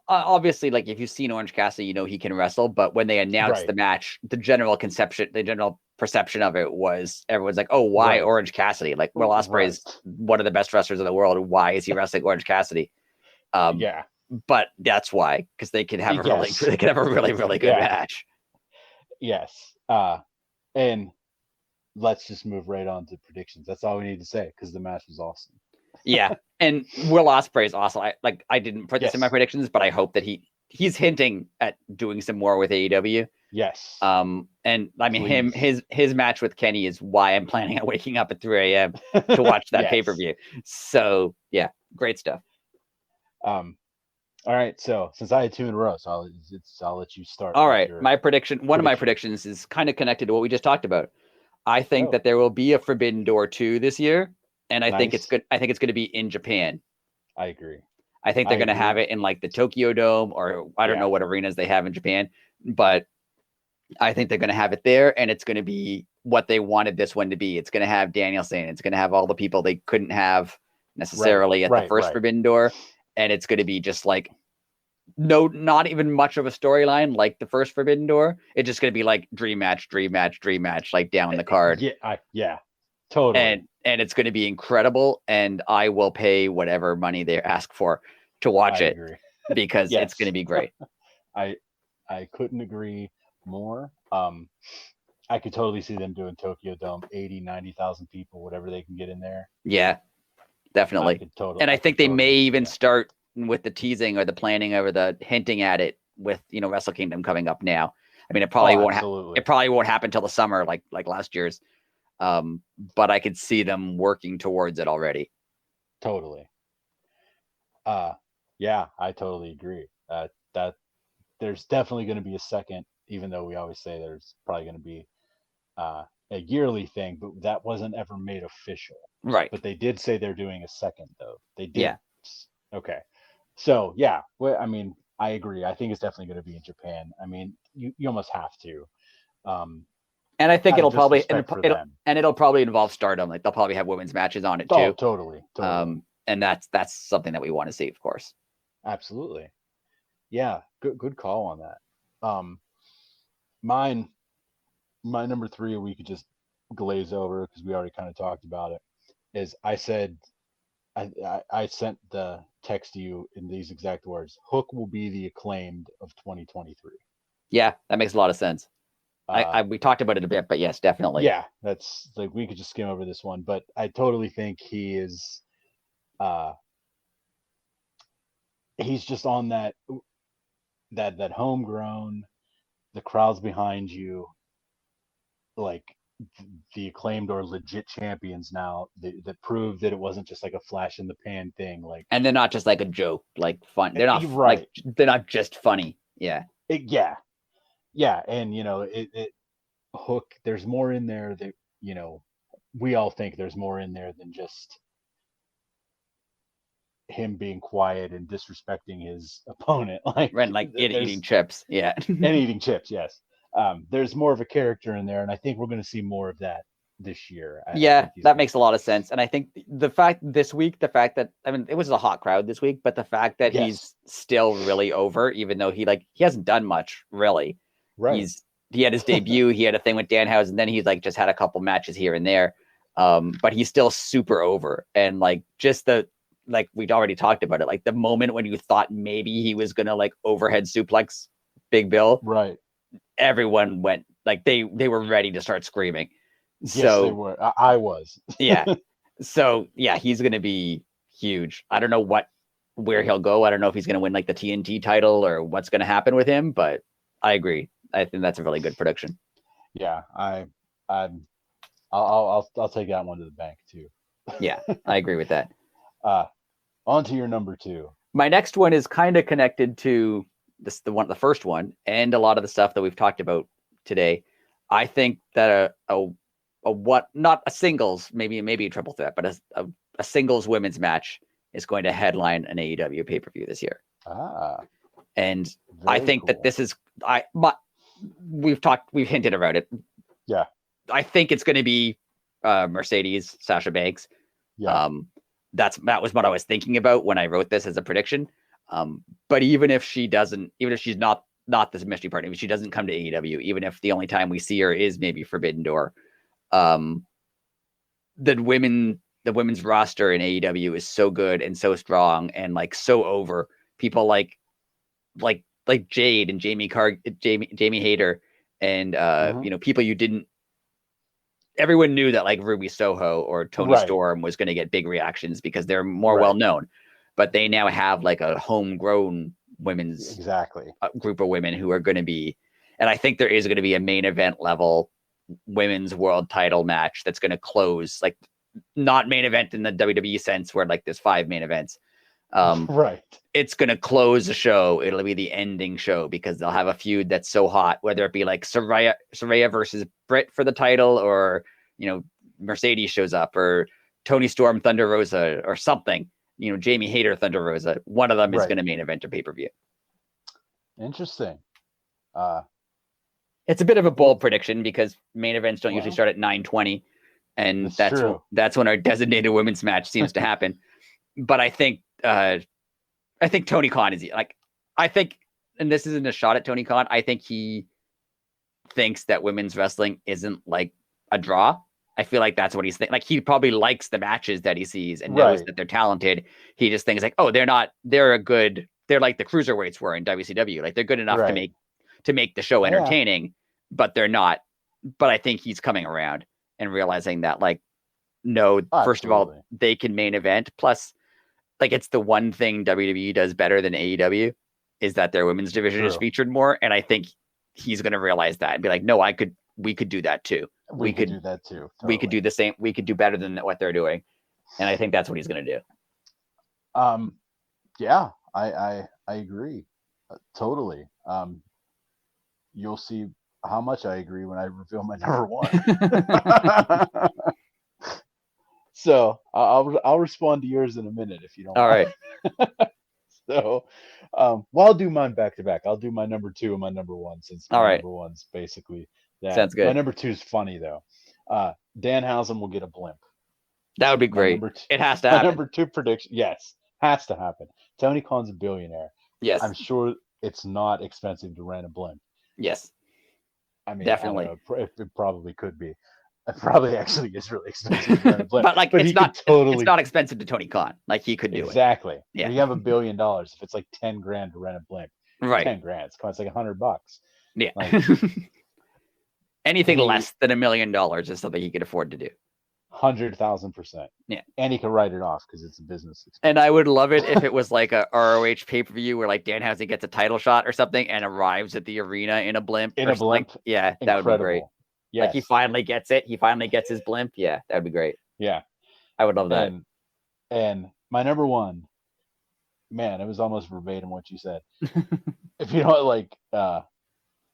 obviously like if you've seen Orange Cassidy, you know he can wrestle, but when they announced the match, the general perception of it was everyone's like, oh, why Orange Cassidy? Like Will Ospreay is one of the best wrestlers in the world. Why is he wrestling Orange Cassidy? But that's why, because they can have a really really good match. Yes. And let's just move right on to predictions. That's all we need to say, because the match was awesome. Yeah, and Will Ospreay is awesome. I didn't put this in my predictions, but I hope that he's hinting at doing some more with AEW. Yes. And I mean his match with Kenny is why I'm planning on waking up at 3 a.m. to watch that pay-per-view. So yeah, great stuff. All right, so since I had two in a row, so I'll let you start. All right, my prediction. One of my predictions is kind of connected to what we just talked about. I think that there will be a Forbidden Door 2 this year, and I think it's good. I think it's going to be in Japan. I agree. I think they're going to have it in like the Tokyo Dome, or I don't know what arenas they have in Japan, but I think they're going to have it there, and it's going to be what they wanted this one to be. It's going to have Danielson. It's going to have all the people they couldn't have necessarily at the first Forbidden Door, and it's going to be just like not even much of a storyline like the first Forbidden Door. It's just going to be like dream match, like down the card. Yeah, totally. And it's going to be incredible, and I will pay whatever money they ask for to watch it, because it's going to be great. I couldn't agree more. I could totally see them doing Tokyo Dome, 80, 90,000 people, whatever they can get in there. Yeah, definitely. And I think they may even start with the teasing or the planning or the hinting at it with, Wrestle Kingdom coming up now. I mean, it probably won't happen till the summer, like last year's. But I could see them working towards it already. Totally. Yeah, I totally agree. That there's definitely going to be a second, even though we always say there's probably going to be a yearly thing, but that wasn't ever made official. Right. But they did say they're doing a second, though. They did. Yeah. Okay. So yeah, well, I mean, I agree. I think it's definitely going to be in Japan. I mean, you almost have to. And I think it'll probably involve Stardom. Like they'll probably have women's matches on it too. Oh, totally. And that's something that we want to see, of course. Absolutely. Yeah, good call on that. My number 3, we could just glaze over because we already kind of talked about it, is I said I sent the text to you in these exact words: Hook will be the Acclaimed of 2023. Yeah, that makes a lot of sense. We talked about it a bit, but yes, definitely. Yeah, that's like, we could just skim over this one, but I totally think he is. He's just on that homegrown, the crowd's behind you, like the Acclaimed are legit champions now that prove that it wasn't just like a flash in the pan thing. Like, and they're not just like a joke, like fun. They're not right. they're not just funny. Yeah. Yeah. And it Hook, there's more in there that, we all think there's more in there than just him being quiet and disrespecting his opponent. Like, Right, like eating chips. Yeah. and eating chips. Yes. There's more of a character in there, and I think we're going to see more of that this year. Yeah, that makes a lot of sense. And I think the fact that, I mean, it was a hot crowd this week, but the fact that he's still really over, even though he hasn't done much really. Right. He had his debut, he had a thing with Danhausen, and then he's like just had a couple matches here and there. But he's still super over. And we'd already talked about it, like the moment when you thought maybe he was gonna like overhead suplex Big Bill, right? Everyone went like they were ready to start screaming. Yes, they were. I was. Yeah. So yeah, he's gonna be huge. I don't know where he'll go. I don't know if he's gonna win like the TNT title or what's gonna happen with him, but I agree. I think that's a really good prediction. Yeah, I'll take that one to the bank too. Yeah, I agree with that. On to your number 2. My next one is kind of connected to the first one, and a lot of the stuff that we've talked about today. I think that not a singles, maybe a triple threat, but a singles women's match is going to headline an AEW pay-per-view this year. And I think that this is we've hinted about it. Yeah. I think it's going to be Mercedes Sasha Banks. Yeah. That was what I was thinking about when I wrote this as a prediction. But even if she's not this mystery partner, if she doesn't come to AEW, even if the only time we see her is maybe Forbidden Door, the women's roster in AEW is so good and so strong and like so over. People like Jade and Jamie Hayter and people everyone knew that like Ruby Soho or Tony Storm was going to get big reactions because they're more well known, but they now have like a homegrown women's group of women who are going to be, and I think there is going to be a main event level women's world title match that's going to close, like not main event in the WWE sense where like there's 5 main events. It's going to close the show. It'll be the ending show because they'll have a feud that's so hot, whether it be like Saraya versus Britt for the title, or Mercedes shows up, or Tony Storm Thunder Rosa or something. Jamie Hayter Thunder Rosa. One of them is going to main event a pay-per-view. Interesting. It's a bit of a bold prediction because main events don't usually start at 9:20, and that's when our designated women's match seems to happen. But I think Tony Khan is and this isn't a shot at Tony Khan. I think he thinks that women's wrestling isn't like a draw. I feel like that's what he's thinking. Like he probably likes the matches that he sees and knows that they're talented. He just thinks like, oh, they're like the cruiserweights were in WCW. Like they're good enough to make the show entertaining, but they're not. But I think he's coming around and realizing that like, no, first of all, they can main event. Plus, like it's the one thing WWE does better than AEW is that their women's division is featured more. And I think he's going to realize that and be like, no, we could do that too. We could do that too. Totally. We could do the same. We could do better than what they're doing. And I think that's what he's going to do. Yeah, I agree. Totally. You'll see how much I agree when I reveal my number 1. So I'll respond to yours in a minute if you don't. All right. So, I'll do mine back to back. I'll do my number 2 and my number 1 since my number 1's basically that. Sounds good. My number 2 is funny though. Danhausen will get a blimp. That would be great. It has to happen. My number 2 prediction, yes, has to happen. Tony Khan's a billionaire. Yes. I'm sure it's not expensive to rent a blimp. Yes. I mean, definitely. I don't know, it probably could be. It probably actually is really expensive to rent a blimp. But like, it's not expensive to Tony Khan. Like he could do it. Exactly. Yeah. When you have $1 billion, if it's like $10,000 to rent a blimp, right? 10 grand. It's like $100. Yeah. Like, anything less than $1 million is something he could afford to do. 100,000%. Yeah. And he can write it off because it's a business expense. And I would love it if it was like a ROH pay-per-view where like Danhausen gets a title shot or something and arrives at the arena in a blimp. Yeah, that would be great. Yes. Like he finally gets it. He finally gets his blimp. Yeah, that would be great. Yeah. I would love that. And my number one, man, it was almost verbatim what you said. If you don't like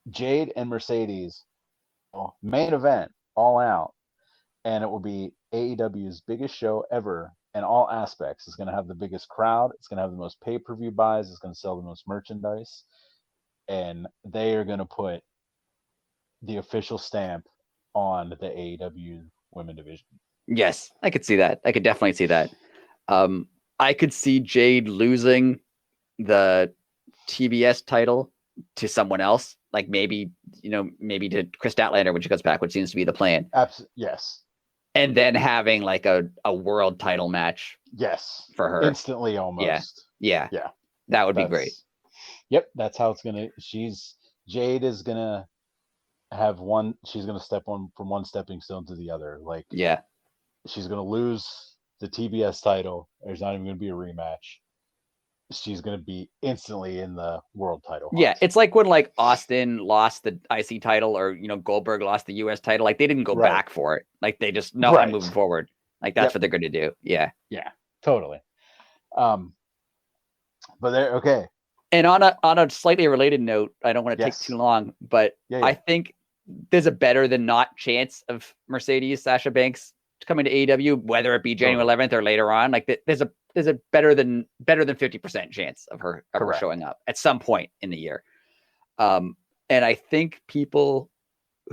Jade and Mercedes, main event, all out, and it will be AEW's biggest show ever in all aspects. It's going to have the biggest crowd. It's going to have the most pay-per-view buys. It's going to sell the most merchandise, and they are going to put the official stamp on the AEW women division. Yes, I could see that. I could definitely see that. I could see Jade losing the TBS title to someone else, like maybe to Chris Statlander when she comes back, which seems to be the plan. Yes. And then having like a world title match. Yes. For her. Instantly almost. Yeah. That would be great. Yep. That's how it's going to, Jade is going to have she's going to step from one stepping stone to the other. Like, yeah. She's going to lose the TBS title. There's not even going to be a rematch. She's going to be instantly in the world title. Yeah, it's like when like Austin lost the IC title, or Goldberg lost the US title. Like they didn't go back for it. Like they just I'm moving forward. Like that's what they're going to do. Yeah. Yeah. Totally. But they're okay. And on a slightly related note, I don't want to take too long, but I think there's a better than not chance of Mercedes Sasha Banks coming to AEW, whether it be January 11th or later on. Like there's a better than 50% chance of her showing up at some point in the year. And I think people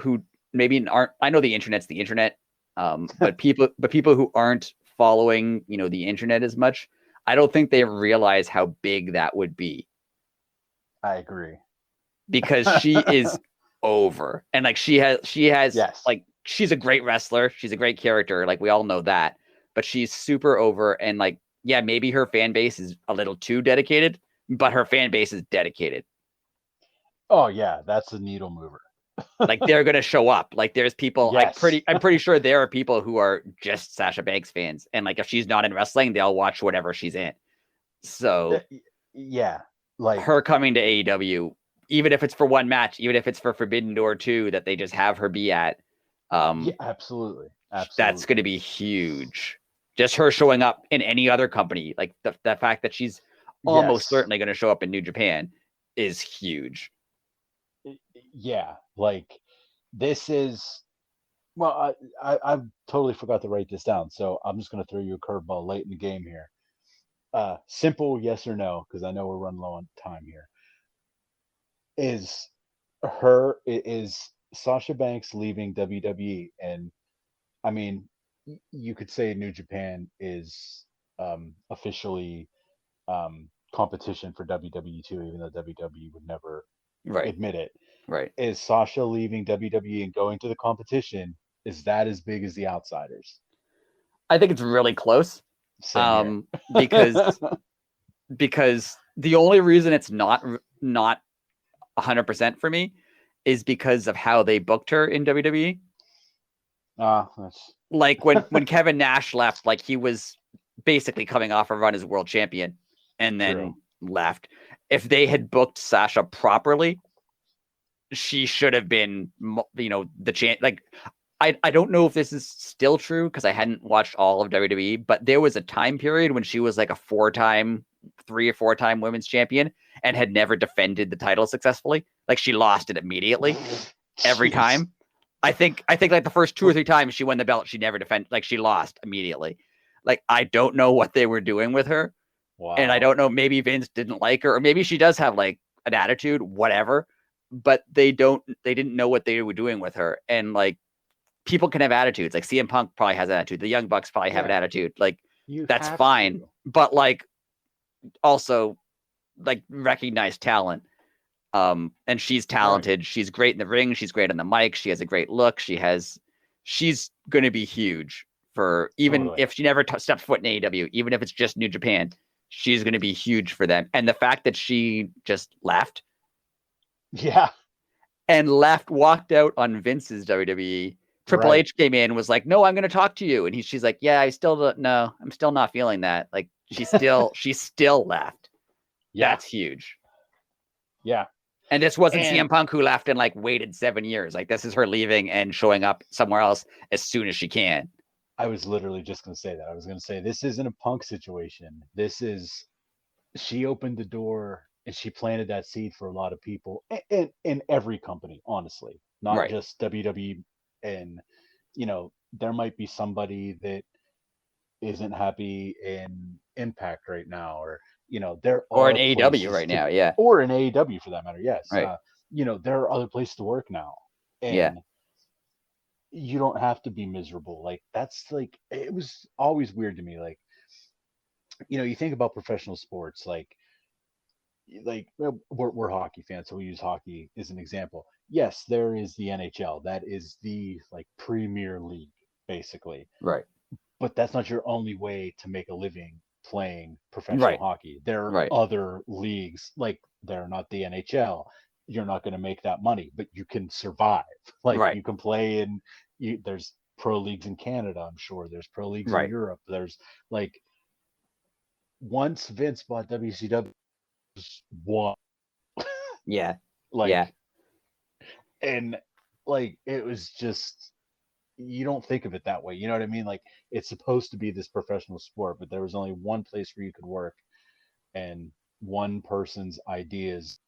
who maybe aren't, I know the internet's the internet, but people who aren't following, the internet as much, I don't think they realize how big that would be. I agree. Because she is over, and like she has like, she's a great wrestler. She's a great character. Like we all know that, but she's super over. And like, yeah, maybe her fan base is a little too dedicated, but her fan base is dedicated. Oh yeah. That's a needle mover. Like they're going to show up. Like there's people, I'm pretty sure there are people who are just Sasha Banks fans. And like, if she's not in wrestling, they'll watch whatever she's in. So yeah, like her coming to AEW, even if it's for one match, even if it's for Forbidden Door 2 that they just have her be at, yeah, absolutely. That's going to be huge. Just her showing up in any other company, like the fact that she's almost certainly going to show up in New Japan is huge. Yeah, like this is, well, I totally forgot to write this down, so I'm just going to throw you a curveball late in the game here. Simple yes or no, because I know we're running low on time here. Is Sasha Banks leaving WWE? And I mean, you could say New Japan is officially competition for WWE too, even though WWE would never admit it. Right. Is Sasha leaving WWE and going to the competition? Is that as big as the Outsiders? I think it's really close. Because the only reason it's not 100% for me is because of how they booked her in WWE. That's like when Kevin Nash left, like he was basically coming off a run as world champion and then left. If they had booked Sasha properly, she should have been, the chance. Like, I don't know if this is still true because I hadn't watched all of WWE, but there was a time period when she was like a 3 or 4 time women's champion and had never defended the title successfully. Like she lost it immediately every time. I think like the first 2 or 3 times she won the belt, she never defended. Like she lost immediately. Like I don't know what they were doing with her. Wow. And I don't know, maybe Vince didn't like her, or maybe she does have like an attitude, whatever. But they didn't know what they were doing with her. And like people can have attitudes. Like CM Punk probably has an attitude. The Young Bucks probably have an attitude. Like that's fine. But like also like recognize talent. And she's talented. Right. She's great in the ring. She's great on the mic. She has a great look. She's going to be huge for even if she never steps foot in AEW, even if it's just New Japan, she's going to be huge for them. And the fact that she just left. Yeah. And walked out on Vince's WWE. Triple H came in, was like, no, I'm going to talk to you. And she's like, yeah, I'm still not feeling that. Like she still left. Yeah. That's huge. Yeah. And this wasn't CM Punk who left and like waited 7 years. Like this is her leaving and showing up somewhere else as soon as she can. I was literally just going to say that. I was going to say this isn't a Punk situation. This is she opened the door and she planted that seed for a lot of people in every company, honestly, not just WWE. And there might be somebody that isn't happy in Impact right now, or there or are an AEW right now, yeah, or an AEW for that matter. Yes, right. There are other places to work now, and you don't have to be miserable. Like that's like it was always weird to me. Like you think about professional sports, we're hockey fans, so we use hockey as an example. Yes, there is the NHL. That is the like Premier League, basically. Right. But that's not your only way to make a living playing professional hockey. There are other leagues, like they're not the NHL. You're not going to make that money, but you can survive. Like you can play in. There's pro leagues in Canada. I'm sure there's pro leagues in Europe. There's like once Vince bought WCW, one. Yeah. And like it was just you don't think of it that way. You know what I mean? Like it's supposed to be this professional sport, but there was only one place where you could work, and one person's ideas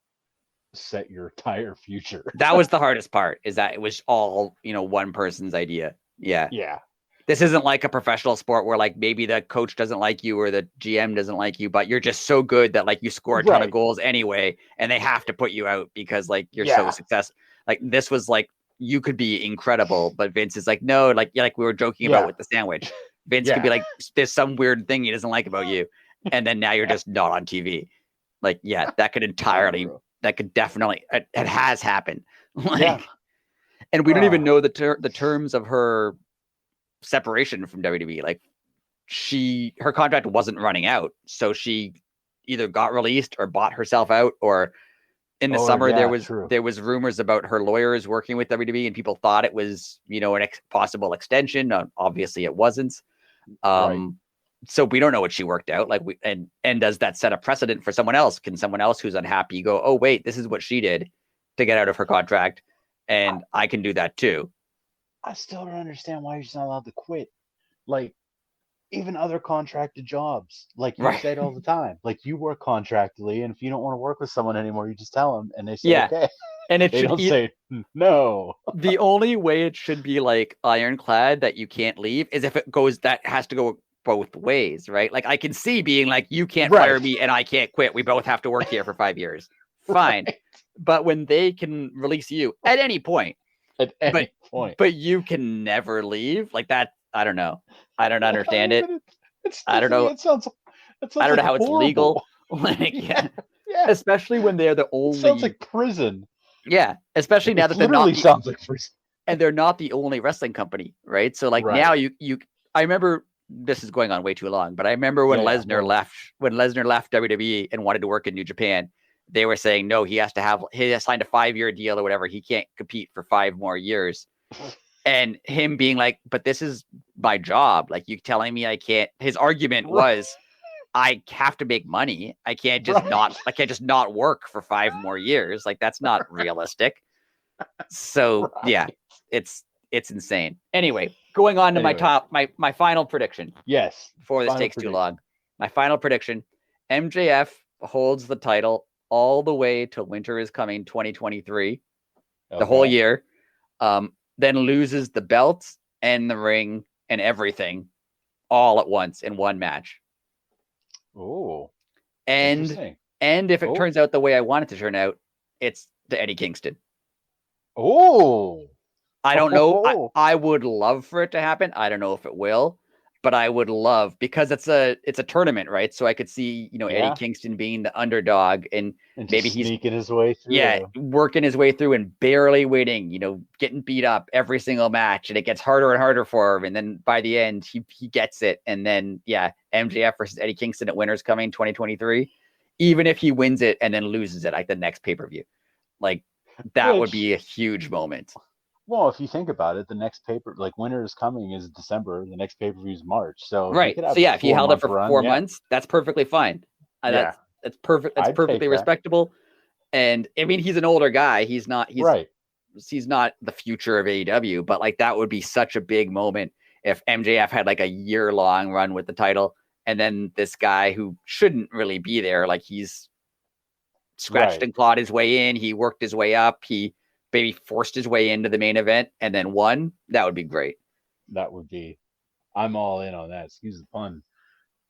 set your entire future. That was the hardest part, is that it was all, one person's idea. Yeah. Yeah. This isn't like a professional sport where like maybe the coach doesn't like you or the GM doesn't like you, but you're just so good that like you score a ton of goals anyway, and they have to put you out because like you're so successful. Like this was like you could be incredible, but Vince is like, no, like we were joking about with the sandwich. Vince could be like, there's some weird thing he doesn't like about you, and then now you're just not on TV. Like, that could definitely, it has happened. And we don't even know the terms of her separation from WWE. Like her contract wasn't running out, so she either got released or bought herself out, or in the summer there was rumors about her lawyers working with WWE, and people thought it was an possible extension. Obviously it wasn't. So we don't know what she worked out. Like and does that set a precedent for someone else? Can someone else who's unhappy go, oh wait, this is what she did to get out of her contract, and I can do that too? I still don't understand why she's not allowed to quit. Like even other contracted jobs, like you said all the time, like you work contractually, and if you don't want to work with someone anymore, you just tell them, and they say okay. And they don't say no. The only way it should be like ironclad that you can't leave is if it goes, that has to go both ways, right? Like I can see being like, you can't fire me and I can't quit. We both have to work here for 5 years. Fine. But when they can release you at any point, but you can never leave, like that, I don't know. I don't understand it. I don't know. I don't know how it's legal. Like, especially when they're the only. It sounds like prison. Yeah, especially now that they're not. Sounds like prison. And they're not the only wrestling company, right? So like now you. I remember, this is going on way too long, but I remember when Lesnar left. When Lesnar left WWE and wanted to work in New Japan, they were saying no, he has signed a 5-year deal or whatever. He can't compete for 5 more years. And him being like, but this is my job. Like, you telling me I can't. His argument was, I have to make money. I can't just not work for 5 more years. Like, that's not realistic. So it's insane. Anyway, going on to my final prediction. Yes. Before this takes too long. My final prediction: MJF holds the title all the way till Winter is Coming 2023. The whole year. Then loses the belts and the ring and everything all at once in one match. Oh. And if it turns out the way I want it to turn out, it's to Eddie Kingston. Oh. I don't know. I would love for it to happen. I don't know if it will, but I would love, because it's a tournament, right? So I could see, Eddie Kingston being the underdog and maybe he's sneaking his way through. Yeah, working his way through and barely winning, getting beat up every single match, and it gets harder and harder for him. And then by the end, he gets it. And then MJF versus Eddie Kingston at Winter's Coming 2023. Even if he wins it and then loses it at the next pay-per-view, like that would be a huge moment. Well, if you think about it, the next Winter is Coming is December. The next pay-per-view is March. So right. So if he held it for 4 months, that's perfectly fine. That's perfect. That's perfectly respectable. And I mean, he's an older guy. He's not right. the future of AEW, but like that would be such a big moment if MJF had like a year-long run with the title, and then this guy who shouldn't really be there, like he's scratched and clawed his way in, he worked his way up, he maybe forced his way into the main event and then won. That would be great. That would be. I'm all in on that. Excuse the pun.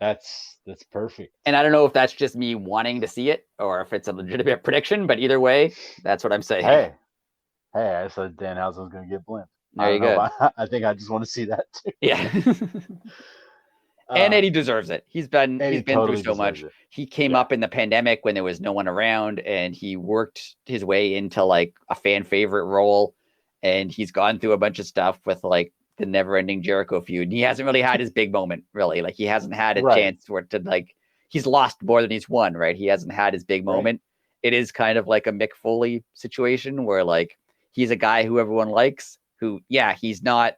That's perfect. And I don't know if that's just me wanting to see it or if it's a legitimate prediction, but either way, that's what I'm saying. Hey, I said Danhausen was going to get blimp. There you go. I think I just want to see that too. Yeah. And Eddie deserves it. He's been totally through so much. It. He came up in the pandemic when there was no one around, and he worked his way into like a fan favorite role. And he's gone through a bunch of stuff with like the never ending Jericho feud. And he hasn't really had his big moment, really. Like he hasn't had a chance for it to like, he's lost more than he's won, right? He hasn't had his big moment. It is kind of like a Mick Foley situation where like he's a guy who everyone likes, who, yeah, he's not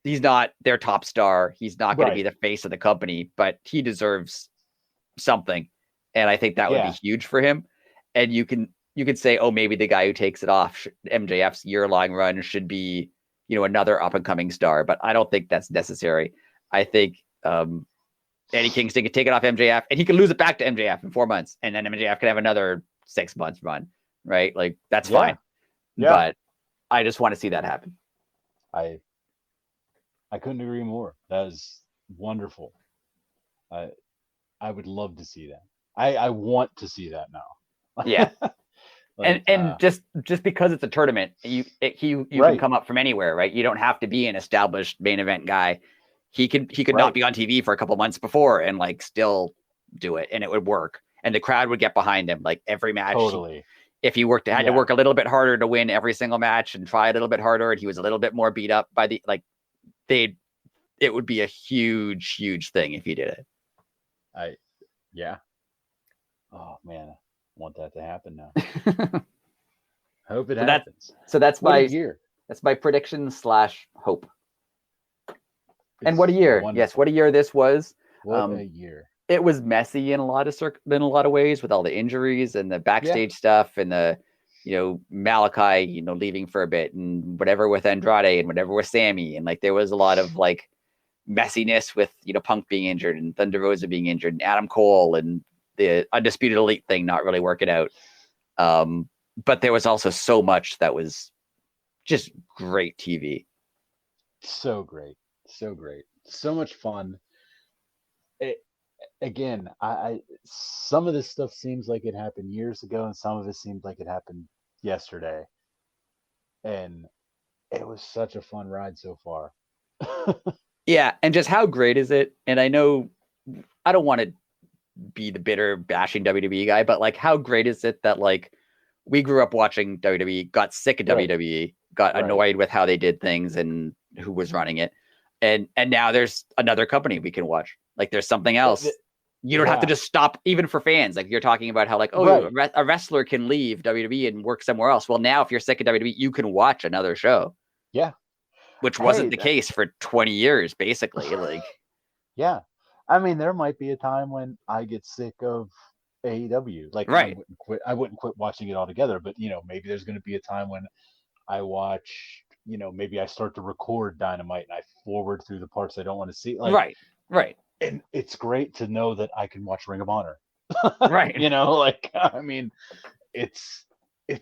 their top star. He's not going to be the face of the company, but he deserves something. And I think that would be huge for him. And you can say, oh, maybe the guy who takes it off MJF's year-long run should be, another up-and-coming star. But I don't think that's necessary. I think Eddie Kingston can take it off MJF, and he can lose it back to MJF in 4 months, and then MJF can have another 6 months run, right? Like that's fine. Yeah. But I just want to see that happen. I couldn't agree more. That is wonderful. I would love to see that. I want to see that now. Yeah. Like, and just because it's a tournament, you can come up from anywhere, right? You don't have to be an established main event guy. He could not be on TV for a couple months before and like still do it, and it would work, and the crowd would get behind him like every match. Totally. If he had to work a little bit harder to win every single match and try a little bit harder, and he was a little bit more beat up by the like, it would be a huge thing if he did it. Oh man, I want that to happen now. I hope it happens. That's my year. That's my prediction / hope. And what a year! Wonderful. Yes, what a year this was. What a year! It was messy in a lot of ways with all the injuries and the backstage stuff and the, Malachi, leaving for a bit and whatever with Andrade and whatever with Sammy, and like there was a lot of like messiness with Punk being injured and Thunder Rosa being injured and Adam Cole and the Undisputed Elite thing not really working out. But there was also so much that was just great TV. So great. So much fun. Again, I some of this stuff seems like it happened years ago, and some of it seems like it happened yesterday. And it was such a fun ride so far. Yeah, and just how great is it? And I know I don't want to be the bitter bashing WWE guy, but like how great is it that like we grew up watching WWE, got sick of WWE, got annoyed with how they did things and who was running it. And now there's another company we can watch. Like there's something else. You don't have to just stop, even for fans. Like you're talking about how like, a wrestler can leave WWE and work somewhere else. Well, now if you're sick of WWE, you can watch another show. Yeah. Which wasn't the case for 20 years, basically. Like, yeah. I mean, there might be a time when I get sick of AEW. Like, I wouldn't quit watching it altogether, but maybe there's going to be a time when I watch, maybe I start to record Dynamite and I forward through the parts I don't want to see. Like, right. And it's great to know that I can watch Ring of Honor. Right. I mean, it's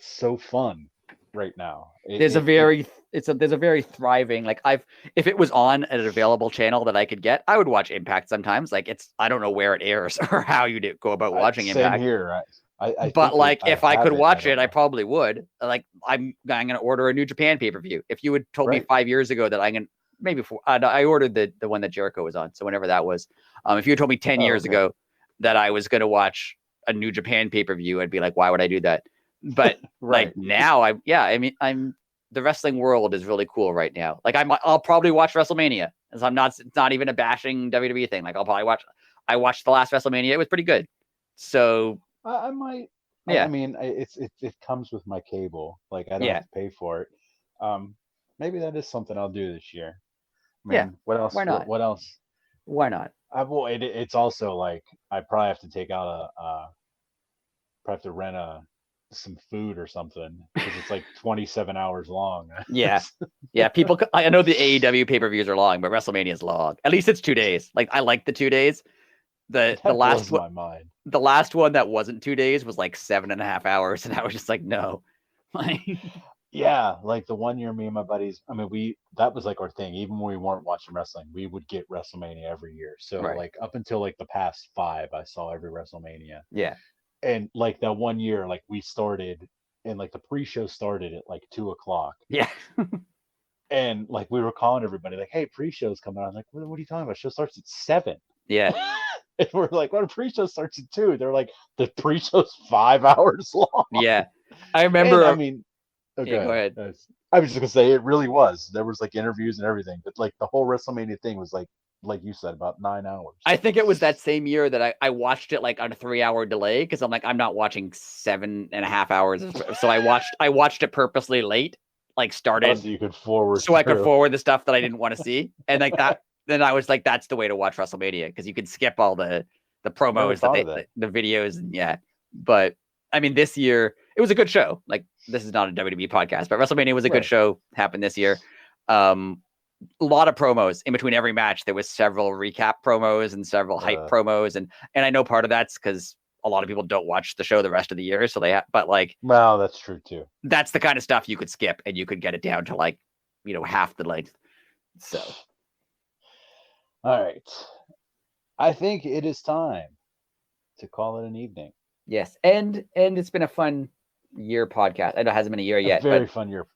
so fun right now. There's a very thriving, like if it was on an available channel that I could get, I would watch Impact sometimes. Like I don't know where it airs or how you go about watching Impact. Same here. But like if I could watch it, I probably would. Like I'm going to order a New Japan pay-per-view. If you had told me 5 years ago that maybe I ordered the one that Jericho was on. So whenever that was, if you had told me 10 years ago that I was going to watch a New Japan pay-per-view, I'd be like, why would I do that? But like now the wrestling world is really cool right now. Like I'll probably watch WrestleMania, as it's not even a bashing WWE thing. Like I watched the last WrestleMania. It was pretty good. So I might, I mean, it comes with my cable. Like I don't have to pay for it. Maybe that is something I'll do this year. I mean, what else? Why not? What else? Why not? It's also like I probably have to take out probably have to rent some food or something because it's like 27 hours long. Yeah. Yeah. People, I know the AEW pay-per-views are long, but WrestleMania is long. At least it's 2 days. Like, I like the 2 days. The That last blows my mind. The last one that wasn't 2 days was like 7.5 hours. And I was just like, no. Yeah, like the one year me and my buddies, I mean, that was like our thing. Even when we weren't watching wrestling, we would get WrestleMania every year. So Right. like up until like the past 5, I saw every WrestleMania. Yeah. And like that one year, like we started, and like the pre-show started at like 2 o'clock. Yeah. And like we were calling everybody like, "Hey, pre-show's coming on." I'm like, what are you talking about? Show starts at 7. Yeah. And we're like, "What? A pre-show starts at 2." They're like, "The pre-show's 5 hours long." Yeah. I remember. And I mean, okay, yeah, go ahead. I was just gonna say it really was. There was like interviews and everything, but like the whole WrestleMania thing was like you said, about 9 hours. I think it was that same year that I watched it like on a 3-hour delay because I'm like, I'm not watching 7.5 hours. So I watched it purposely late, like started so you could forward so I could forward the stuff that I didn't want to see. And like that, then I was like, that's the way to watch WrestleMania because you can skip all the promos the videos. Yeah. But I mean, this year it was a good show. Like, this is not a WWE podcast, but WrestleMania was a good show. Happened this year. A lot of promos in between every match. There was several recap promos and several hype promos, and I know part of that's because a lot of people don't watch the show the rest of the year, so but like, well, that's true too. That's the kind of stuff you could skip, and you could get it down to like, half the length. So, all right, I think it is time to call it an evening. Yes, and it's been a fun year podcast. I know it hasn't been a year yet, very fun year.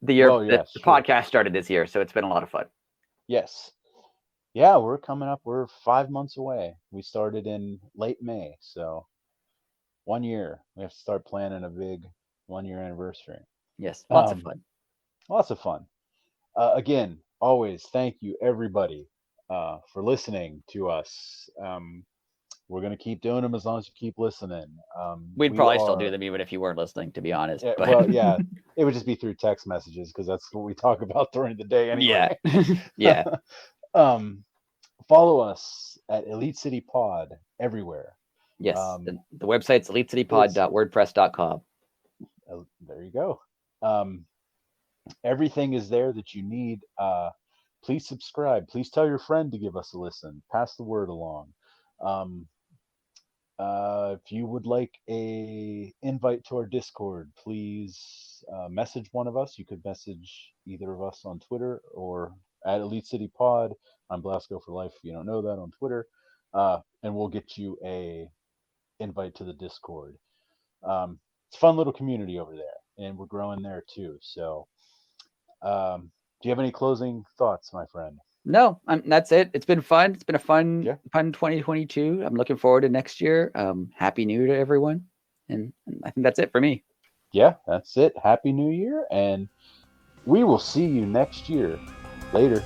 The year the podcast started this year, so it's been a lot of fun. Yes. Yeah, we're coming up. We're 5 months away. We started in late May, so 1 year. We have to start planning a big 1-year anniversary. Yes, lots of fun. Lots of fun. Again, always thank you everybody for listening to us. We're going to keep doing them as long as you keep listening. We'd probably still do them even if you weren't listening, to be honest. Yeah, well, yeah, it would just be through text messages because that's what we talk about during the day anyway. Yeah. Follow us at Elite City Pod everywhere. Yes. The website's elitecitypod.wordpress.com. There you go. Everything is there that you need. Please subscribe. Please tell your friend to give us a listen. Pass the word along. If you would like a invite to our Discord, please message one of us. You could message either of us on Twitter or at Elite City Pod. I'm Blasco for life if you don't know that on Twitter. And we'll get you a invite to the Discord. It's a fun little community over there, and we're growing there too. So do you have any closing thoughts, my friend? No, that's it. It's been fun. It's been a fun 2022. I'm looking forward to next year. Happy New Year to everyone. And I think that's it for me. Yeah, that's it. Happy New Year. And we will see you next year. Later.